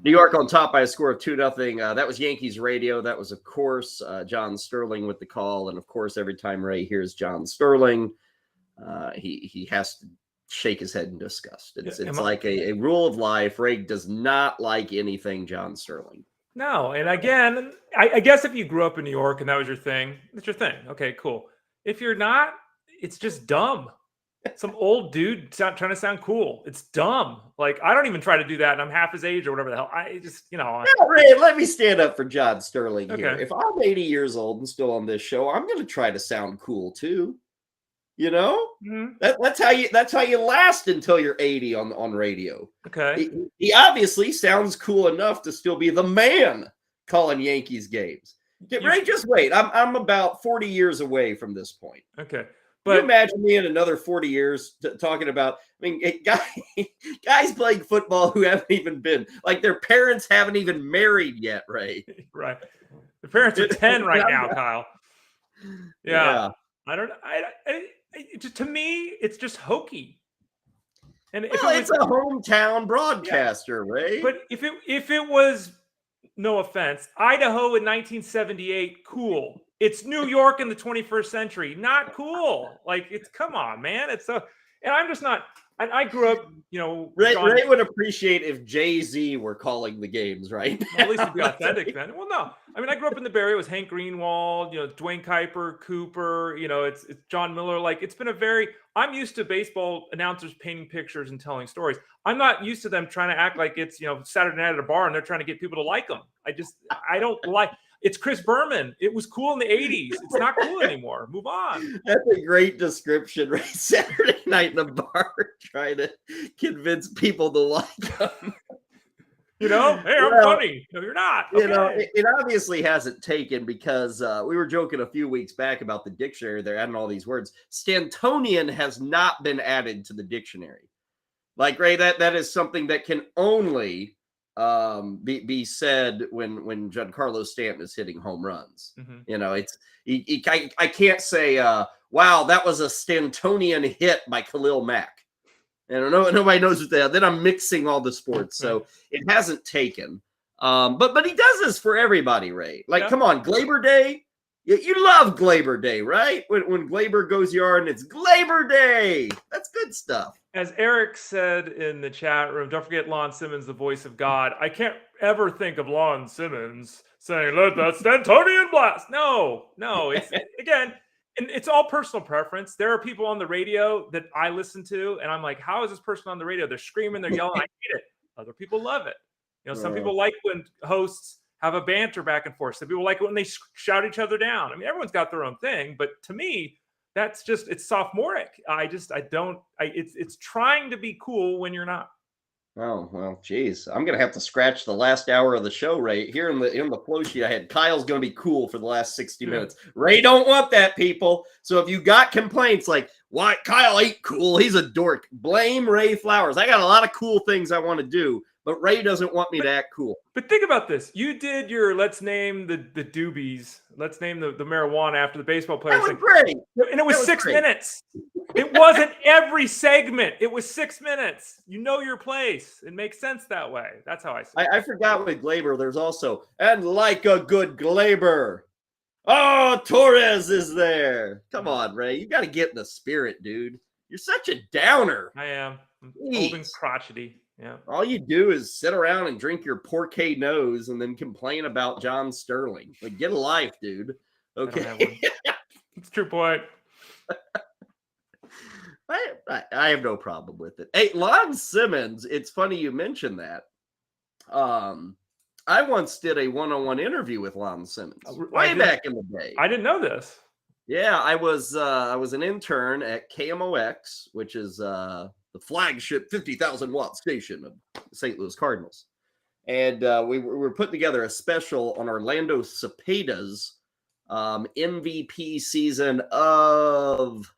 New York on top by a score of 2-0. That was Yankees radio. That was, of course, John Sterling with the call. And, of course, every time Ray hears John Sterling, he has to shake his head in disgust. It's like a rule of life. Ray does not like anything John Sterling. No, and again, I guess if you grew up in New York and that was your thing, that's your thing. Okay, cool. If you're not, it's just dumb. Some old dude trying to sound cool. It's dumb. Like, I don't even try to do that, and I'm half his age or whatever the hell. I just, Ray, let me stand up for John Sterling here. Okay. If I'm 80 years old and still on this show, I'm going to try to sound cool too. You know, that's how you last until you're 80 on radio. Okay. He obviously sounds cool enough to still be the man calling Yankees games. Ray, just wait. I'm about 40 years away from this point. Okay. Can you imagine me in another 40 years talking about, guys playing football who haven't even been, like, their parents haven't even married yet, Ray. Right. The parents are 10 right now, Kyle. Yeah. I don't know. To me, it's just hokey. And if it's a hometown broadcaster, Ray. But if it was, no offense, Idaho in 1978, cool. It's New York in the 21st century, not cool. Like, it's, come on, man. It's so, and I'm just not. I grew up, Ray would appreciate if Jay-Z were calling the games, right? Well, at least it'd be authentic, man. Well, no. I mean, I grew up in the Bay Area. It was Hank Greenwald, Dwayne Kuiper, Cooper, it's John Miller. Like, it's been I'm used to baseball announcers painting pictures and telling stories. I'm not used to them trying to act like it's, Saturday night at a bar and they're trying to get people to like them. I don't like. It's Chris Berman. It was cool in the 80s. It's not cool anymore. Move on. That's a great description, right? Saturday night in the bar trying to convince people to like them. Hey, I'm funny. No, you're not. Okay. It obviously hasn't taken because we were joking a few weeks back about the dictionary. They're adding all these words. Stantonian has not been added to the dictionary. Like, Ray, that is something that can only be said when Giancarlo Stanton is hitting home runs. Mm-hmm. I can't say, wow, that was a Stantonian hit by Khalil Mack. And nobody knows what that. Then I'm mixing all the sports, so it hasn't taken. But he does this for everybody, Ray. Like, come on, Glaber Day. You love Glaber Day, right? When Glaber goes yard and it's Glaber Day. That's good stuff. As Eric said in the chat room, don't forget Lon Simmons, the voice of God. I can't ever think of Lon Simmons saying, let that Stantonian blast. No. It's again, and it's all personal preference. There are people on the radio that I listen to, and I'm like, how is this person on the radio? They're screaming, they're yelling. I hate it. Other people love it. Some people like when hosts have a banter back and forth. Some people like it when they shout each other down. I mean, everyone's got their own thing, but to me, that's just, it's sophomoric. It's trying to be cool when you're not. Oh, well, geez. I'm going to have to scratch the last hour of the show, Ray. Here in the flow sheet I had, Kyle's going to be cool for the last 60 minutes. Ray don't want that, people. So if you got complaints like, Why Kyle ain't cool. He's a dork. Blame Ray Flowers. I got a lot of cool things I want to do, but Ray doesn't want me to act cool. But think about this. You did your let's name the doobies. Let's name the marijuana after the baseball players. That was great. And it was 6 great. minutes. It wasn't every segment. It was 6 minutes. You know your place. It makes sense that way. That's how I see it. I forgot with Glaber, there's also, and like a good Glaber. Oh, Torres is there. Come on, Ray. You got to get in the spirit, dude. You're such a downer. I am. I'm Jeez. holding crotchety. Yeah. All you do is sit around and drink your Porquet nose and then complain about John Sterling. Like, get a life, dude. Okay. It's a true point. I have no problem with it. Hey, Lon Simmons, it's funny you mentioned that. I once did a one-on-one interview with Lon Simmons way back in the day. I didn't know this. Yeah, I was an intern at KMOX, which is the flagship 50,000 watt station of St. Louis Cardinals. And we were putting together a special on Orlando Cepeda's MVP season of,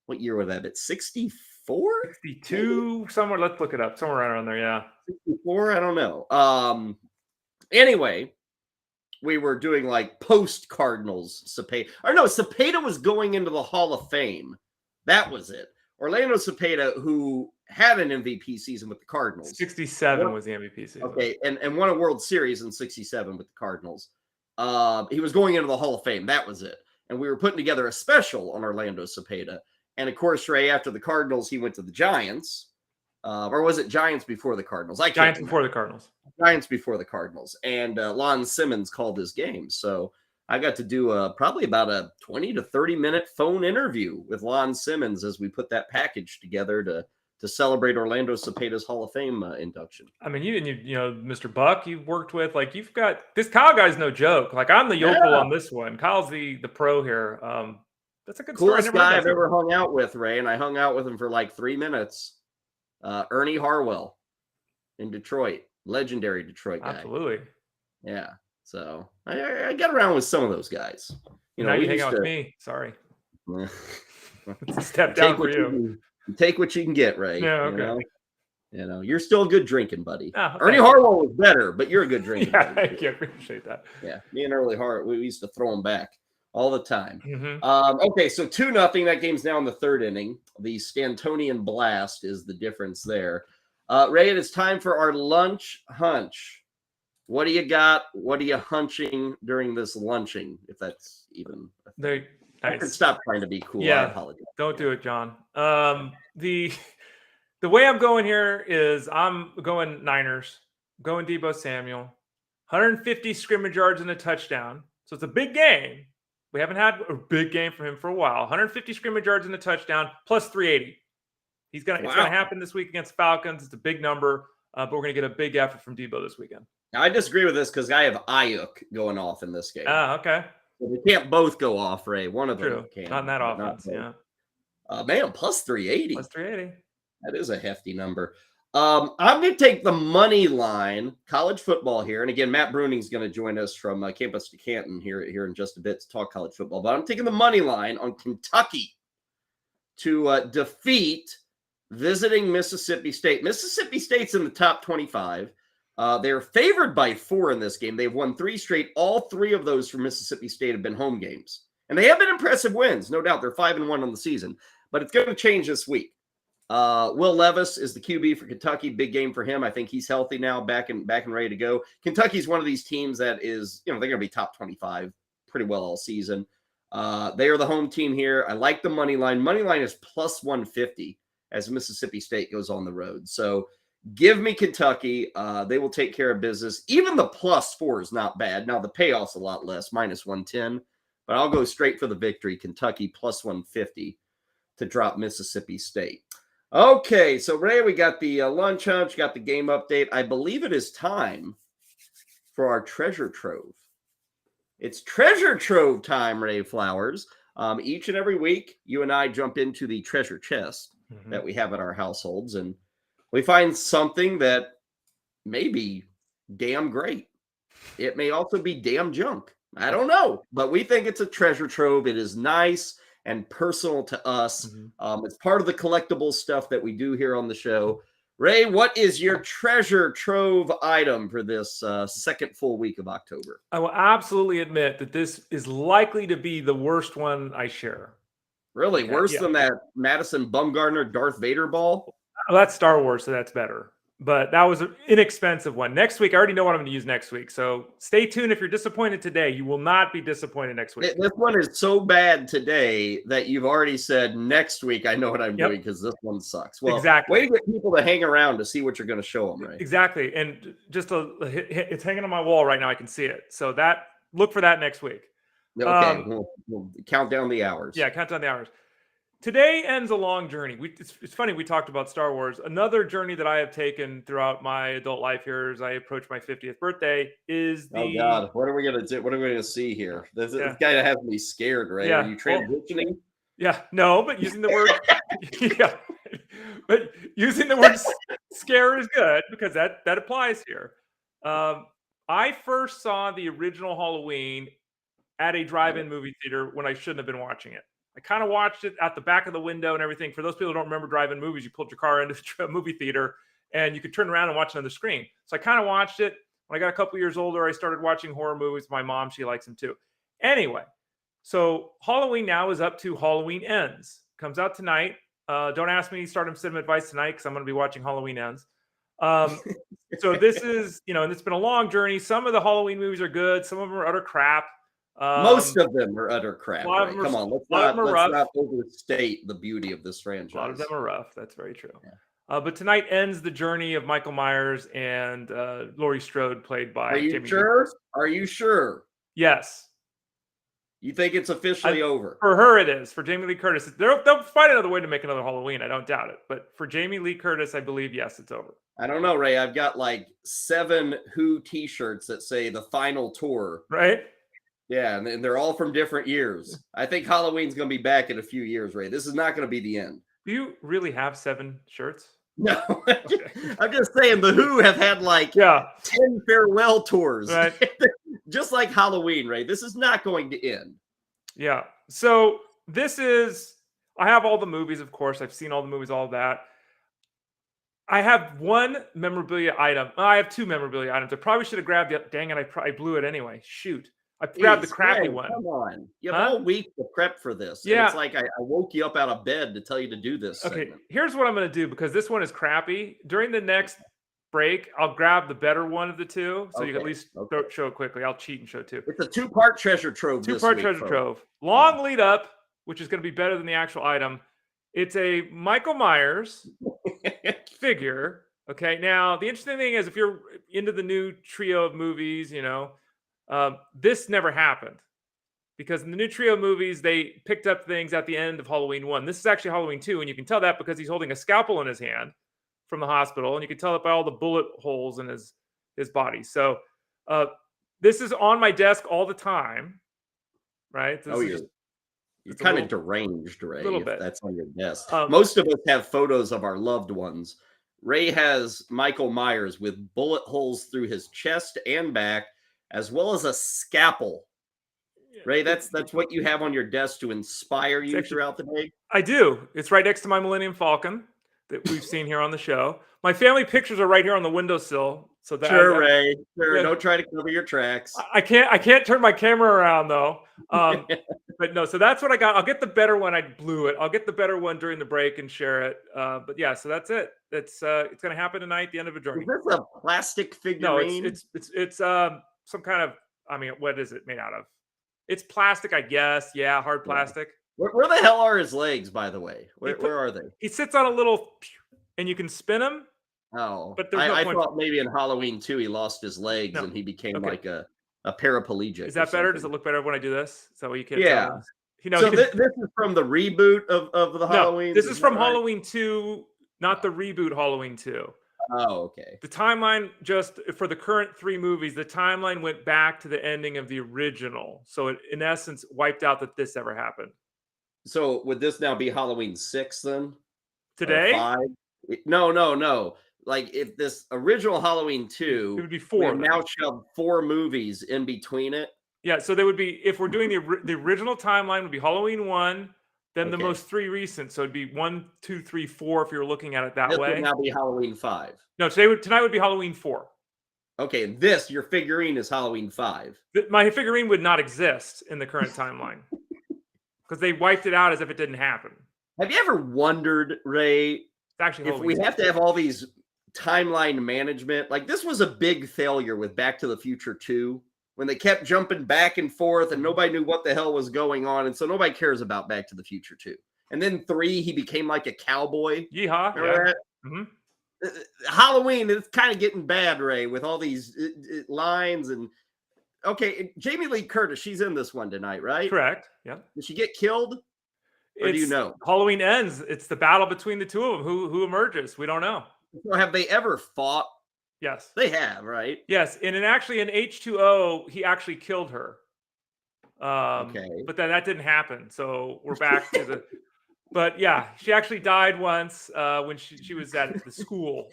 what year would that be? 64? 62? Somewhere. Let's look it up. Somewhere right around there, yeah. 64? I don't know. Anyway, we were doing like post-Cardinals Cepeda. Or no, Cepeda was going into the Hall of Fame. That was it. Orlando Cepeda, who had an MVP season with the Cardinals. 67 was the MVP season. Okay, and won a World Series in 67 with the Cardinals. He was going into the Hall of Fame. That was it. And we were putting together a special on Orlando Cepeda. And of course, Ray, after the Cardinals, he went to the Giants. Or was it Giants before the Cardinals? Giants before the Cardinals. Giants before the Cardinals. And Lon Simmons called his game. So I got to do probably about a 20 to 30-minute phone interview with Lon Simmons as we put that package together to celebrate Orlando Cepeda's Hall of Fame induction. I mean, you know, Mr. Buck, you've worked with, like, you've got this Kyle guy's no joke. Like, I'm the yokel on this one. Kyle's the pro here. That's a good story. Coolest guy I've ever hung out with, Ray, and I hung out with him for like 3 minutes. Ernie Harwell in Detroit, legendary Detroit guy. Absolutely. Yeah. So I get around with some of those guys. You know, now you hang out with me. Sorry. It's a step down for you. Take what you can get, Ray. Yeah, okay. You know, you're still a good drinking buddy. Oh, Ernie Harwell was better, but you're a good drinking yeah, buddy. I appreciate that. Yeah, me and Early Hart, we used to throw him back all the time. Mm-hmm. Okay, so 2-0. That game's now in the third inning. The Stantonian blast is the difference there. Ray, it is time for our lunch hunch. What do you got? What are you hunching during this lunching, if that's even I can stop trying to be cool. Yeah, I apologize. Don't do it, John. The way I'm going here is I'm going Niners, going Deebo Samuel, 150 scrimmage yards and a touchdown. So it's a big game. We haven't had a big game from him for a while. 150 scrimmage yards and a touchdown, plus 380. It's going to happen this week against Falcons. It's a big number, but we're going to get a big effort from Deebo this weekend. Now, I disagree with this because I have Ayuk going off in this game. Okay. So they can't both go off, Ray. One of them True. can. Not in that offense, yeah. Man, plus 380. Plus 380. That is a hefty number. I'm going to take the money line, college football here. And again, Matt Bruning's going to join us from Campus to Canton here in just a bit to talk college football. But I'm taking the money line on Kentucky to defeat visiting Mississippi State. Mississippi State's in the top 25. They're favored by 4 in this game. They've won 3 straight. All 3 of those for Mississippi State have been home games. And they have been impressive wins, no doubt. They're 5-1 on the season. But it's going to change this week. Will Levis is the QB for Kentucky. Big game for him. I think he's healthy now, back and ready to go. Kentucky's one of these teams that is, they're going to be top 25 pretty well all season. They are the home team here. I like the money line. Money line is plus 150 as Mississippi State goes on the road. So give me Kentucky. They will take care of business. Even the plus 4 is not bad. Now the payoff's a lot less, minus 110, but I'll go straight for the victory. Kentucky plus 150 to drop Mississippi State. Okay, so Ray, we got the lunch hunch, got the game update. I believe it is time for our treasure trove. It's treasure trove time, Ray Flowers. Each and every week, you and I jump into the treasure chest that we have at our households, and we find something that may be damn great. It may also be damn junk. I don't know, but we think it's a treasure trove. It is nice. and personal to us. Mm-hmm. It's part of the collectible stuff that we do here on the show. Ray, what is your treasure trove item for this second full week of October? I will absolutely admit that this is likely to be the worst one I share. Really? Worse than that Madison Bumgarner Darth Vader ball? Well, that's Star Wars, so that's better. But that was an inexpensive one. Next week, I already know what I'm going to use next week. So stay tuned. If you're disappointed today, you will not be disappointed next week. This one is so bad today that you've already said next week I know what I'm doing because this one sucks. Well, exactly. Way to get people to hang around to see what you're going to show them, right? Exactly. And just it's hanging on my wall right now. I can see it. So look for that next week. Okay, we'll count down the hours. Yeah, count down the hours. Today ends a long journey. It's funny, we talked about Star Wars. Another journey that I have taken throughout my adult life here as I approach my 50th birthday is the... Oh, God. What are we going to do? What are we going to see here? This guy has me scared, right? Yeah. Are you transitioning? No, but using the word... yeah. But using the word scare is good because that applies here. I first saw the original Halloween at a drive-in movie theater when I shouldn't have been watching it. I kind of watched it at the back of the window and everything. For those people who don't remember drive-in movies, you pulled your car into the movie theater and you could turn around and watch it on the screen. So I kind of watched it. When I got a couple years older, I started watching horror movies. My mom, she likes them too. Anyway, so Halloween now is up to Halloween Ends. Comes out tonight. Don't ask me to start cinema advice tonight because I'm going to be watching Halloween Ends. So this is, and it's been a long journey. Some of the Halloween movies are good. Some of them are utter crap. Most of them are utter crap. Right? Come on, let's not overstate the beauty of this franchise. A lot of them are rough. That's very true. Yeah. But tonight ends the journey of Michael Myers and Laurie Strode, played by. Are you Jamie sure? Lee. Are you sure? Yes. You think it's officially over? For her, it is. For Jamie Lee Curtis, they'll find another way to make another Halloween. I don't doubt it. But for Jamie Lee Curtis, I believe yes, it's over. I don't know, Ray. I've got like 7 Who T-shirts that say the final tour. Right. Yeah, and they're all from different years. I think Halloween's going to be back in a few years, Ray. This is not going to be the end. Do you really have 7 shirts? No. Okay. I'm just saying the Who have had like 10 farewell tours. Right. Just like Halloween, Ray. This is not going to end. Yeah. So I have all the movies, of course. I've seen all the movies, all of that. I have one memorabilia item. I have 2 memorabilia items. I probably should have grabbed the... Dang it, I blew it anyway. Shoot. I grabbed the crappy one. Come on. You have all week to prep for this. Yeah. And it's like I woke you up out of bed to tell you to do this. Okay, segment. Here's what I'm going to do because this one is crappy. During the next break, I'll grab the better one of the 2. So you can at least show it quickly. I'll cheat and show 2. It's a 2-part treasure trove. 2-part treasure trove. Long lead up, which is going to be better than the actual item. It's a Michael Myers figure. Okay. Now, the interesting thing is if you're into the new trio of movies, this never happened because in the new trio of movies, they picked up things at the end of Halloween 1. This is actually Halloween 2, and you can tell that because he's holding a scalpel in his hand from the hospital, and you can tell it by all the bullet holes in his body. So this is on my desk all the time, right? You're kind of deranged, Ray. A little bit. That's on your desk. Most of us have photos of our loved ones. Ray has Michael Myers with bullet holes through his chest and back, as well as a scalpel. Ray, that's what you have on your desk to inspire you throughout the day? I do. It's right next to my Millennium Falcon that we've seen here on the show. My family pictures are right here on the windowsill. So that Ray. Sure. Yeah. Don't try to cover your tracks. I can't turn my camera around though. But no, so that's what I got. I'll get the better one. I blew it. I'll get the better one during the break and share it. But yeah, so that's it. It's going to happen tonight at the end of a journey. Is this a plastic figurine? No, it's some kind of, what is it made out of? It's plastic, I guess. Yeah, hard plastic. Where the hell are his legs, by the way? Where are they? He sits on a little, and you can spin him. Oh, but I thought maybe in Halloween 2 he lost his legs and he became like a paraplegic. Is that better? Does it look better when I do this? Is that what you can't? Yeah. So this is from the reboot of the Halloween. This is from Halloween 2, not the reboot Halloween 2. Oh, okay. The timeline, just for the current 3 movies, the timeline went back to the ending of the original. So it, in essence, wiped out that this ever happened. So would this now be Halloween 6 then? Today? 5? No. Like if this original Halloween 2, it would be 4. We now shoved 4 movies in between it. Yeah, so they would be, if we're doing the original timeline, would be Halloween 1, then the Okay. most 3 recent. So it'd be 1, 2, 3, 4 if you're looking at it that This way. would now be Halloween 5. No, tonight would be Halloween 4. Okay, your figurine is Halloween 5. My figurine would not exist in the current timeline because they wiped it out as if it didn't happen. Have you ever wondered, Ray, It's actually if we have to have all these timeline management? Like, this was a big failure with Back to the Future 2, when they kept jumping back and forth and nobody knew what the hell was going on. And so nobody cares about Back to the Future 2. And then 3, he became like a cowboy. Yeehaw. Remember Yeah. that? Mm-hmm. Halloween, it's kind of getting bad, Ray, with all these lines. And okay, Jamie Lee Curtis, she's in this one tonight, right? Correct. Yeah. Did she get killed? Or do you know? Halloween ends. It's the battle between the two of them. Who emerges? We don't know. So have they ever fought? Yes. They have, right? Yes. And actually in H2O, he actually killed her. Okay. But then that didn't happen. So we're back to the. But yeah, she actually died once when she was at the school.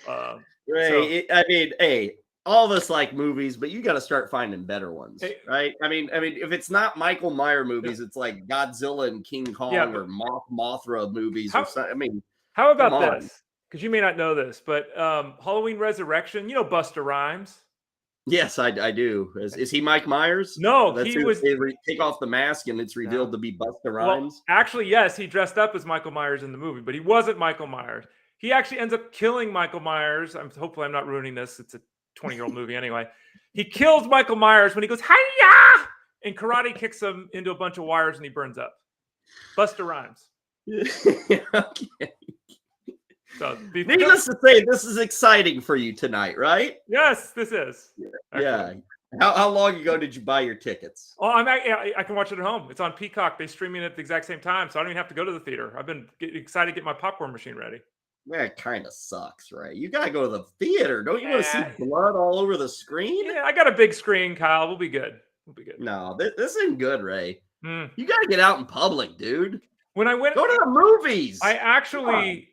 Ray, I mean, hey, all of us like movies, but you got to start finding better ones, right? I mean, if it's not Michael Myers movies, it's like Godzilla and King Kong or Mothra movies or something. I mean, how about this? Because you may not know this, but Halloween Resurrection, you know Busta Rhymes? Yes, I do. Is he Mike Myers? No, That's he was. They take off the mask and it's revealed to be Busta Rhymes. Well, actually, yes, he dressed up as Michael Myers in the movie, but he wasn't Michael Myers. He actually ends up killing Michael Myers. Hopefully I'm not ruining this. It's a 20-year-old movie anyway. He kills Michael Myers when he goes, "Hi-ya!" and karate kicks him into a bunch of wires and he burns up. Busta Rhymes. Okay. So, needless to say, this is exciting for you tonight, right? Yes, this is. Yeah. How long ago did you buy your tickets? Oh, I can watch it at home. It's on Peacock. They stream it at the exact same time, so I don't even have to go to the theater. I've been excited to get my popcorn machine ready. That kind of sucks, right? You gotta go to the theater. Don't you want to see blood all over the screen? Yeah, I got a big screen, Kyle. We'll be good. No, this isn't good, Ray. Mm. You gotta get out in public, dude. When I went, go to the movies. I actually.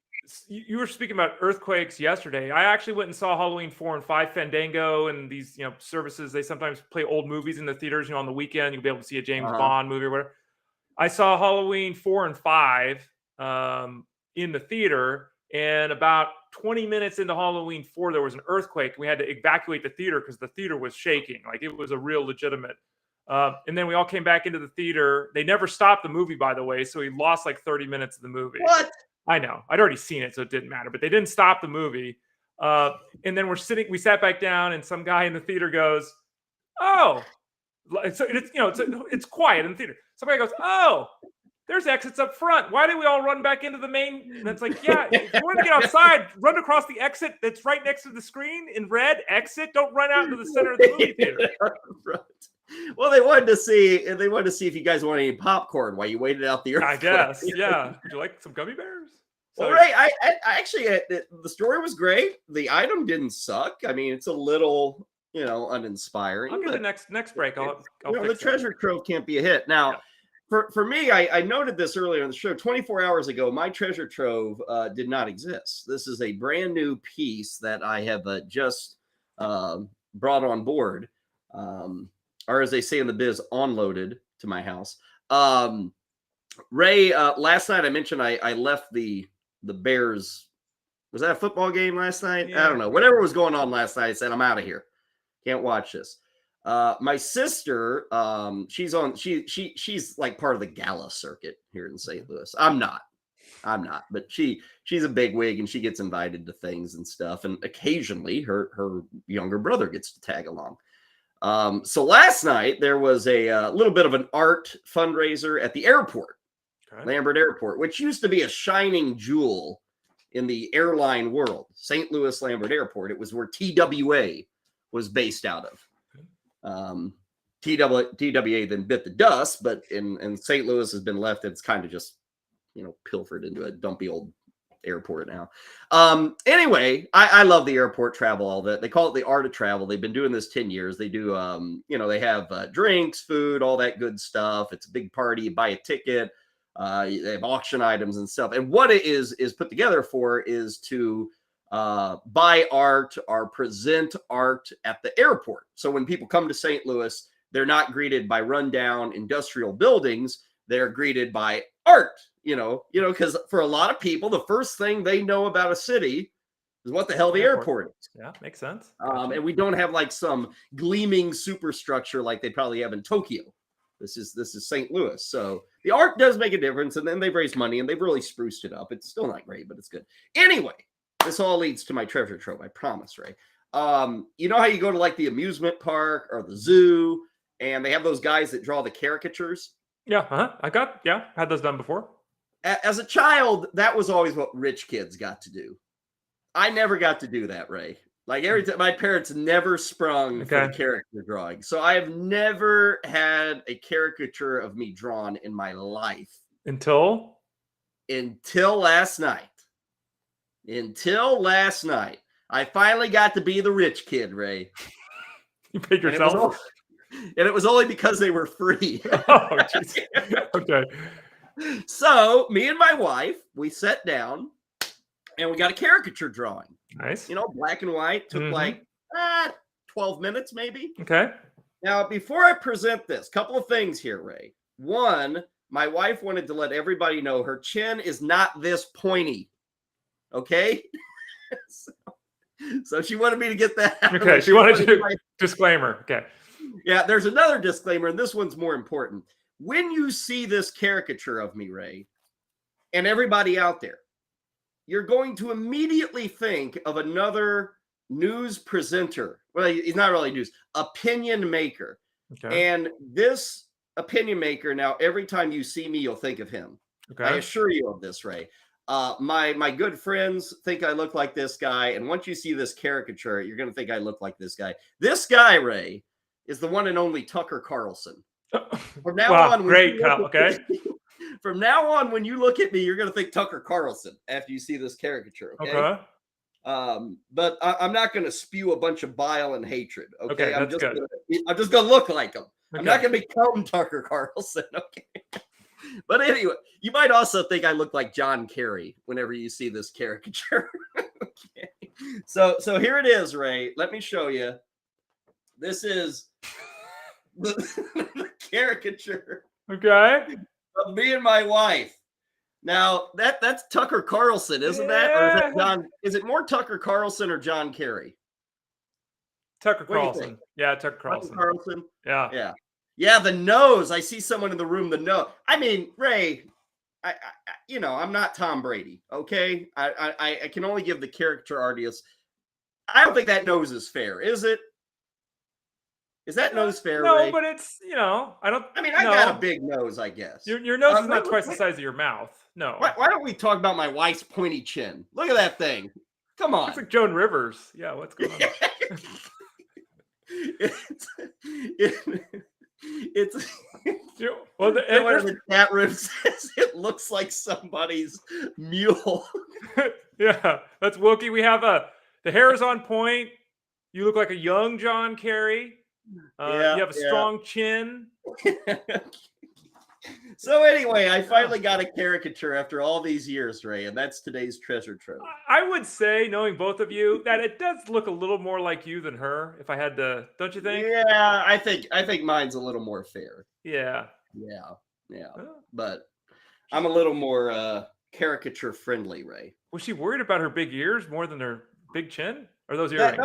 You were speaking about earthquakes yesterday. I actually went and saw Halloween 4 and 5 Fandango and these, services. They sometimes play old movies in the theaters. On the weekend, you'll be able to see a James Bond movie or whatever. I saw Halloween 4 and 5 in the theater, and about 20 minutes into Halloween 4, there was an earthquake. We had to evacuate the theater because the theater was shaking. Like, it was a real legitimate. And then we all came back into the theater. They never stopped the movie, by the way, so we lost like 30 minutes of the movie. What? I know. I'd already seen it, so it didn't matter. But they didn't stop the movie. And then we sat back down, and some guy in the theater goes, "Oh," so it's quiet in the theater. Somebody goes, "Oh, there's exits up front. Why did we all run back into the main?" And it's like, yeah, if you want to get outside, run across the exit that's right next to the screen in red. Exit. Don't run out into the center of the movie theater. Right. Well, they wanted to see if you guys wanted any popcorn while you waited out the earthquake. I guess, yeah. Would you like some gummy bears? Well, Ray, I actually, the story was great. The item didn't suck. I mean, it's a little, uninspiring. I'll get the next break. I'll the treasure trove can't be a hit. Now, for me, I noted this earlier in the show. 24 hours ago, my treasure trove did not exist. This is a brand new piece that I have just brought on board. Or as they say in the biz, onloaded to my house. Ray, last night I mentioned I left the Bears. Was that a football game last night? Yeah. I don't know. Whatever was going on last night, I said, I'm out of here. Can't watch this. My sister, she's like part of the gala circuit here in St. Louis. I'm not, but she's a bigwig and she gets invited to things and stuff. And occasionally her younger brother gets to tag along. So last night there was a little bit of an art fundraiser at the airport, Lambert Airport, which used to be a shining jewel in the airline world. St. Louis Lambert Airport. It was where TWA was based out of. TWA then bit the dust, but in St. Louis has been left. It's kind of just, pilfered into a dumpy old airport now. Anyway, I love the airport travel, all that. They call it the art of travel. They've been doing this 10 years. They do, they have drinks, food, all that good stuff. It's a big party. You buy a ticket. They have auction items and stuff. And what it is put together for is to buy art or present art at the airport. So when people come to St. Louis, they're not greeted by rundown industrial buildings. They're greeted by art because for a lot of people, the first thing they know about a city is what the hell the airport is. Yeah, makes sense. And we don't have like some gleaming superstructure like they probably have in Tokyo. This is St. Louis. So the art does make a difference. And then they've raised money and they've really spruced it up. It's still not great, but it's good. Anyway, this all leads to my treasure trove. I promise, Ray. You know how you go to like the amusement park or the zoo and they have those guys that draw the caricatures? Yeah. Had those done before. As a child, that was always what rich kids got to do. I never got to do that, Ray. Like every time, my parents never sprung for the character drawing. So I have never had a caricature of me drawn in my life. Until last night. Until last night. I finally got to be the rich kid, Ray. You paid yourself? And it was only because they were free. Oh, jeez. Okay. So me and my wife, we sat down and we got a caricature drawing. Nice. Black and white. Took like 12 minutes maybe. Okay. Now, before I present this, couple of things here, Ray. One, my wife wanted to let everybody know her chin is not this pointy. Okay? So she wanted me to get that out. Okay, she wanted to disclaimer. Okay. Yeah, there's another disclaimer, and this one's more important. When you see this caricature of me, Ray, and everybody out there, you're going to immediately think of another news presenter. Well, he's not really news, opinion maker. Okay. And this opinion maker, now, every time you see me, you'll think of him. Okay. I assure you of this, Ray. My good friends think I look like this guy. And once you see this caricature, you're going to think I look like this guy. This guy, Ray, is the one and only Tucker Carlson. From now on, great, Kyle. Okay. From now on, when you look at me, you're going to think Tucker Carlson after you see this caricature. Okay. But I'm not going to spew a bunch of bile and hatred. Okay. I'm just going to look like him. Okay. I'm not going to become Tucker Carlson. Okay. But anyway, you might also think I look like John Kerry whenever you see this caricature. Okay. So here it is, Ray. Let me show you. This is the caricature. Okay. Of me and my wife. Now that's Tucker Carlson, isn't that? Or is that John? Is it more Tucker Carlson or John Kerry? Tucker Carlson. Yeah, Tucker Carlson. Tucker Carlson. Yeah. Yeah, the nose. I see someone in the room. The nose. I mean, Ray, I'm not Tom Brady. Okay, I can only give the caricature artist. I don't think that nose is fair, is it? Is that nose fair? No, Ray? but it's I don't. I mean, I got a big nose, I guess. Your nose is not twice the size of your mouth. No. Why don't we talk about my wife's pointy chin? Look at that thing. Come on. It's like Joan Rivers. Yeah, what's going on? It's well, the chat room says it looks like somebody's mule. Yeah, that's Wookie. We have the hair is on point. You look like a young John Kerry. You have a strong chin. So anyway, I finally got a caricature after all these years, Ray, and that's today's treasure trove. I would say, knowing both of you, that it does look a little more like you than her. If I had to, don't you think? Yeah, I think mine's a little more fair. Yeah. But I'm a little more caricature friendly, Ray. Was she worried about her big ears more than her big chin? Or those earrings?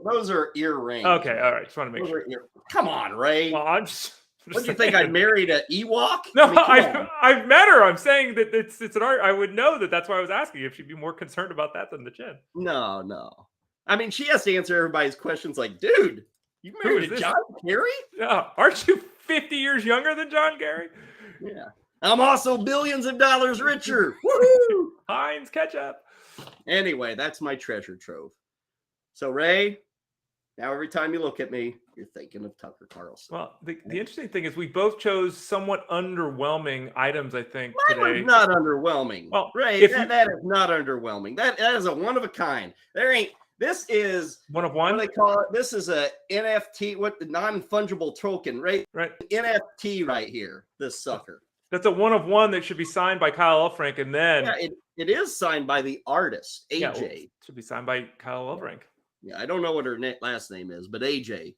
Those are earrings. Okay, all right. Just want to make sure. Come on, Ray. Well, I'm just what do you think? I married an Ewok? No, I've met her. I'm saying that it's an art. I would know that. That's why I was asking if she'd be more concerned about that than the chin. No. I mean, she has to answer everybody's questions. Like, dude, you married a John Kerry? Yeah. Aren't you 50 years younger than John Kerry? Yeah. I'm also billions of dollars richer. Woohoo! Heinz ketchup. Anyway, that's my treasure trove. So, Ray, now every time you look at me, you're thinking of Tucker Carlson. Well, the interesting thing is we both chose somewhat underwhelming items, I think, Mine today. was not underwhelming. Well, Ray, that is not underwhelming. That is a one of a kind. This is one of one. What do they call it? This is a NFT, non-fungible token, right? Right. NFT right here, this sucker. That's a one of one that should be signed by Kyle Elfrink, and then it is signed by the artist, AJ. Yeah, well, it should be signed by Kyle Elfrink. Yeah, I don't know what her last name is, but AJ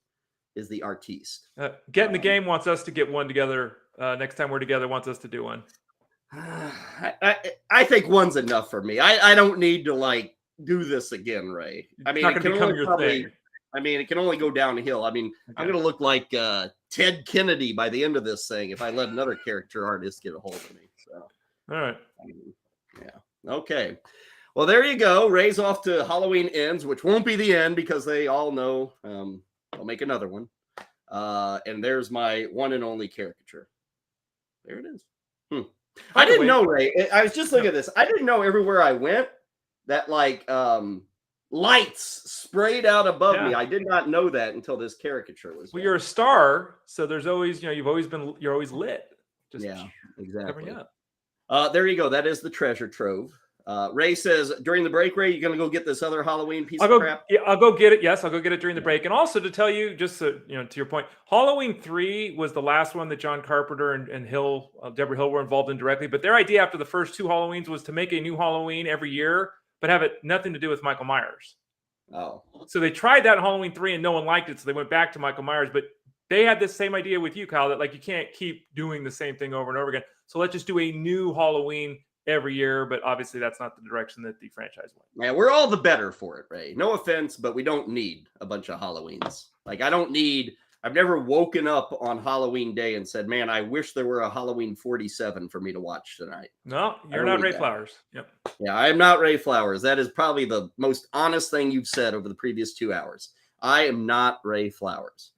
is the artiste. Get in the Game wants us to get one together. Next time we're together, wants us to do one. I think one's enough for me. I don't need to like do this again, Ray. I mean, It's not going to become your thing. I mean, it can only go downhill. I mean, I'm going to look like Ted Kennedy by the end of this thing if I let another character artist get a hold of me. So, all right. Yeah. Okay. Well, there you go. Ray's off to Halloween Ends, which won't be the end because they all know I'll make another one. And there's my one and only caricature. There it is. I didn't know, Ray. I was just looking at this. I didn't know everywhere I went that like lights sprayed out above me. I did not know that until this caricature was. Well, you're a star, so there's always, you're always lit. Just exactly. Covering up. There you go. That is the treasure trove. Ray says during the break, Ray, you're going to go get this other Halloween piece of crap? Yeah, I'll go get it. Yes, I'll go get it during the break. And also to tell you, just so, to your point, Halloween 3 was the last one that John Carpenter and Deborah Hill were involved in directly. But their idea after the first 2 Halloweens was to make a new Halloween every year, but have it nothing to do with Michael Myers. Oh. So they tried that in Halloween 3 and no one liked it. So they went back to Michael Myers. But they had this same idea with you, Kyle, that like you can't keep doing the same thing over and over again. So let's just do a new Halloween every year, but obviously that's not the direction that the franchise went. Yeah, we're all the better for it, Ray. No offense, but we don't need a bunch of Halloweens. Like I've never woken up on Halloween day and said, man, I wish there were a Halloween 47 for me to watch tonight. No, you're not Ray Flowers. Yep. Yeah, I am not Ray Flowers. That is probably the most honest thing you've said over the previous 2 hours. I am not Ray Flowers.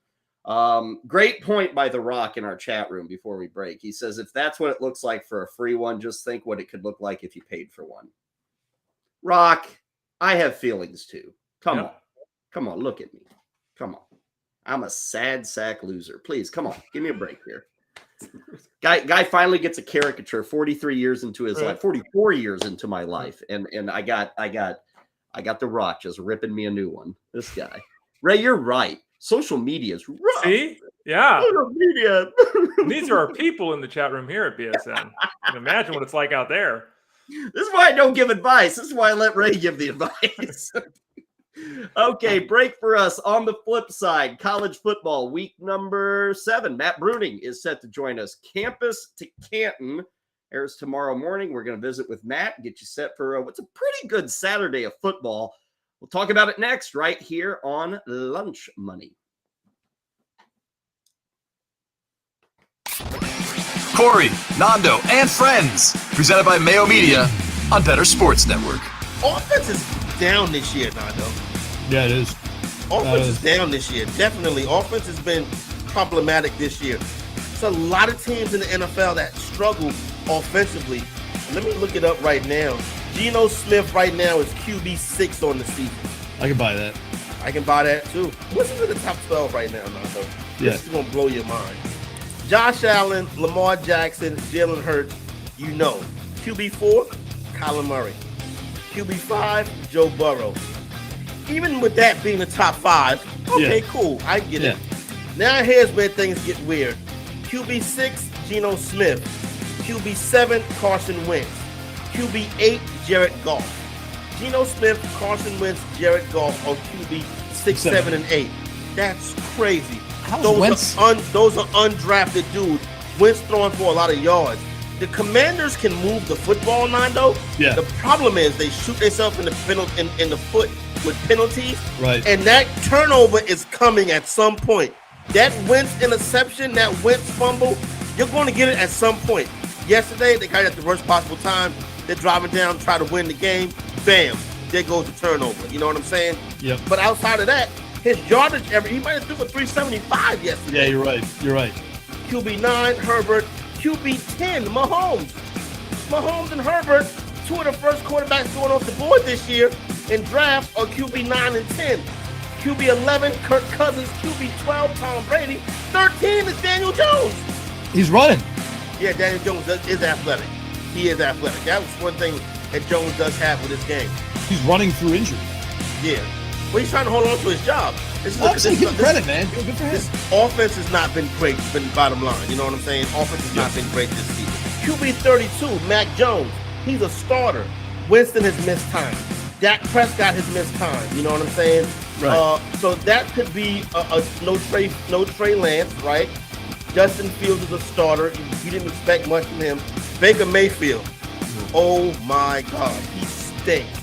Great point by The Rock in our chat room before we break. He says, if that's what it looks like for a free one, just think what it could look like if you paid for one. Rock, I have feelings too. Come on, look at me. Come on. I'm a sad sack loser. Please, come on, give me a break here. Guy finally gets a caricature 43 years into his life, 44 years into my life. And I got The Rock just ripping me a new one. This guy. Ray, you're right. Social media is rough. See? Yeah. Social media. These are our people in the chat room here at BSN. Imagine what it's like out there. This is why I don't give advice. This is why I let Ray give the advice. Okay, break for us. On the flip side, college football, week number 7. Matt Bruning is set to join us. Campus to Canton airs tomorrow morning. We're going to visit with Matt, get you set for what's a pretty good Saturday of football. We'll talk about it next, right here on Lunch Money. Corey, Nando, and Friends, presented by Mayo Media on Bettor Sports Network. Offense is down this year, Nando. Yeah, it is. Offense is down this year. Definitely. Offense has been problematic this year. There's a lot of teams in the NFL that struggle offensively. Let me look it up right now. Geno Smith right now is QB 6 on the season. I can buy that. I can buy that too. Listen to the top 12 right now, Nando. This is going to blow your mind. Josh Allen, Lamar Jackson, Jalen Hurts, QB 4, Kyler Murray. QB 5, Joe Burrow. Even with that being the top 5, okay, cool. I get it. Now here's where things get weird. QB 6, Geno Smith. QB 7, Carson Wentz. QB 8, Jared Goff. Geno Smith, Carson Wentz, Jared Goff on QB 6, 7, and 8. That's crazy. Those are undrafted dudes. Wentz throwing for a lot of yards. The Commanders can move the football, Nando. Yeah. The problem is they shoot themselves in the foot with penalties. Right. And that turnover is coming at some point. That Wentz interception, that Wentz fumble, you're going to get it at some point. Yesterday, they got it at the worst possible time. They're driving down, try to win the game. Bam, there goes the turnover. You know what I'm saying? Yep. But outside of that, his yardage, he might have threw for 375 yesterday. Yeah, you're right. You're right. QB 9, Herbert. QB 10, Mahomes. Mahomes and Herbert, 2 of the first quarterbacks going off the board this year in drafts are QB 9 and 10. QB 11, Kirk Cousins. QB 12, Tom Brady. 13 is Daniel Jones. He's running. Yeah, Daniel Jones is athletic. He is athletic. That was one thing that Jones does have with this game. He's running through injury. Yeah. Well, he's trying to hold on to his job. Give him credit, man. Good for him. This offense has not been great, been bottom line. You know what I'm saying? Offense has not been great this season. QB 32, Mac Jones. He's a starter. Winston has missed time. Dak Prescott has missed time. You know what I'm saying? Right. So that could be no Trey Lance, right? Justin Fields is a starter. You didn't expect much from him. Baker Mayfield. Oh my God, he stinks.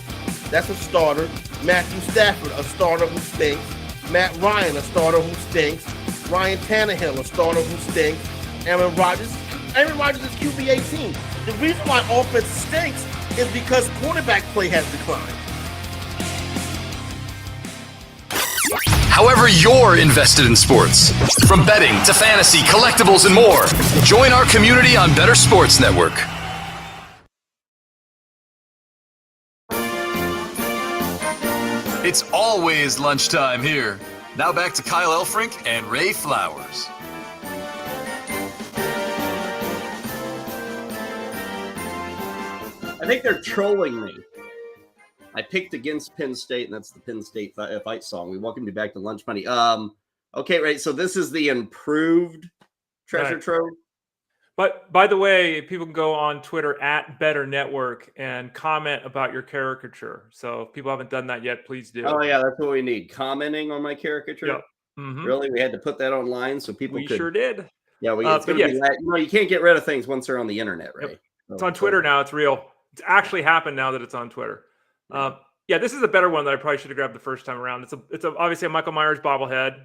That's a starter. Matthew Stafford, a starter who stinks. Matt Ryan, a starter who stinks. Ryan Tannehill, a starter who stinks. Aaron Rodgers is QB 18. The reason why offense stinks is because quarterback play has declined. However you're invested in sports, from betting to fantasy, collectibles, and more, join our community on Bettor Sports Network. It's always lunchtime here. Now back to Kyle Elfrink and Ray Flowers. I think they're trolling me. I picked against Penn State, and that's the Penn State fight song. We welcome you back to Lunch Money. Okay, right. So this is the improved treasure trove. But by the way, people can go on Twitter at Bettor Network and comment about your caricature. So if people haven't done that yet, please do. Oh yeah, that's what we need. Commenting on my caricature. Yep. Mm-hmm. Really, we had to put that online so people could. We sure did. Yeah, it's going to be. You can't get rid of things once they're on the internet, right? Yep. It's on Twitter now. It's real. It's actually happened now that it's on Twitter. Yeah, this is a better one that I probably should have grabbed the first time around. It's obviously a Michael Myers bobblehead.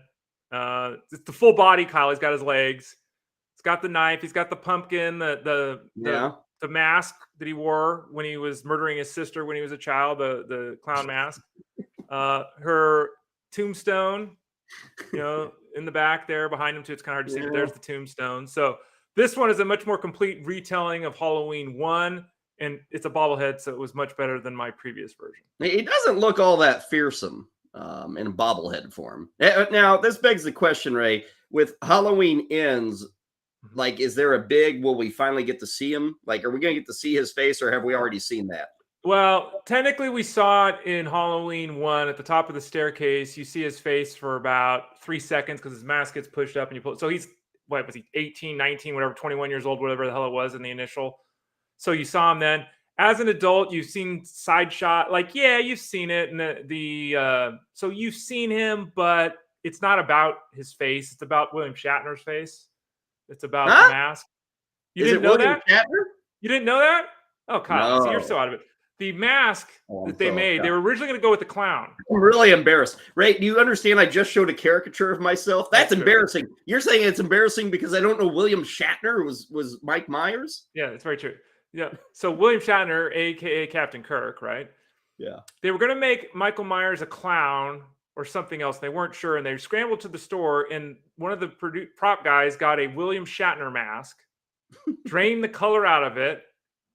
It's the full body Kyle. He's got his legs. He's got the knife. He's got the pumpkin. The mask that he wore when he was murdering his sister when he was a child. The clown mask. Her tombstone. In the back there behind him too. It's kind of hard to see, but there's the tombstone. So this one is a much more complete retelling of Halloween 1. And it's a bobblehead, so it was much better than my previous version. It doesn't look all that fearsome in bobblehead form. Now, this begs the question, Ray, with Halloween Ends, like, is there a big, will we finally get to see him? Like, are we going to get to see his face, or have we already seen that? Well, technically, we saw it in Halloween 1 at the top of the staircase. You see his face for about 3 seconds because his mask gets pushed up and you pull. So he's, what was he, 18, 19, whatever, 21 years old, whatever the hell it was in the initial. So you saw him then. As an adult, you've seen side shot. Like, yeah, you've seen it. And so you've seen him, but it's not about his face. It's about William Shatner's face. It's about the mask. You didn't know that? Shatner? You didn't know that? Oh, Kyle, No. see, you're so out of it. The mask that they made, they were originally going to go with the clown. I'm really embarrassed. Ray, do you understand I just showed a caricature of myself? That's embarrassing. True. You're saying it's embarrassing because I don't know William Shatner was Mike Myers? Yeah, that's very true. Yeah. So William Shatner, a.k.a. Captain Kirk, right? Yeah. They were going to make Michael Myers a clown or something else. They weren't sure, and they scrambled to the store, and one of the prop guys got a William Shatner mask, drained the color out of it,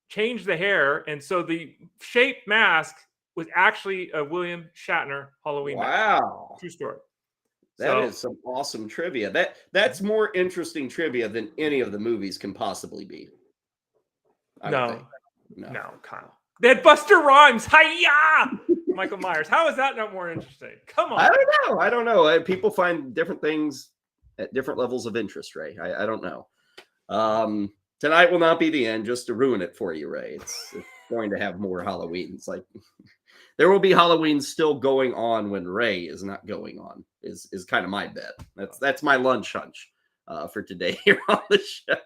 changed the hair, and so the shaped mask was actually a William Shatner Halloween mask. Wow. True story. That is some awesome trivia. That's more interesting trivia than any of the movies can possibly be. No, Kyle. They had Buster Rhymes. Hi-ya! Michael Myers. How is that not more interesting? Come on. I don't know. People find different things at different levels of interest, Ray. I don't know. Tonight will not be the end, just to ruin it for you, Ray. It's going to have more Halloweens. Like, there will be Halloween still going on when Ray is not going on, is kind of my bet. That's my lunch hunch. For today here on the show.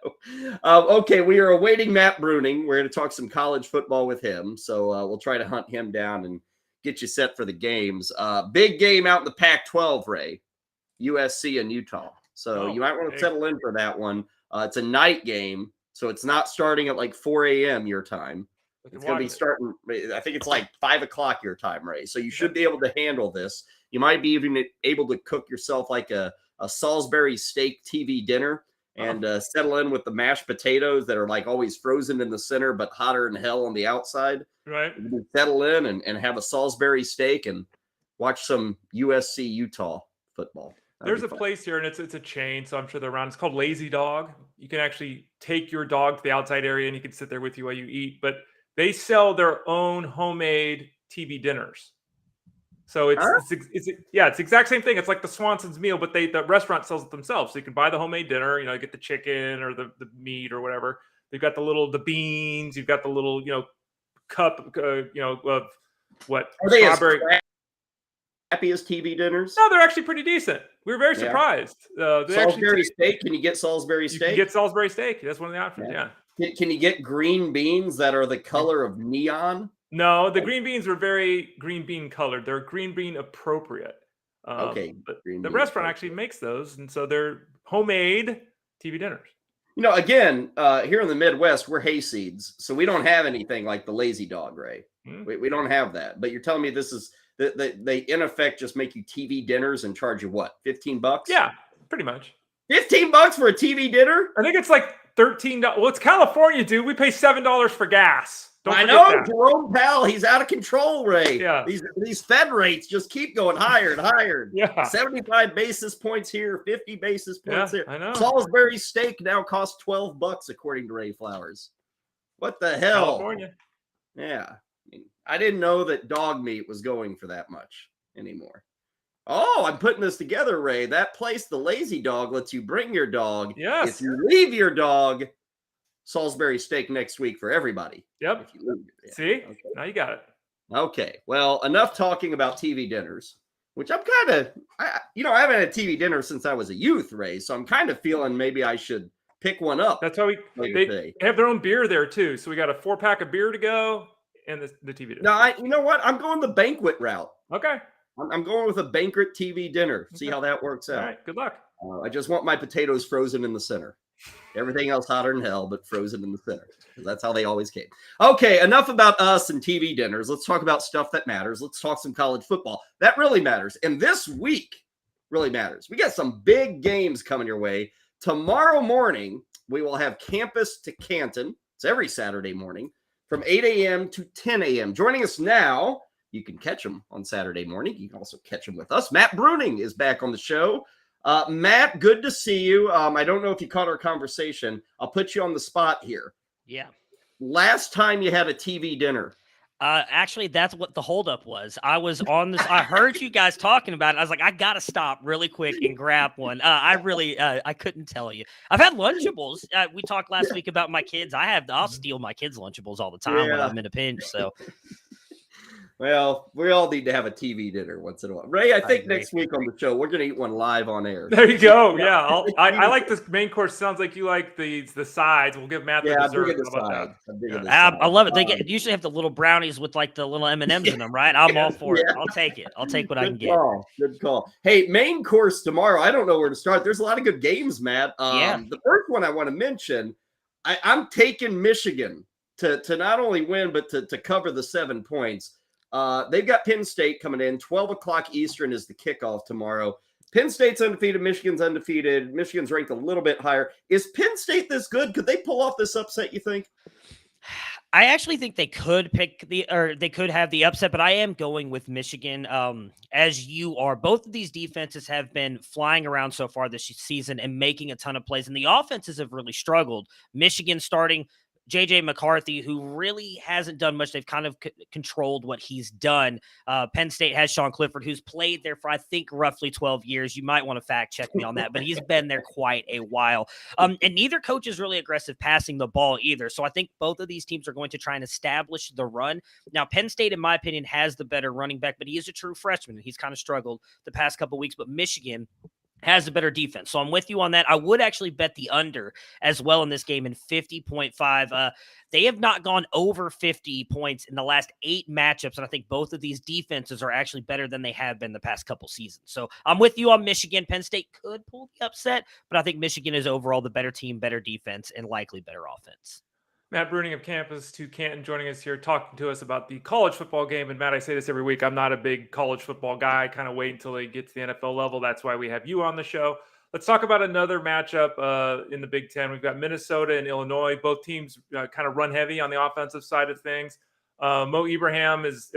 Okay, we are awaiting Matt Bruning. We're going to talk some college football with him. So we'll try to hunt him down and get you set for the games. Big game out in the Pac-12, Ray. USC and Utah. So you might want to settle in for that one. It's a night game, so it's not starting at like 4 a.m. your time. It's going to be starting, I think it's like 5 o'clock your time, Ray. So you should be able to handle this. You might be even able to cook yourself like a Salisbury steak TV dinner and settle in with the mashed potatoes that are like always frozen in the center, but hotter than hell on the outside. Right. Settle in and have a Salisbury steak and watch some USC Utah football. There's a place here, and it's a chain, so I'm sure they're around. It's called Lazy Dog. You can actually take your dog to the outside area, and you can sit there with you while you eat. But they sell their own homemade TV dinners. So it's the exact same thing. It's like the Swanson's meal, but the restaurant sells it themselves. So you can buy the homemade dinner, get the chicken or the meat or whatever. They've got the beans. You've got the little, cup, of what? Are they strawberry. Happy as TV dinners? No, they're actually pretty decent. We were very surprised. Salisbury steak? Can you get Salisbury steak? You can get Salisbury steak. That's one of the options. Yeah. Can you get green beans that are the color of neon? No, the green beans are very green bean colored. They're green bean appropriate. Okay, But green the bean restaurant appropriate. actually makes those, and so they're homemade TV dinners. Again, here in the Midwest, we're hayseeds, so we don't have anything like the Lazy Dog, Ray. We don't have that. But you're telling me this is that they in effect just make you TV dinners and charge you what, $15? Yeah, pretty much. $15 for a TV dinner? I think it's like $13. Well, it's California, dude. We pay $7 for gas. I know, Jerome Powell, he's out of control, Ray. Yeah. These Fed rates just keep going higher and higher. Yeah. 75 basis points here, 50 basis points here. I know. Salisbury steak now costs $12 according to Ray Flowers. What the hell? California. Yeah. I didn't know that dog meat was going for that much anymore. Oh, I'm putting this together, Ray. That place, the Lazy Dog, lets you bring your dog. Yes. If you leave your dog, Salisbury steak next week for everybody. Yep. See? Okay. Now you got it. Okay. Well, enough talking about TV dinners, which I'm kind of, I haven't had a TV dinner since I was a youth, Ray. So I'm kind of feeling maybe I should pick one up. That's how they have their own beer there too. So we got a 4-pack of beer to go and the TV dinner. No, you know what? I'm going the banquet route. Okay. I'm going with a banquet TV dinner. See how that works out. All right. Good luck. I just want my potatoes frozen in the center. Everything else hotter than hell, but frozen in the center. That's how they always came. Okay, enough about us and TV dinners. Let's talk about stuff that matters. Let's talk some college football. That really matters. And this week really matters. We got some big games coming your way. Tomorrow morning, we will have Campus to Canton. It's every Saturday morning from 8 a.m. to 10 a.m. Joining us now, you can catch them on Saturday morning. You can also catch them with us. Matt Bruning is back on the show. Matt, good to see you. I don't know if you caught our conversation. I'll put you on the spot here. Yeah. Last time you had a TV dinner. Actually, that's what the holdup was. I was on this. I heard you guys talking about it. I was like, I got to stop really quick and grab one. I couldn't tell you. I've had Lunchables. We talked last week about my kids. I'll steal my kids' Lunchables all the time when I'm in a pinch. So. Well, we all need to have a TV dinner once in a while. Ray, I think next week on the show, we're going to eat one live on air. There you go. Yeah. I like this main course. Sounds like you like the sides. We'll give Matt the dessert. I love it. They usually have the little brownies with like the little M&Ms in them, right? I'm all for it. I'll take it. I'll take what I can get. Good call. Hey, main course tomorrow. I don't know where to start. There's a lot of good games, Matt. The first one I want to mention, I'm taking Michigan to not only win, but to cover the 7 points. They've got Penn State coming in. 12 o'clock Eastern is the kickoff tomorrow. Penn State's undefeated. Michigan's undefeated. Michigan's ranked a little bit higher. Is Penn State this good? Could they pull off this upset, you think? I actually think they could they could have the upset, but I am going with Michigan as you are. Both of these defenses have been flying around so far this season and making a ton of plays, and the offenses have really struggled. Michigan starting J.J. McCarthy, who really hasn't done much. They've kind of controlled what he's done. Penn State has Sean Clifford, who's played there for, I think, roughly 12 years. You might want to fact check me on that, but he's been there quite a while. And neither coach is really aggressive passing the ball either. So I think both of these teams are going to try and establish the run. Now, Penn State, in my opinion, has the better running back, but he is a true freshman. He's kind of struggled the past couple of weeks, but Michigan has a better defense. So I'm with you on that. I would actually bet the under as well in this game in 50.5. They have not gone over 50 points in the last 8 matchups. And I think both of these defenses are actually better than they have been the past couple seasons. So I'm with you on Michigan. Penn State could pull the upset, but I think Michigan is overall the better team, better defense, and likely better offense. Matt Bruning of Campus to Canton joining us here, talking to us about the college football game. And Matt, I say this every week, I'm not a big college football guy. I kind of wait until they get to the NFL level. That's why we have you on the show. Let's talk about another matchup in the Big Ten. We've got Minnesota and Illinois. Both teams kind of run heavy on the offensive side of things. Ibrahim is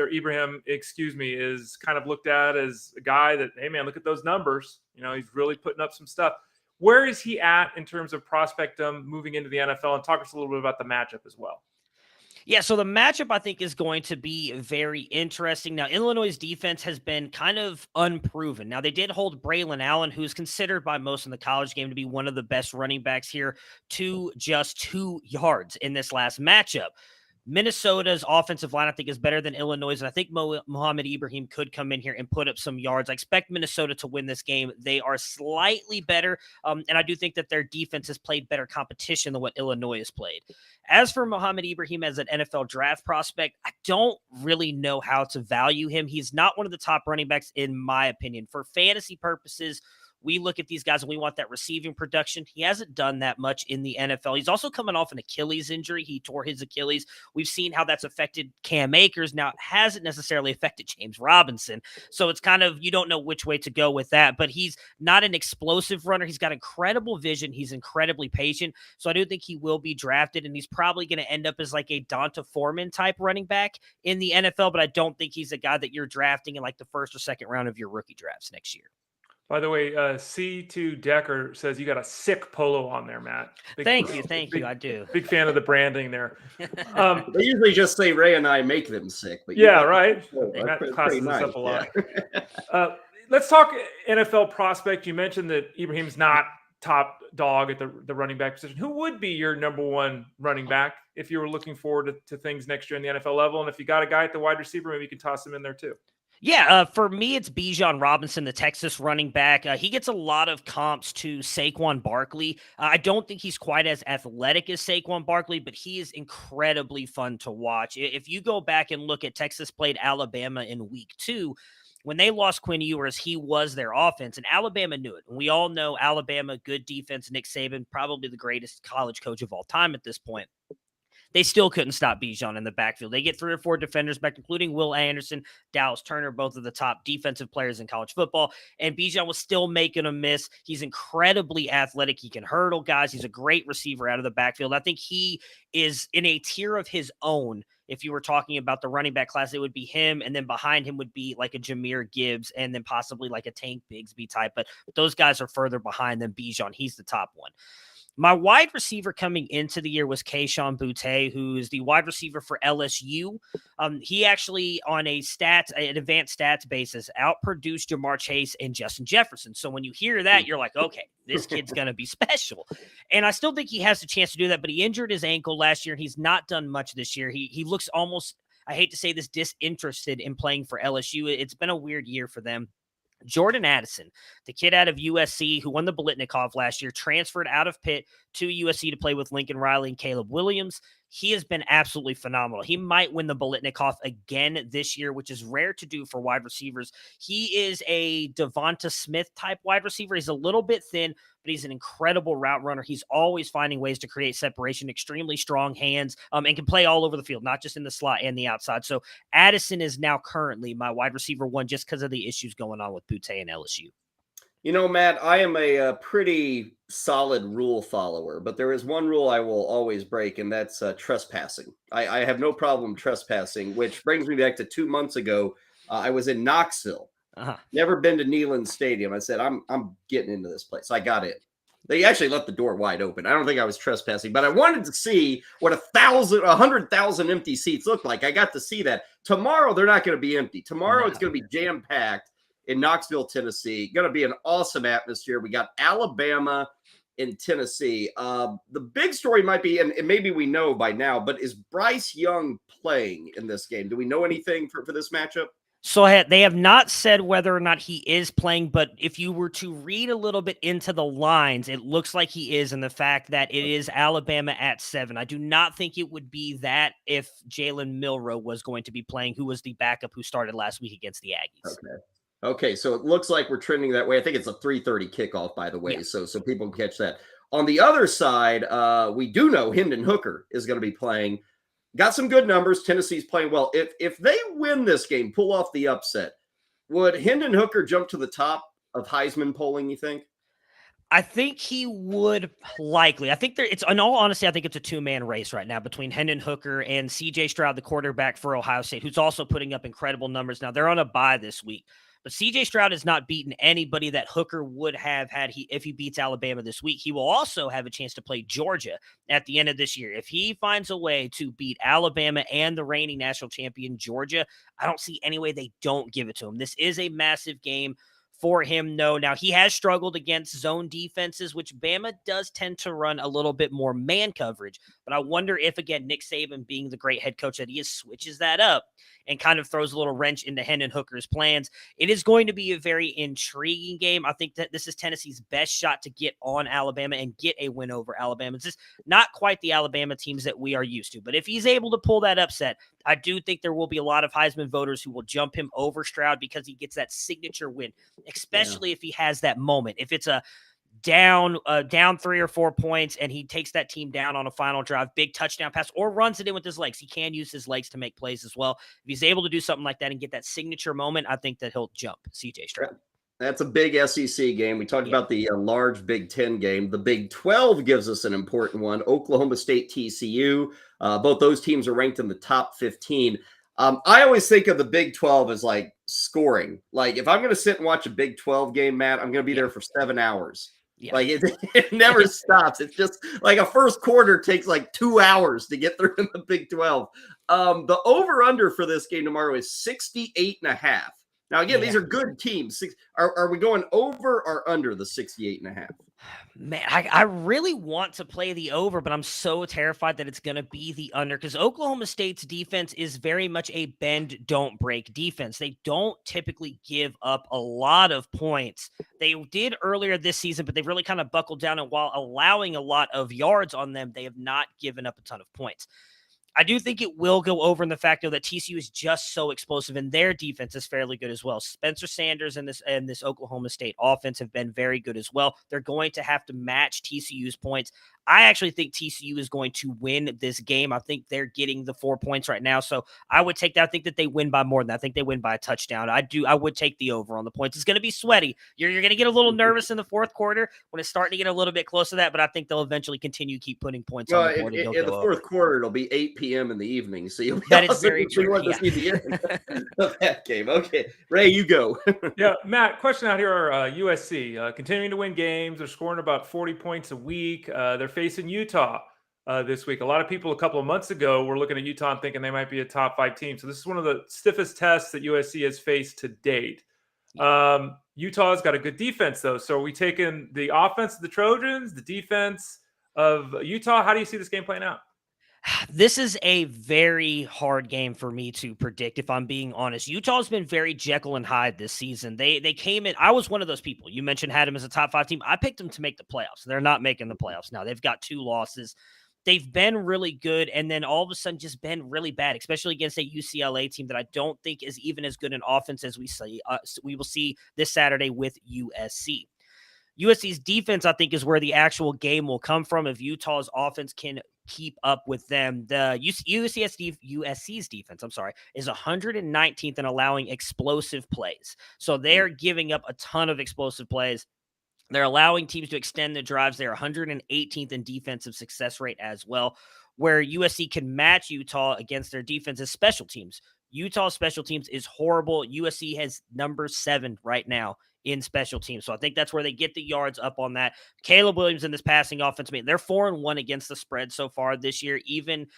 kind of looked at as a guy that, hey man, look at those numbers. He's really putting up some stuff. Where is he at in terms of prospectum moving into the NFL? And talk us a little bit about the matchup as well. Yeah, so the matchup I think is going to be very interesting. Now, Illinois' defense has been kind of unproven. Now, they did hold Braylon Allen, who's considered by most in the college game to be one of the best running backs here, to just 2 yards in this last matchup. Minnesota's offensive line, I think, is better than Illinois', and I think Mohamed Ibrahim could come in here and put up some yards. I expect Minnesota to win this game. They are slightly better, and I do think that their defense has played better competition than what Illinois has played. As for Mohamed Ibrahim as an NFL draft prospect, I don't really know how to value him. He's not one of the top running backs, in my opinion. For fantasy purposes, we look at these guys and we want that receiving production. He hasn't done that much in the NFL. He's also coming off an Achilles injury. He tore his Achilles. We've seen how that's affected Cam Akers. Now, it hasn't necessarily affected James Robinson. So it's kind of, you don't know which way to go with that, but he's not an explosive runner. He's got incredible vision. He's incredibly patient. So I do think he will be drafted, and he's probably going to end up as like a Donta Foreman type running back in the NFL, but I don't think he's a guy that you're drafting in like the first or second round of your rookie drafts next year. By the way, C2 Decker says you got a sick polo on there, Matt. Thank you. I do. Big fan of the branding there. They usually just say Ray and I make them sick. But yeah, right. Matt classes this up a lot. Yeah. Let's talk NFL prospect. You mentioned that Ibrahim's not top dog at the running back position. Who would be your number one running back if you were looking forward to things next year in the NFL level? And if you got a guy at the wide receiver, maybe you can toss him in there too. Yeah, for me, it's Bijan Robinson, the Texas running back. He gets a lot of comps to Saquon Barkley. I don't think he's quite as athletic as Saquon Barkley, but he is incredibly fun to watch. If you go back and look at Texas played Alabama in week 2, when they lost Quinn Ewers, he was their offense, and Alabama knew it. And we all know Alabama, good defense, Nick Saban, probably the greatest college coach of all time at this point. They still couldn't stop Bijan in the backfield. They get 3 or 4 defenders back, including Will Anderson, Dallas Turner, both of the top defensive players in college football. And Bijan was still making a miss. He's incredibly athletic. He can hurdle guys. He's a great receiver out of the backfield. I think he is in a tier of his own. If you were talking about the running back class, it would be him. And then behind him would be like a Jahmyr Gibbs and then possibly like a Tank Bigsby type. But those guys are further behind than Bijan. He's the top one. My wide receiver coming into the year was Kayshon Boutte, who is the wide receiver for LSU. He actually, on an advanced stats basis, outproduced Jamar Chase and Justin Jefferson. So when you hear that, you're like, okay, this kid's going to be special. And I still think he has the chance to do that, but he injured his ankle last year, and he's not done much this year. He looks almost, I hate to say this, disinterested in playing for LSU. It's been a weird year for them. Jordan Addison, the kid out of USC who won the Biletnikoff last year, transferred out of Pitt to USC to play with Lincoln Riley and Caleb Williams. He has been absolutely phenomenal. He might win the Biletnikoff again this year, which is rare to do for wide receivers. He is a Devonta Smith type wide receiver. He's a little bit thin, but he's an incredible route runner. He's always finding ways to create separation, extremely strong hands, and can play all over the field, not just in the slot and the outside. So Addison is now currently my wide receiver 1 just because of the issues going on with Boutte and LSU. You know, Matt, I am a pretty solid rule follower, but there is one rule I will always break, and that's trespassing. I have no problem trespassing, which brings me back to 2 months ago. I was in Knoxville. Never been to Neyland Stadium. I said, I'm getting into this place. I got in. They actually left the door wide open. I don't think I was trespassing, but I wanted to see what 100,000 empty seats look like. I got to see that. Tomorrow, they're not going to be empty. Tomorrow, it's going to be jam-packed in Knoxville, Tennessee. Going to be an awesome atmosphere. We got Alabama in Tennessee. The big story might be, and maybe we know by now, but is Bryce Young playing in this game? Do we know anything for this matchup? So they have not said whether or not he is playing, but if you were to read a little bit into the lines, it looks like he is, in the fact that it is Alabama at 7. I do not think it would be that if Jalen Milroe was going to be playing, who was the backup who started last week against the Aggies. Okay, so it looks like we're trending that way. I think it's a 3:30 kickoff, by the way, Yeah. so people can catch that. On the other side, we do know Hendon Hooker is going to be playing. Got some good numbers. Tennessee's playing well. If they win this game, pull off the upset, would Hendon Hooker jump to the top of Heisman polling, you think? I think he would likely. I think it's, in all honesty, I think it's a 2-man race right now between Hendon Hooker and CJ Stroud, the quarterback for Ohio State, who's also putting up incredible numbers. Now, they're on a bye this week, but CJ Stroud has not beaten anybody that Hooker would have had if he beats Alabama this week. He will also have a chance to play Georgia at the end of this year. If he finds a way to beat Alabama and the reigning national champion Georgia, I don't see any way they don't give it to him. This is a massive game for him, no. Now, he has struggled against zone defenses, which Bama does tend to run a little bit more man coverage. But I wonder if, again, Nick Saban being the great head coach that he is, switches that up and kind of throws a little wrench into Hendon Hooker's plans. It is going to be a very intriguing game. I think that this is Tennessee's best shot to get on Alabama and get a win over Alabama. It's just not quite the Alabama teams that we are used to. But if he's able to pull that upset, I do think there will be a lot of Heisman voters who will jump him over Stroud because he gets that signature win, especially if he has that moment. If it's a down 3 or 4 points and he takes that team down on a final drive, big touchdown pass, or runs it in with his legs. He can use his legs to make plays as well. If he's able to do something like that and get that signature moment, I think that he'll jump CJ Stroud. That's a big SEC game. We talked about the large Big Ten game. The Big 12 gives us an important one. Oklahoma State, TCU. Both those teams are ranked in the top 15. I always think of the Big 12 as like scoring. Like if I'm going to sit and watch a Big 12 game, Matt, I'm going to be there for 7 hours. Yeah. Like it never stops. It's just like a first quarter takes like 2 hours to get through in the Big 12. The over-under for this game tomorrow is 68.5. Now, again, these are good teams. Are we going over or under the 68.5? Man, I really want to play the over, but I'm so terrified that it's going to be the under because Oklahoma State's defense is very much a bend, don't break defense. They don't typically give up a lot of points. They did earlier this season, but they've really kind of buckled down, and while allowing a lot of yards on them, they have not given up a ton of points. I do think it will go over in the fact that TCU is just so explosive and their defense is fairly good as well. Spencer Sanders and this Oklahoma State offense have been very good as well. They're going to have to match TCU's points. I actually think TCU is going to win this game. I think they're getting the 4 points right now. So I would take that. I think that they win by more than that. I think they win by a touchdown. I would take the over on the points. It's going to be sweaty. You're going to get a little nervous in the fourth quarter when it's starting to get a little bit close to that, but I think they'll eventually continue to keep putting points on the board. In the fourth quarter, it'll be 8 p.m. in the evening. So you'll be that is very true. To see the end of that game. Okay. Ray, you go. Yeah, Matt, question out here are USC continuing to win games. They're scoring about 40 points a week. They're facing Utah this week. A lot of people a couple of months ago were looking at Utah and thinking they might be a top 5 team. So this is one of the stiffest tests that USC has faced to date. Utah's got a good defense, though. So are we taking the offense of the Trojans, the defense of Utah? How do you see this game playing out? This is a very hard game for me to predict, if I'm being honest. Utah's been very Jekyll and Hyde this season. They came in. I was one of those people. You mentioned had them as a top 5 team. I picked them to make the playoffs. They're not making the playoffs now. They've got 2 losses. They've been really good, and then all of a sudden just been really bad, especially against a UCLA team that I don't think is even as good an offense as we will see this Saturday with USC. USC's defense, I think, is where the actual game will come from if Utah's offense can keep up with them. The USC's defense, is 119th in allowing explosive plays. So they're giving up a ton of explosive plays. They're allowing teams to extend the drives. They're 118th in defensive success rate as well, where USC can match Utah against their defense's special teams. Utah's special teams is horrible. USC has number 7 right now in special teams. So I think that's where they get the yards up on that. Caleb Williams in this passing offense, they're 4-1 against the spread so far this year, even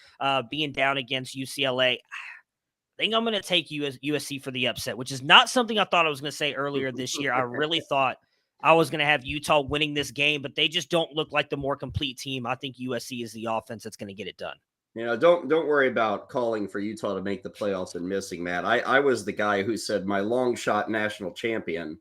being down against UCLA. I think I'm going to take USC for the upset, which is not something I thought I was going to say earlier this year. I really thought I was going to have Utah winning this game, but they just don't look like the more complete team. I think USC is the offense that's going to get it done. You know, don't worry about calling for Utah to make the playoffs and missing, Matt. I was the guy who said my long shot national champion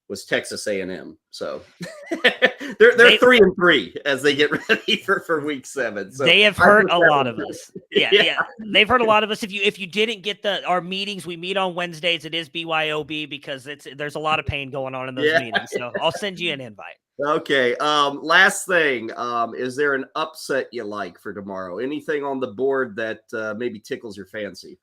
was Texas A&M. So they're 3-3 as they get ready for week 7. So they have hurt a lot of us. Yeah. They've hurt a lot of us. If you didn't get our meetings, we meet on Wednesdays. It is BYOB because there's a lot of pain going on in those meetings. So I'll send you an invite. Okay. Last thing. Is there an upset you like for tomorrow? Anything on the board that maybe tickles your fancy?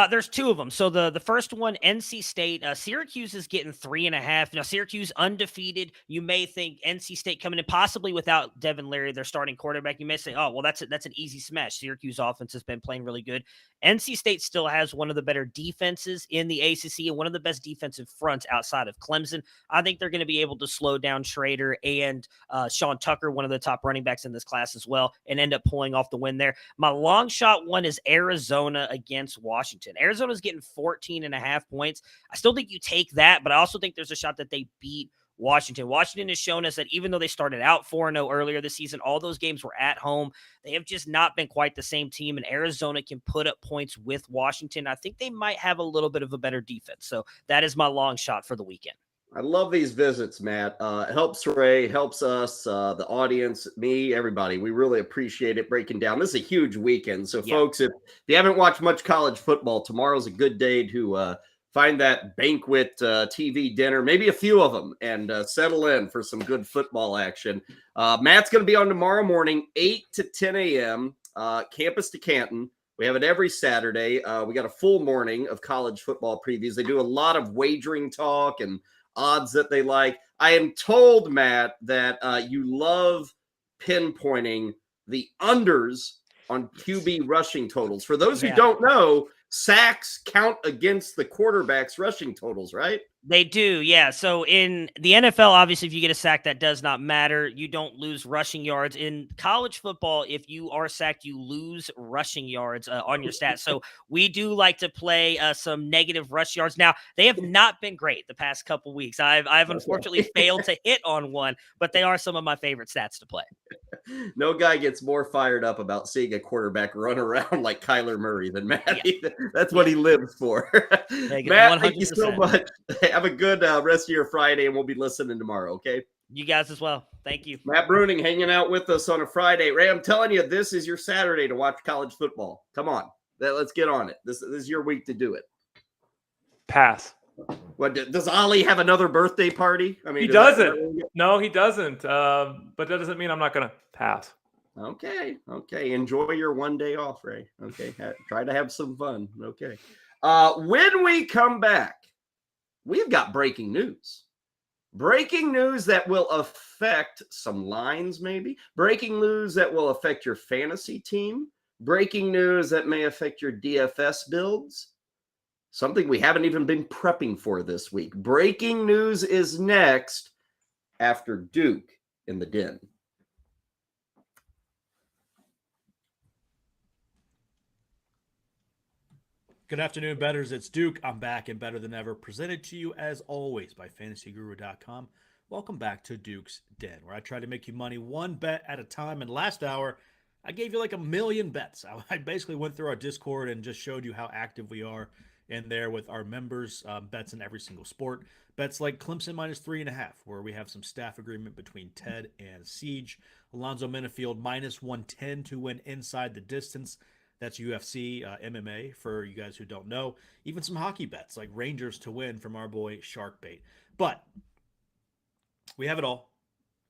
There's 2 of them. So the first one, NC State, Syracuse is getting 3.5. Now Syracuse undefeated. You may think NC State coming in possibly without Devin Leary, their starting quarterback. You may say, oh, well, that's an easy smash. Syracuse offense has been playing really good. NC State still has one of the better defenses in the ACC and one of the best defensive fronts outside of Clemson. I think they're going to be able to slow down Schrader and Sean Tucker, one of the top running backs in this class as well, and end up pulling off the win there. My long shot one is Arizona against Washington. Washington. Arizona's getting 14.5 points. I still think you take that, but I also think there's a shot that they beat Washington. Washington has shown us that even though they started out 4-0 earlier this season, all those games were at home. They have just not been quite the same team, and Arizona can put up points with Washington. I think they might have a little bit of a better defense. So that is my long shot for the weekend. I love these visits, Matt. It helps Ray, helps us, the audience, me, everybody. We really appreciate it breaking down. This is a huge weekend. So, folks, if you haven't watched much college football, tomorrow's a good day to find that banquet TV dinner, maybe a few of them, and settle in for some good football action. Matt's going to be on tomorrow morning, 8 to 10 a.m., campus to Canton. We have it every Saturday. We got a full morning of college football previews. They do a lot of wagering talk and odds that they like. I am told, Matt, that you love pinpointing the unders on QB rushing totals. For those who don't know, sacks count against the quarterback's rushing totals, right? They do, yeah. So in the NFL, obviously, if you get a sack, that does not matter. You don't lose rushing yards. In college football, if you are sacked, you lose rushing yards on your stats. So we do like to play some negative rush yards. Now, they have not been great the past couple weeks. I've unfortunately failed to hit on one, but they are some of my favorite stats to play. No guy gets more fired up about seeing a quarterback run around like Kyler Murray than Matt. Yeah. That's what he lives for. Matt, 100%. Thank you so much. Have a good rest of your Friday, and we'll be listening tomorrow, okay? You guys as well. Thank you. Matt Bruning hanging out with us on a Friday. Ray, I'm telling you, this is your Saturday to watch college football. Come on. Let's get on it. This is your week to do it. Pass. What, does Ollie have another birthday party? I mean, he doesn't. No, he doesn't. But that doesn't mean I'm not going to pass. Okay. Enjoy your one day off, Ray. Okay. Try to have some fun. Okay. When we come back, we've got breaking news. Breaking news that will affect some lines, maybe. Breaking news that will affect your fantasy team. Breaking news that may affect your DFS builds. Something we haven't even been prepping for this week. Breaking news is next after Duke in the Den. Good afternoon, bettors. It's Duke. I'm back and better than ever. Presented to you, as always, by FantasyGuru.com. Welcome back to Duke's Den, where I try to make you money one bet at a time. And last hour, I gave you like 1 million bets. I basically went through our Discord and just showed you how active we are in there with our members, bets in every single sport. Bets like Clemson -3.5, where we have some staff agreement between Ted and Siege. Alonzo Minifield -110 to win inside the distance. That's UFC, MMA, for you guys who don't know. Even some hockey bets, like Rangers to win from our boy Sharkbait. But we have it all.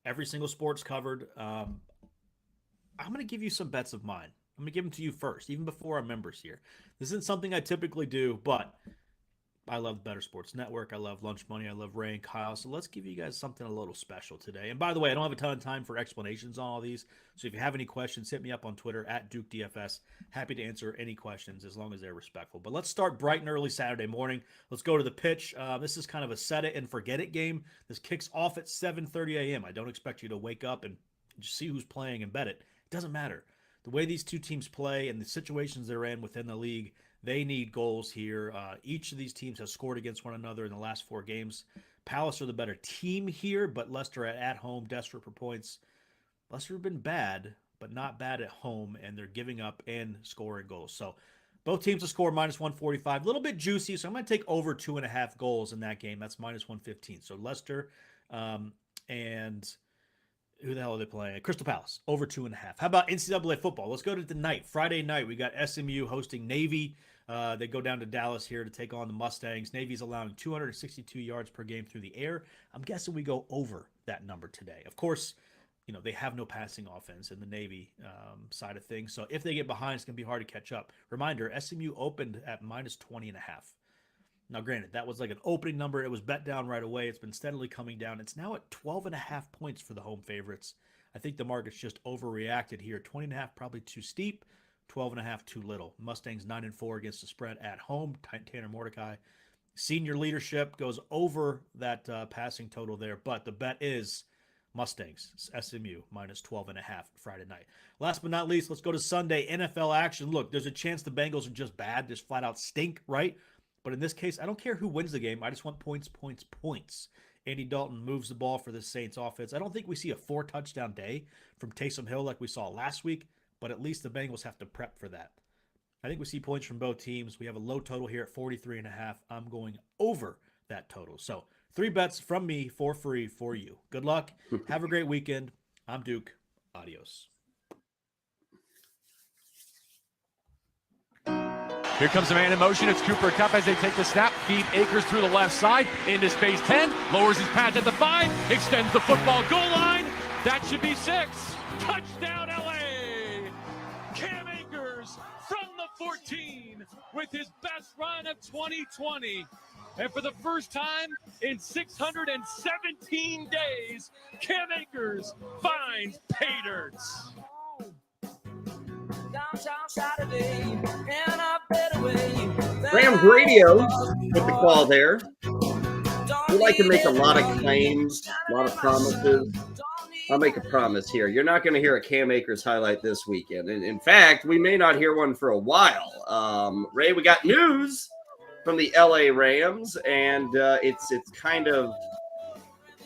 Every single sport's covered. I'm going to give you some bets of mine. I'm going to give them to you first, even before our members here. This isn't something I typically do, but I love Better Sports Network. I love Lunch Money. I love Ray and Kyle. So let's give you guys something a little special today. And by the way, I don't have a ton of time for explanations on all these. So if you have any questions, hit me up on Twitter at DukeDFS. Happy to answer any questions as long as they're respectful. But let's start bright and early Saturday morning. Let's go to the pitch. This is kind of a set it and forget it game. This kicks off at 7:30 a.m. I don't expect you to wake up and just see who's playing and bet it. It doesn't matter. The way these two teams play and the situations they're in within the league, they need goals here. Each of these teams has scored against one another in the last 4 games. Palace are the better team here, but Leicester at home, desperate for points. Leicester have been bad, but not bad at home, and they're giving up and scoring goals. So both teams have scored -145. A little bit juicy, so I'm going to take over 2.5 goals in that game. That's -115. So Leicester and who the hell are they playing? Crystal Palace, over 2.5. How about NCAA football? Let's go to the night. Friday night, we got SMU hosting Navy. They go down to Dallas here to take on the Mustangs. Navy's allowing 262 yards per game through the air. I'm guessing we go over that number today. Of course, they have no passing offense in the Navy side of things. So if they get behind, it's going to be hard to catch up. Reminder, SMU opened at -20.5. Now, granted, that was like an opening number. It was bet down right away. It's been steadily coming down. It's now at 12.5 points for the home favorites. I think the market's just overreacted here. 20.5 probably too steep. 12.5 too little. Mustangs 9-4 against the spread at home. Tanner Mordecai, senior leadership, goes over that passing total there. But the bet is Mustangs, SMU, minus 12.5 Friday night. Last but not least, let's go to Sunday NFL action. Look, there's a chance the Bengals are just bad, just flat out stink, right? But in this case, I don't care who wins the game. I just want points, points, points. Andy Dalton moves the ball for the Saints offense. I don't think we see a 4-touchdown day from Taysom Hill like we saw last week, but at least the Bengals have to prep for that. I think we see points from both teams. We have a low total here at 43.5. I'm going over that total. So 3 bets from me for free for you. Good luck. Have a great weekend. I'm Duke. Adios. Here comes the man in motion. It's Cooper Kupp as they take the snap. Feed Akers through the left side. Into space 10. Lowers his pads at the 5. Extends the football goal line. That should be 6. Touchdown LA. Cam Akers from the 14 with his best run of 2020. And for the first time in 617 days, Cam Akers finds pay dirt. Rams Radio with the call there. We like to make a lot of claims, a lot of promises. I'll make a promise here. You're not going to hear a Cam Akers highlight this weekend. And in fact, we may not hear one for a while. Ray, we got news from the LA Rams, and it's kind of,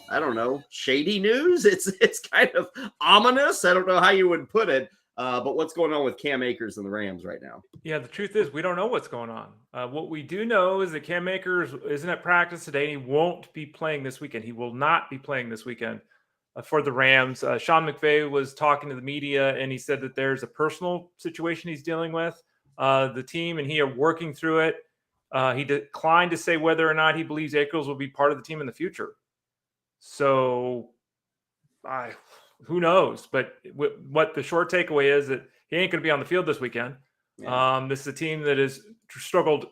I don't know, shady news. It's kind of ominous. I don't know how you would put it. But what's going on with Cam Akers and the Rams right now? Yeah, the truth is we don't know what's going on. What we do know is that Cam Akers isn't at practice today. And he won't be playing this weekend. He will not be playing this weekend for the Rams. Sean McVay was talking to the media, and he said that there's a personal situation he's dealing with. The team and he are working through it. He declined to say whether or not he believes Akers will be part of the team in the future. So, who knows? But what the short takeaway is that he ain't going to be on the field this weekend. Yeah. This is a team that has struggled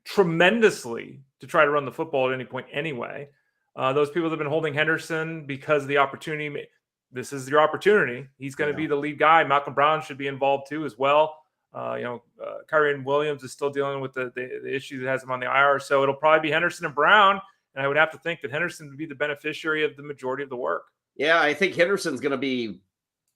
tremendously to try to run the football at any point anyway. Those people that have been holding Henderson because of the opportunity, this is your opportunity. He's going to be the lead guy. Malcolm Brown should be involved too as well. Kyren Williams is still dealing with the issue that has him on the IR. So it'll probably be Henderson and Brown. And I would have to think that Henderson would be the beneficiary of the majority of the work. Yeah, I think Henderson's going to be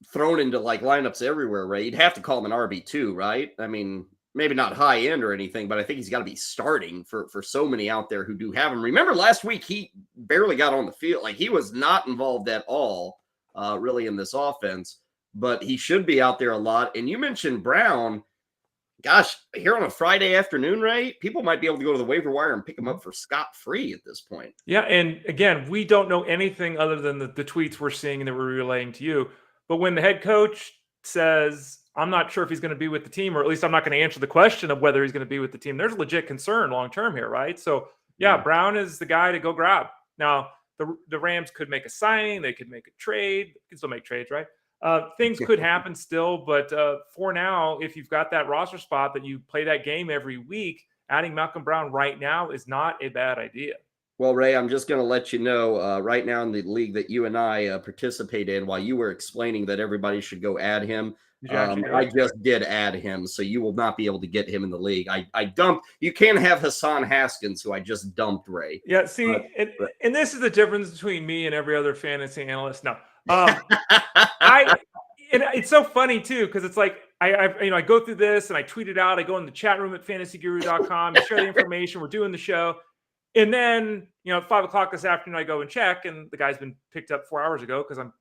thrown into like lineups everywhere, right? You'd have to call him an RB2, right? I mean, maybe not high end or anything, but I think he's got to be starting for so many out there who do have him. Remember last week, he barely got on the field. Like he was not involved at all really in this offense, but he should be out there a lot. And you mentioned Brown. Gosh, here on a Friday afternoon, Ray, people might be able to go to the waiver wire and pick him up for scot-free at this point. Yeah, and again, we don't know anything other than the tweets we're seeing and that we're relaying to you. But when the head coach says, I'm not sure if he's going to be with the team, or at least I'm not going to answer the question of whether he's going to be with the team, there's a legit concern long-term here, right? So, yeah, Brown is the guy to go grab. Now, the Rams could make a signing. They could make a trade. They can still make trades, right? Things could happen still, but for now, if you've got that roster spot that you play that game every week, adding Malcolm Brown right now is not a bad idea. Well, Ray, I'm just going to let you know right now in the league that you and I participate in, while you were explaining that everybody should go add him, I just did add him, so you will not be able to get him in the league. I dumped. You can't have Hassan Haskins, who I just dumped, Ray. Yeah, see, and this is the difference between me and every other fantasy analyst. No. It's so funny too, because it's like I go through this and I tweet it out. I go in the chat room at fantasyguru.com and share the information. We're doing the show, and then at 5 o'clock this afternoon I go and check, and the guy's been picked up 4 hours ago because I'm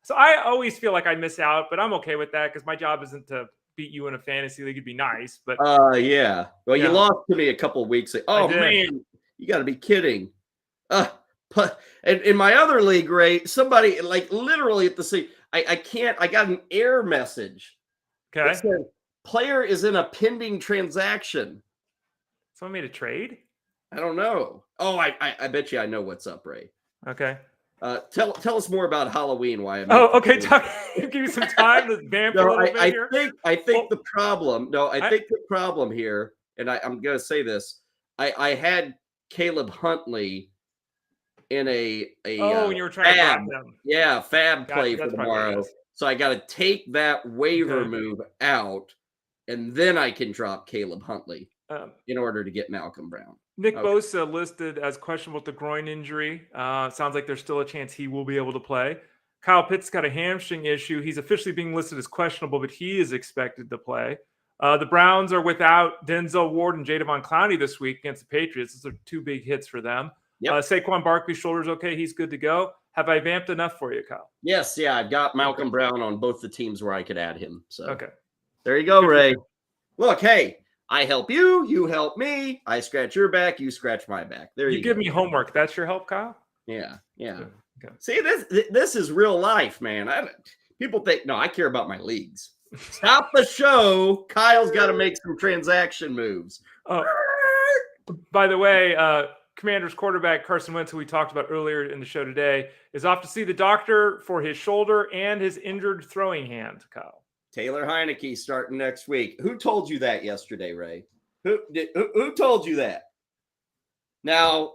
So I always feel like I miss out, but I'm okay with that because my job isn't to beat you in a fantasy league. It'd be nice, but yeah. Well, you lost to me a couple of weeks ago. Oh man, you got to be kidding. But in my other league, Ray, somebody like literally at the scene, I got an error message. Okay. It said, player is in a pending transaction. Someone made a trade? I don't know. Oh, I bet you I know what's up, Ray. Okay. Tell us more about Halloween. Why? Okay. Give you some time to vamp a little bit here. I think the problem. No, I think the problem here, and I'm going to say this. I had Caleb Huntley in a you were trying to drop them. Fab play for tomorrow. So I got to take that waiver move out, and then I can drop Caleb Huntley in order to get Malcolm Brown. Nick Bosa listed as questionable with the groin injury. Sounds like there's still a chance he will be able to play. Kyle Pitts got a hamstring issue. He's officially being listed as questionable, but he is expected to play. The Browns are without Denzel Ward and Jadeveon Clowney this week against the Patriots. Those are two big hits for them. Yep. Saquon Barkley's shoulder's okay. He's good to go. Have I vamped enough for you, Kyle? Yes, yeah, I've got Malcolm Brown on both the teams where I could add him. So okay, there you go, Ray. Look, hey, I help you, you help me. I scratch your back, you scratch my back. There you go. You give me homework. That's your help, Kyle? Yeah. Okay. See, this is real life, man. People think, no, I care about my leagues. Stop the show. Kyle's got to make some transaction moves. By the way, Commanders quarterback Carson Wentz, who we talked about earlier in the show today, is off to see the doctor for his shoulder and his injured throwing hand, Kyle. Taylor Heineke starting next week. Who told you that yesterday, Ray? Who told you that? Now,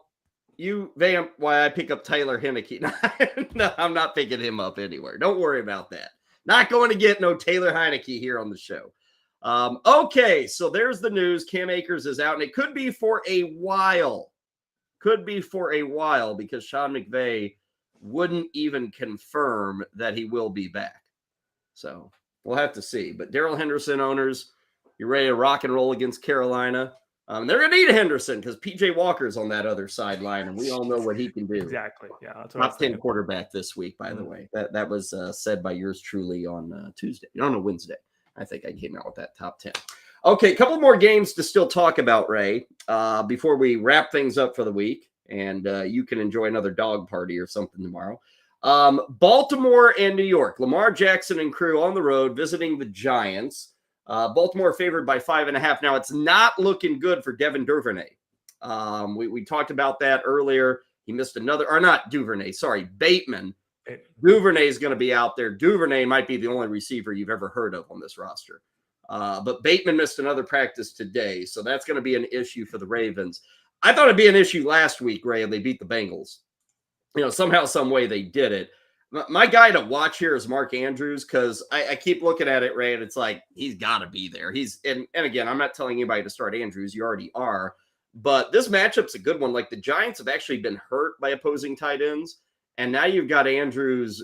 you vamp why I pick up Taylor Heineke. No, I'm not picking him up anywhere. Don't worry about that. Not going to get no Taylor Heineke here on the show. Okay, so there's the news. Cam Akers is out, and it could be for a while. Because Sean McVay wouldn't even confirm that he will be back. So we'll have to see. But Darrell Henderson owners, you're ready to rock and roll against Carolina. They're going to need Henderson because P.J. Walker's on that other sideline, and we all know what he can do. Exactly. Yeah, that's what Top 10 quarterback this week, by the way. That was said by yours truly on Tuesday. No, Wednesday. I think I came out with that top 10. Okay, a couple more games to still talk about, Ray, before we wrap things up for the week, and you can enjoy another dog party or something tomorrow. Baltimore and New York. Lamar Jackson and crew on the road visiting the Giants. Baltimore favored by 5.5. Now, it's not looking good for Devin Duvernay. We talked about that earlier. He missed another, or not Duvernay, sorry, Bateman. Duvernay is going to be out there. Duvernay might be the only receiver you've ever heard of on this roster. But Bateman missed another practice today, so that's going to be an issue for the Ravens. I thought it'd be an issue last week, Ray, and they beat the Bengals. Somehow, some way they did it. My guy to watch here is Mark Andrews because I keep looking at it, Ray, and it's like he's got to be there. And again, I'm not telling anybody to start Andrews. You already are. But this matchup's a good one. Like the Giants have actually been hurt by opposing tight ends, and now you've got Andrews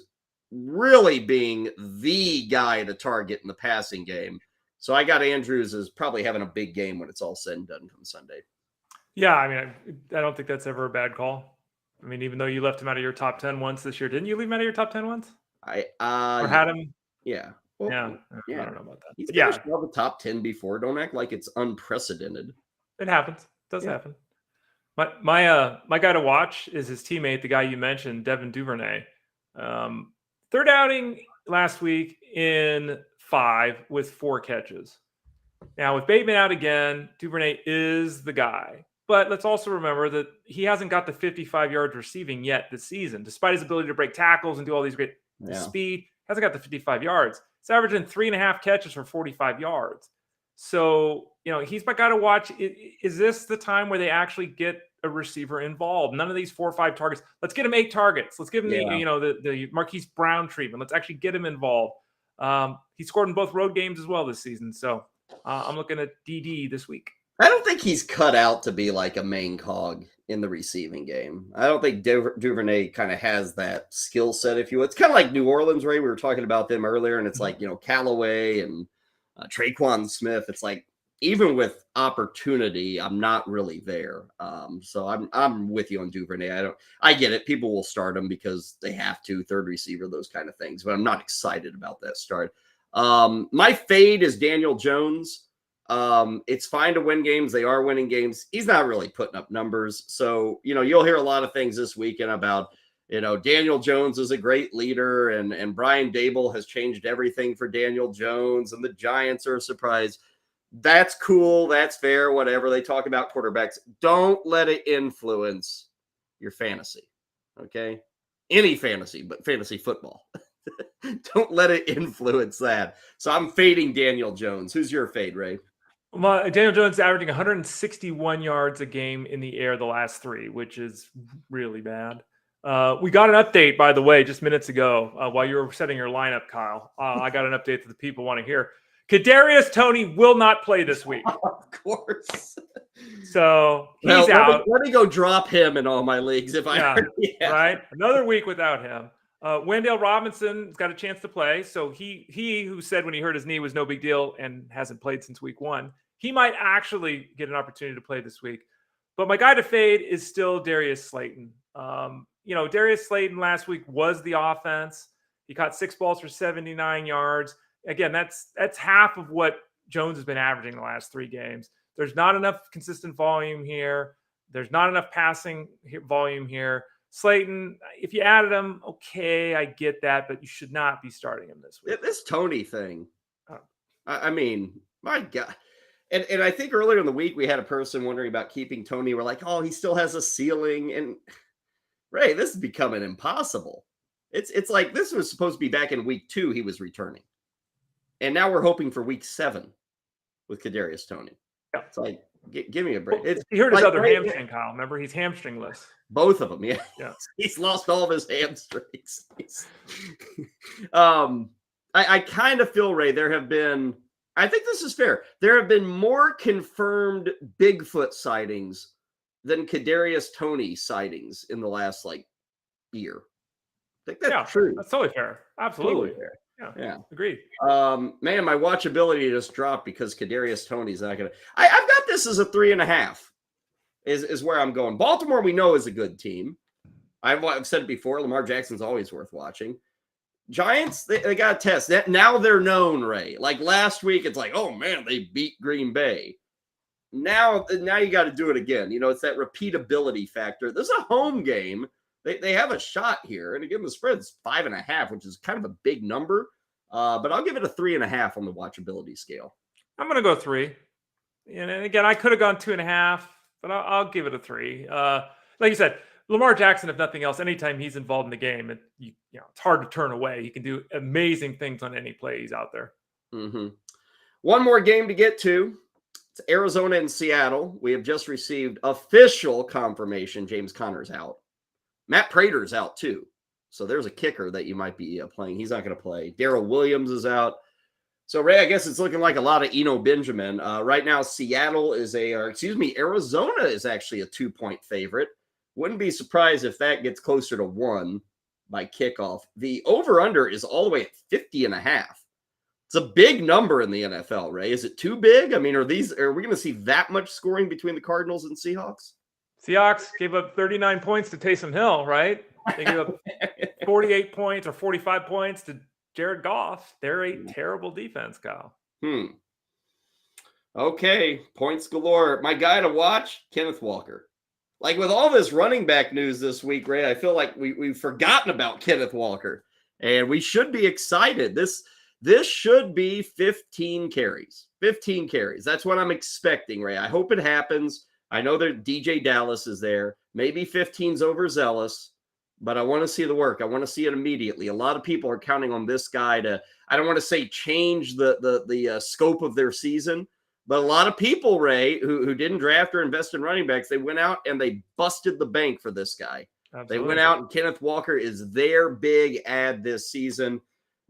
really being the guy to target in the passing game. So I got Andrews as probably having a big game when it's all said and done come Sunday. Yeah, I mean, I don't think that's ever a bad call. I mean, even though you left him out of your top 10 once this year, didn't you leave him out of your top 10 once? Or had him? Yeah. Well, yeah. I don't know about that. He's finished the top 10 before. Don't act like it's unprecedented. It happens. It does happen. My guy to watch is his teammate, the guy you mentioned, Devin Duvernay. Third outing last week in 5 with 4 catches. Now, with Bateman out again, Duvernay is the guy. But let's also remember that he hasn't got the 55 yards receiving yet this season, despite his ability to break tackles and do all these great speed. Hasn't got the 55 yards. It's averaging 3.5 catches for 45 yards. So, he's my guy to watch. Is this the time where they actually get a receiver involved? None of these 4 or 5 targets. Let's get him 8 targets. Let's give him the Marquise Brown treatment. Let's actually get him involved. He scored in both road games as well this season. So I'm looking at DD this week. I don't think he's cut out to be like a main cog in the receiving game. I don't think Duvernay kind of has that skill set, if you will. It's kind of like New Orleans, Ray. We were talking about them earlier, and it's like, Callaway and Traquan Smith. It's like, even with opportunity, I'm not really there. So I'm with you on Duvernay. I get it. People will start him because they have to, third receiver, those kind of things. But I'm not excited about that start. My fade is Daniel Jones. It's fine to win games. They are winning games. He's not really putting up numbers. So, you'll hear a lot of things this weekend about, Daniel Jones is a great leader and Brian Dable has changed everything for Daniel Jones and the Giants are a surprise. That's cool. That's fair. Whatever. They talk about quarterbacks. Don't let it influence your fantasy. Okay. Any fantasy, but fantasy football. Don't let it influence that. So I'm fading Daniel Jones. Who's your fade, Ray? Daniel Jones averaging 161 yards a game in the air the last 3, which is really bad. We got an update, by the way, just minutes ago while you were setting your lineup, Kyle. I got an update that the people want to hear. Kadarius Toney will not play this week. Of course. So he's out. Let me go drop him in all my leagues if I right? Another week without him. Wendell Robinson's got a chance to play. So he who said when he hurt his knee was no big deal and hasn't played since week 1, he might actually get an opportunity to play this week. But my guy to fade is still Darius Slayton. Darius Slayton last week was the offense. He caught 6 balls for 79 yards. Again, that's half of what Jones has been averaging the last 3 games. There's not enough consistent volume here. There's not enough passing volume here. Slayton, if you added him, okay, I get that, but you should not be starting him this week. This Tony thing, I mean, my God. And I think earlier in the week, we had a person wondering about keeping Tony. We're like, oh, he still has a ceiling. And Ray, this is becoming impossible. It's like this was supposed to be back in week 2, he was returning. And now we're hoping for week 7 with Kadarius Toney. Yeah. It's like, give me a break. He hurt his other hamstring, Kyle. Remember, he's hamstringless. Both of them, yeah. He's lost all of his hamstrings. I kind of feel, Ray, there have been, I think this is fair, there have been more confirmed Bigfoot sightings than Kadarius Toney sightings in the last, year. I think that's true. That's totally fair. Absolutely. Totally fair. Yeah. Agreed. Man, my watchability just dropped because Kadarius Toney's not going to. I've got this as a 3.5. Is where I'm going. Baltimore, we know, is a good team. I've said it before. Lamar Jackson's always worth watching. Giants, they got a test. Now they're known, Ray. Like last week, it's like, oh man, they beat Green Bay. Now you got to do it again. It's that repeatability factor. This is a home game. They have a shot here. And again, the spread's 5.5, which is kind of a big number. But I'll give it a 3.5 on the watchability scale. I'm going to go 3. And again, I could have gone 2.5, but I'll give it a 3. Like you said, Lamar Jackson, if nothing else, anytime he's involved in the game, it's hard to turn away. He can do amazing things on any play he's out there. Mm-hmm. One more game to get to. It's Arizona and Seattle. We have just received official confirmation James Conner's out. Matt Prater's out too. So there's a kicker that you might be playing. He's not going to play. Darrell Williams is out. So, Ray, I guess it's looking like a lot of Eno Benjamin. Right now, Seattle is Arizona is actually a 2-point favorite. Wouldn't be surprised if that gets closer to 1 by kickoff. The over-under is all the way at 50.5. It's a big number in the NFL, Ray. Is it too big? I mean, are we going to see that much scoring between the Cardinals and Seahawks? Seahawks gave up 39 points to Taysom Hill, right? They gave up 48 points or 45 points to Jared Goff. They're a terrible defense, Kyle. Okay, points galore. My guy to watch, Kenneth Walker. Like with all this running back news this week, Ray, I feel like we've forgotten about Kenneth Walker. And we should be excited. This should be 15 carries. 15 carries. That's what I'm expecting, Ray. I hope it happens. I know that DJ Dallas is there. Maybe 15's overzealous, but I want to see the work. I want to see it immediately. A lot of people are counting on this guy to, I don't want to say change the scope of their season, but a lot of people, Ray, who didn't draft or invest in running backs, they went out and they busted the bank for this guy. Absolutely. They went out and Kenneth Walker is their big ad this season.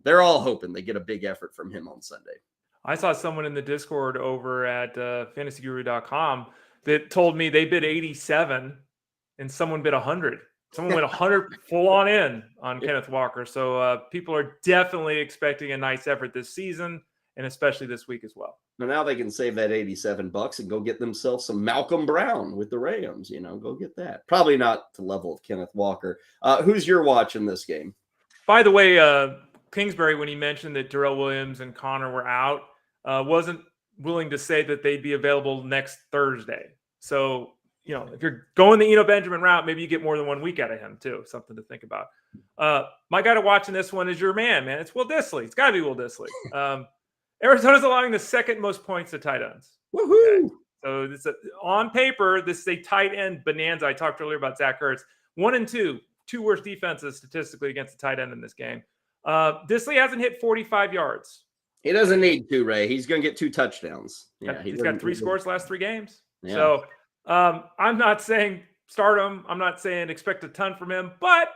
They're all hoping they get a big effort from him on Sunday. I saw someone in the Discord over at fantasyguru.com that told me they bid 87 and someone bid 100. Someone went 100 full on in on Kenneth Walker. So people are definitely expecting a nice effort this season and especially this week as well. Now they can save that $87 and go get themselves some Malcolm Brown with the Rams. Go get that. Probably not to level of Kenneth Walker. Who's your watch in this game? By the way, Kingsbury, when he mentioned that Darrell Williams and Connor were out, wasn't willing to say that they'd be available next Thursday. So, if you're going the Eno Benjamin route, maybe you get more than 1 week out of him too. Something to think about. My guy to watch in this one is your man. It's Will Dissly. It's got to be Will Dissly. Arizona's allowing the second most points to tight ends. Woohoo! Okay. So on paper, this is a tight end bonanza. I talked earlier about Zach Ertz. 1 and 2 worst defenses statistically against the tight end in this game. Dissly hasn't hit 45 yards. He doesn't need to, Ray. He's going to get 2 touchdowns. Yeah, he's got 3 scores last 3 games. Yeah. So I'm not saying start him. I'm not saying expect a ton from him, but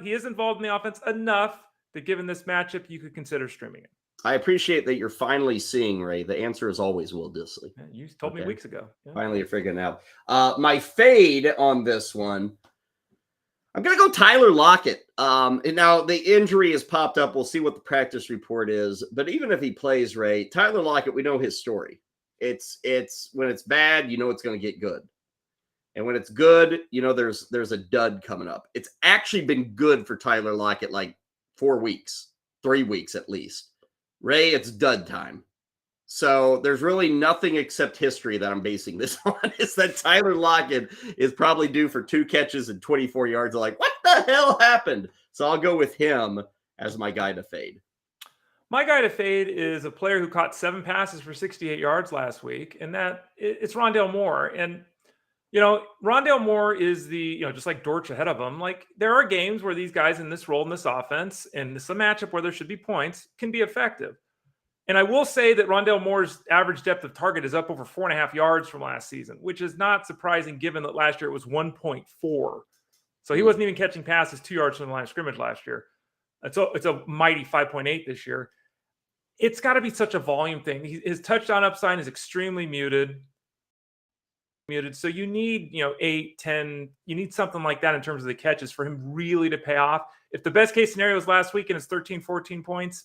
he is involved in the offense enough that given this matchup, you could consider streaming it. I appreciate that you're finally seeing, Ray. The answer is always Will Dissly. Yeah, you told me weeks ago. Yeah. Finally, you're figuring it out. My fade on this one, I'm going to go Tyler Lockett. And now the injury has popped up. We'll see what the practice report is. But even if he plays, Ray, Tyler Lockett, we know his story. It's when it's bad, you know it's going to get good. And when it's good, you know there's a dud coming up. It's actually been good for Tyler Lockett like 4 weeks, 3 weeks at least. Ray, it's dud time. So there's really nothing except history that I'm basing this on, is that Tyler Lockett is probably due for 2 catches and 24 yards. I'm like, what the hell happened? So I'll go with him as my guy to fade. My guy to fade is a player who caught 7 passes for 68 yards last week, and it's Rondale Moore. And, you know, Rondale Moore is just like Dortch ahead of him. Like, there are games where these guys in this role in this offense, and this is a matchup where there should be points, can be effective. And I will say that Rondale Moore's average depth of target is up over 4.5 yards from last season, which is not surprising given that last year it was 1.4. So he wasn't even catching passes 2 yards from the line of scrimmage last year. It's a mighty 5.8 this year. It's got to be such a volume thing. His touchdown upside is extremely muted. So you need, 8, 10, you need something like that in terms of the catches for him really to pay off. If the best case scenario was last week and it's 13, 14 points,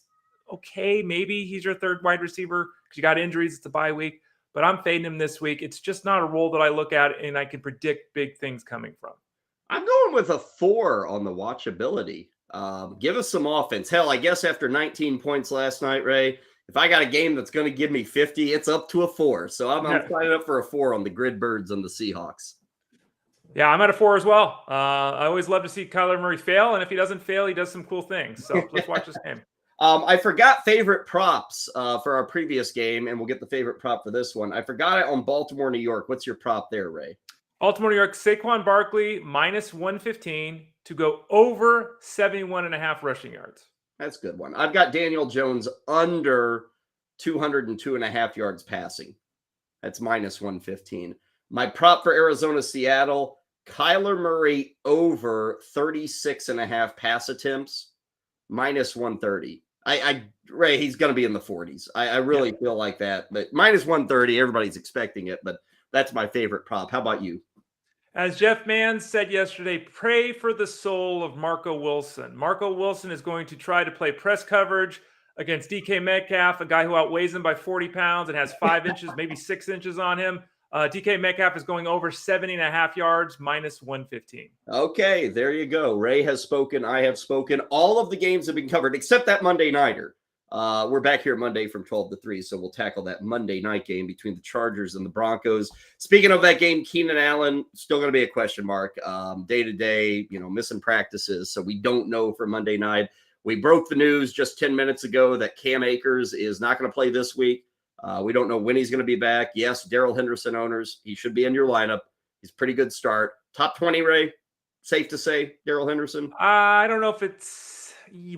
okay, maybe he's your third wide receiver because you got injuries. It's a bye week, but I'm fading him this week. It's just not a role that I look at and I can predict big things coming from. I'm going with a 4 on the watchability. Give us some offense. Hell, I guess after 19 points last night, Ray, if I got a game that's going to give me 50, it's up to a 4. So I'm signing up for a 4 on the Gridbirds and the Seahawks. Yeah, I'm at a 4 as well. I always love to see Kyler Murray fail, and if he doesn't fail, he does some cool things. So let's watch this game. I forgot favorite props for our previous game, and we'll get the favorite prop for this one. I forgot it on Baltimore, New York. What's your prop there, Ray? Baltimore, New York, Saquon Barkley, minus 115 to go over 71.5 rushing yards. That's a good one. I've got Daniel Jones under 202.5 yards passing. That's minus 115. My prop for Arizona, Seattle, Kyler Murray over 36.5 pass attempts, minus 130. Ray, he's going to be in the 40s. I really feel like that. But minus 130, everybody's expecting it, but that's my favorite prop. How about you? As Jeff Mann said yesterday, pray for the soul of Marco Wilson. Marco Wilson is going to try to play press coverage against DK Metcalf, a guy who outweighs him by 40 pounds and has 5 inches, maybe 6 inches on him. DK Metcalf is going over 70.5 yards, minus 115. Okay, there you go. Ray has spoken. I have spoken. All of the games have been covered except that Monday nighter. We're back here Monday from 12 to 3, so we'll tackle that Monday night game between the Chargers and the Broncos. Speaking of that game, Keenan Allen, still going to be a question mark. Day-to-day, missing practices, so we don't know for Monday night. We broke the news just 10 minutes ago that Cam Akers is not going to play this week. We don't know when he's going to be back. Yes, Darrell Henderson owners, he should be in your lineup. He's a pretty good start. Top 20, Ray? Safe to say, Darrell Henderson? I don't know if it's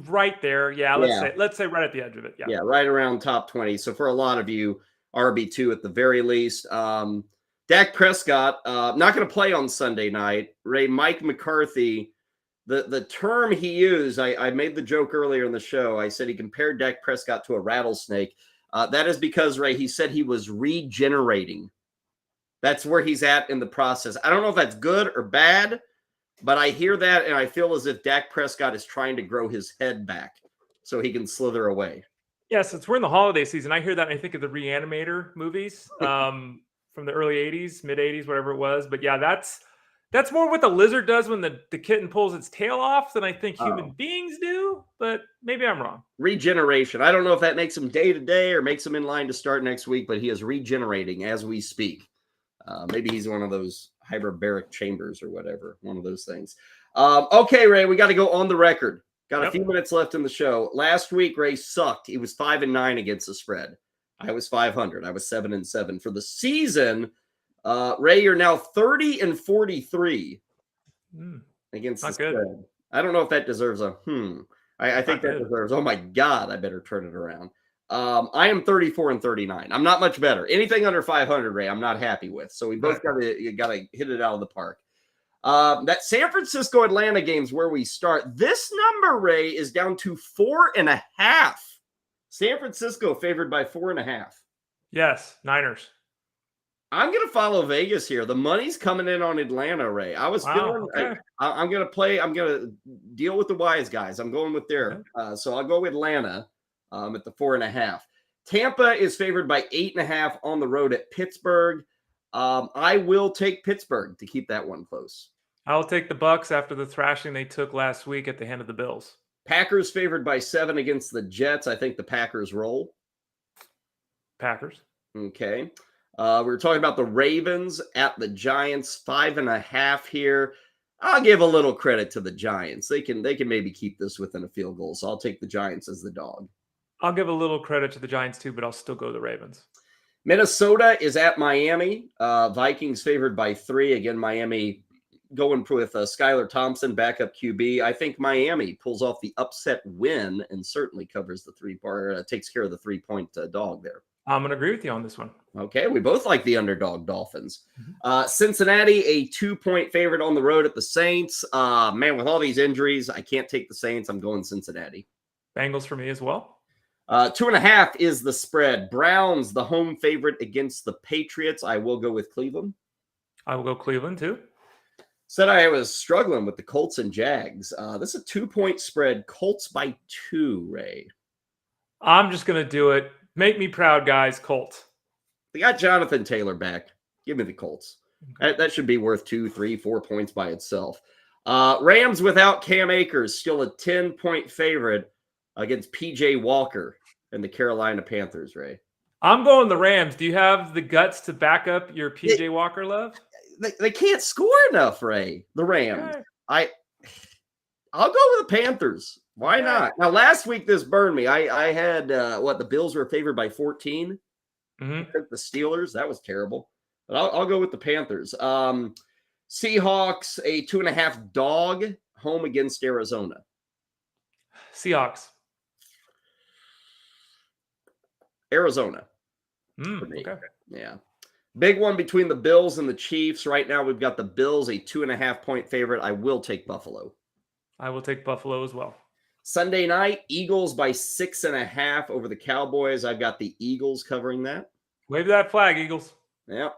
right there. Yeah, let's say right at the edge of it. Yeah, right around top 20. So for a lot of you, RB2 at the very least. Dak Prescott, not going to play on Sunday night. Ray, Mike McCarthy, the term he used, I made the joke earlier in the show. I said he compared Dak Prescott to a rattlesnake. That is because, Ray, he said he was regenerating. That's where he's at in the process. I don't know if that's good or bad, but I hear that, and I feel as if Dak Prescott is trying to grow his head back so he can slither away. Yeah, since we're in the holiday season, I hear that and I think of the Reanimator movies from the early 80s, mid-80s, whatever it was. But yeah, that's more what the lizard does when the kitten pulls its tail off than I think human beings do, but maybe I'm wrong. Regeneration. I don't know if that makes him day-to-day or makes him in line to start next week, but he is regenerating as we speak. Maybe he's one of those hyperbaric chambers or whatever, one of those things. Okay, Ray, we got to go on the record. Got a few minutes left in the show. Last week, Ray sucked. He was 5-9 against the spread. I was 500. I was 7-7 for the season. Ray, you're now 30-43 against the spread. I don't know if that deserves a I think that deserves, oh my God, I better turn it around. I am 34-39. I'm not much better. Anything under 500, Ray, I'm not happy with. So we both got to hit it out of the park. That San Francisco Atlanta game's where we start. This number, Ray, is down to 4.5. San Francisco favored by 4.5. Yes, Niners. I'm gonna follow Vegas here. The money's coming in on Atlanta, Ray. I was feeling I'm gonna deal with the wise guys. I'm going with their so I'll go with Atlanta at the 4.5. Tampa is favored by 8.5 on the road at Pittsburgh. I will take Pittsburgh to keep that one close. I'll take the Bucks after the thrashing they took last week at the hand of the Bills. Packers favored by 7 against the Jets. I think the Packers roll. Packers. Okay. We were talking about the Ravens at the Giants, 5.5 here. I'll give a little credit to the Giants. They can maybe keep this within a field goal. So I'll take the Giants as the dog. I'll give a little credit to the Giants too, but I'll still go the Ravens. Minnesota is at Miami. Vikings favored by 3. Again, Miami going with Skylar Thompson, backup QB. I think Miami pulls off the upset win and certainly covers the takes care of the 3-point dog there. I'm going to agree with you on this one. Okay, we both like the underdog Dolphins. Cincinnati, a 2-point favorite on the road at the Saints. Man, with all these injuries, I can't take the Saints. I'm going Cincinnati. Bengals for me as well. 2.5 is the spread. Browns, the home favorite against the Patriots. I will go with Cleveland. I will go Cleveland too. Said I was struggling with the Colts and Jags. This is a 2-point spread. Colts by 2, Ray. I'm just going to do it. Make me proud, guys. Colts. They got Jonathan Taylor back. Give me the Colts. Okay. That should be worth 2, 3, 4 points by itself. Rams without Cam Akers, still a 10-point favorite against P.J. Walker and the Carolina Panthers, Ray. I'm going the Rams. Do you have the guts to back up your P.J. Walker love? They can't score enough, Ray. The Rams. Okay. I'll go with the Panthers. Why not? Now, last week this burned me. I had the Bills were favored by 14. I took the Steelers. That was terrible. But I'll go with the Panthers. Seahawks, a 2.5 dog home against Arizona. Seahawks. Arizona. Okay. Yeah. Big one between the Bills and the Chiefs. Right now, we've got the Bills, a 2.5-point favorite. I will take Buffalo. I will take Buffalo as well. Sunday night, Eagles by 6.5 over the Cowboys. I've got the Eagles covering that. Wave that flag, Eagles. Yeah.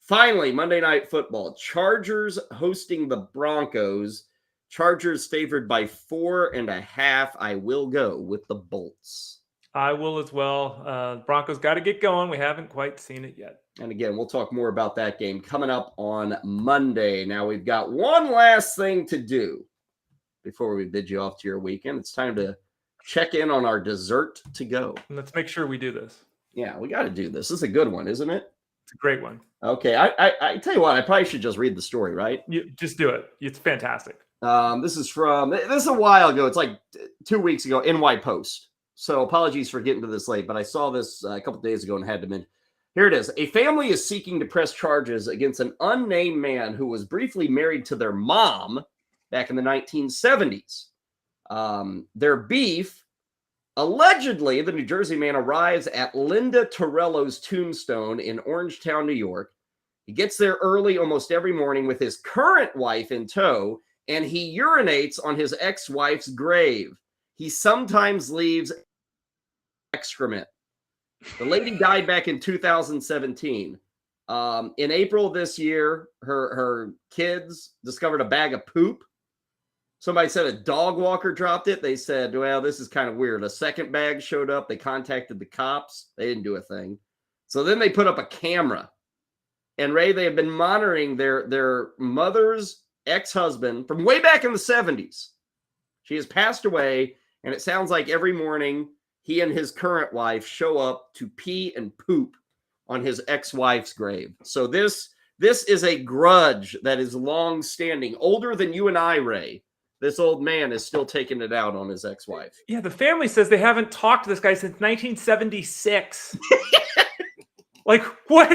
Finally, Monday Night Football. Chargers hosting the Broncos. Chargers favored by 4.5. I will go with the Bolts. I will as well. Broncos got to get going. We haven't quite seen it yet. And again, we'll talk more about that game coming up on Monday. Now, we've got one last thing to do before we bid you off to your weekend. It's time to check in on our dessert to go. Let's make sure we do this. Yeah, we got to do this. This is a good one, isn't it? It's a great one. Okay, I tell you what, I probably should just read the story, right? You just do it. It's fantastic. This is a while ago. It's like 2 weeks ago, NY Post. So apologies for getting to this late, but I saw this a couple days ago and had to mention. Here it is. A family is seeking to press charges against an unnamed man who was briefly married to their mom back in the 1970s. Their beef, allegedly, the New Jersey man arrives at Linda Torello's tombstone in Orangetown, New York. He gets there early almost every morning with his current wife in tow, and he urinates on his ex-wife's grave. He sometimes leaves excrement. The lady died back in 2017. In April this year, her kids discovered a bag of poop. Somebody said a dog walker dropped it. They said, well, this is kind of weird. A second bag showed up. They contacted the cops. They didn't do a thing. So then they put up a camera. And Ray, they have been monitoring their mother's ex-husband from way back in the 70s. She has passed away, and it sounds like every morning he and his current wife show up to pee and poop on his ex-wife's grave. So this is a grudge that is long-standing, older than you and I, Ray. This old man is still taking it out on his ex-wife. Yeah, the family says they haven't talked to this guy since 1976. Like, what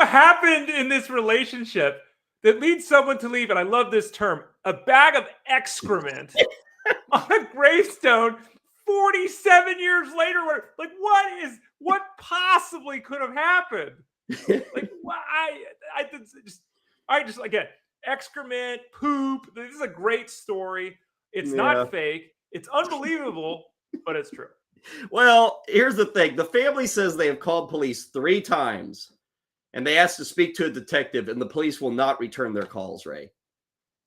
happened in this relationship that leads someone to leave? And I love this term, a bag of excrement on a gravestone 47 years later. Like, what possibly could have happened? Like, again, excrement, poop. This is a great story. It's not fake. It's unbelievable, but it's true. Well, here's the thing. The family says they have called police 3 times, and they asked to speak to a detective, and the police will not return their calls, Ray.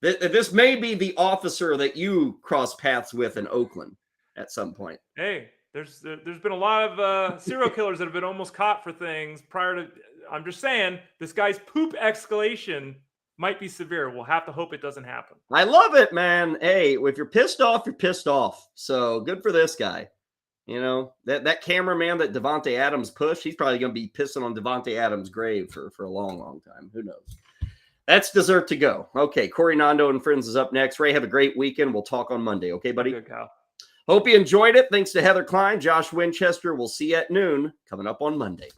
This may be the officer that you cross paths with in Oakland at some point. Hey, there's been a lot of serial killers that have been almost caught for things prior to. I'm just saying, this guy's poop escalation might be severe. We'll have to hope it doesn't happen. I love it, man. Hey, if you're pissed off, you're pissed off. So good for this guy. You know, that cameraman that Devontae Adams pushed, he's probably going to be pissing on Devontae Adams' grave for a long, long time. Who knows? That's dessert to go. Okay, Corey Nando and Friends is up next. Ray, have a great weekend. We'll talk on Monday. Okay, buddy? Good, Kyle. Hope you enjoyed it. Thanks to Heather Klein, Josh Winchester. We'll see you at noon coming up on Monday.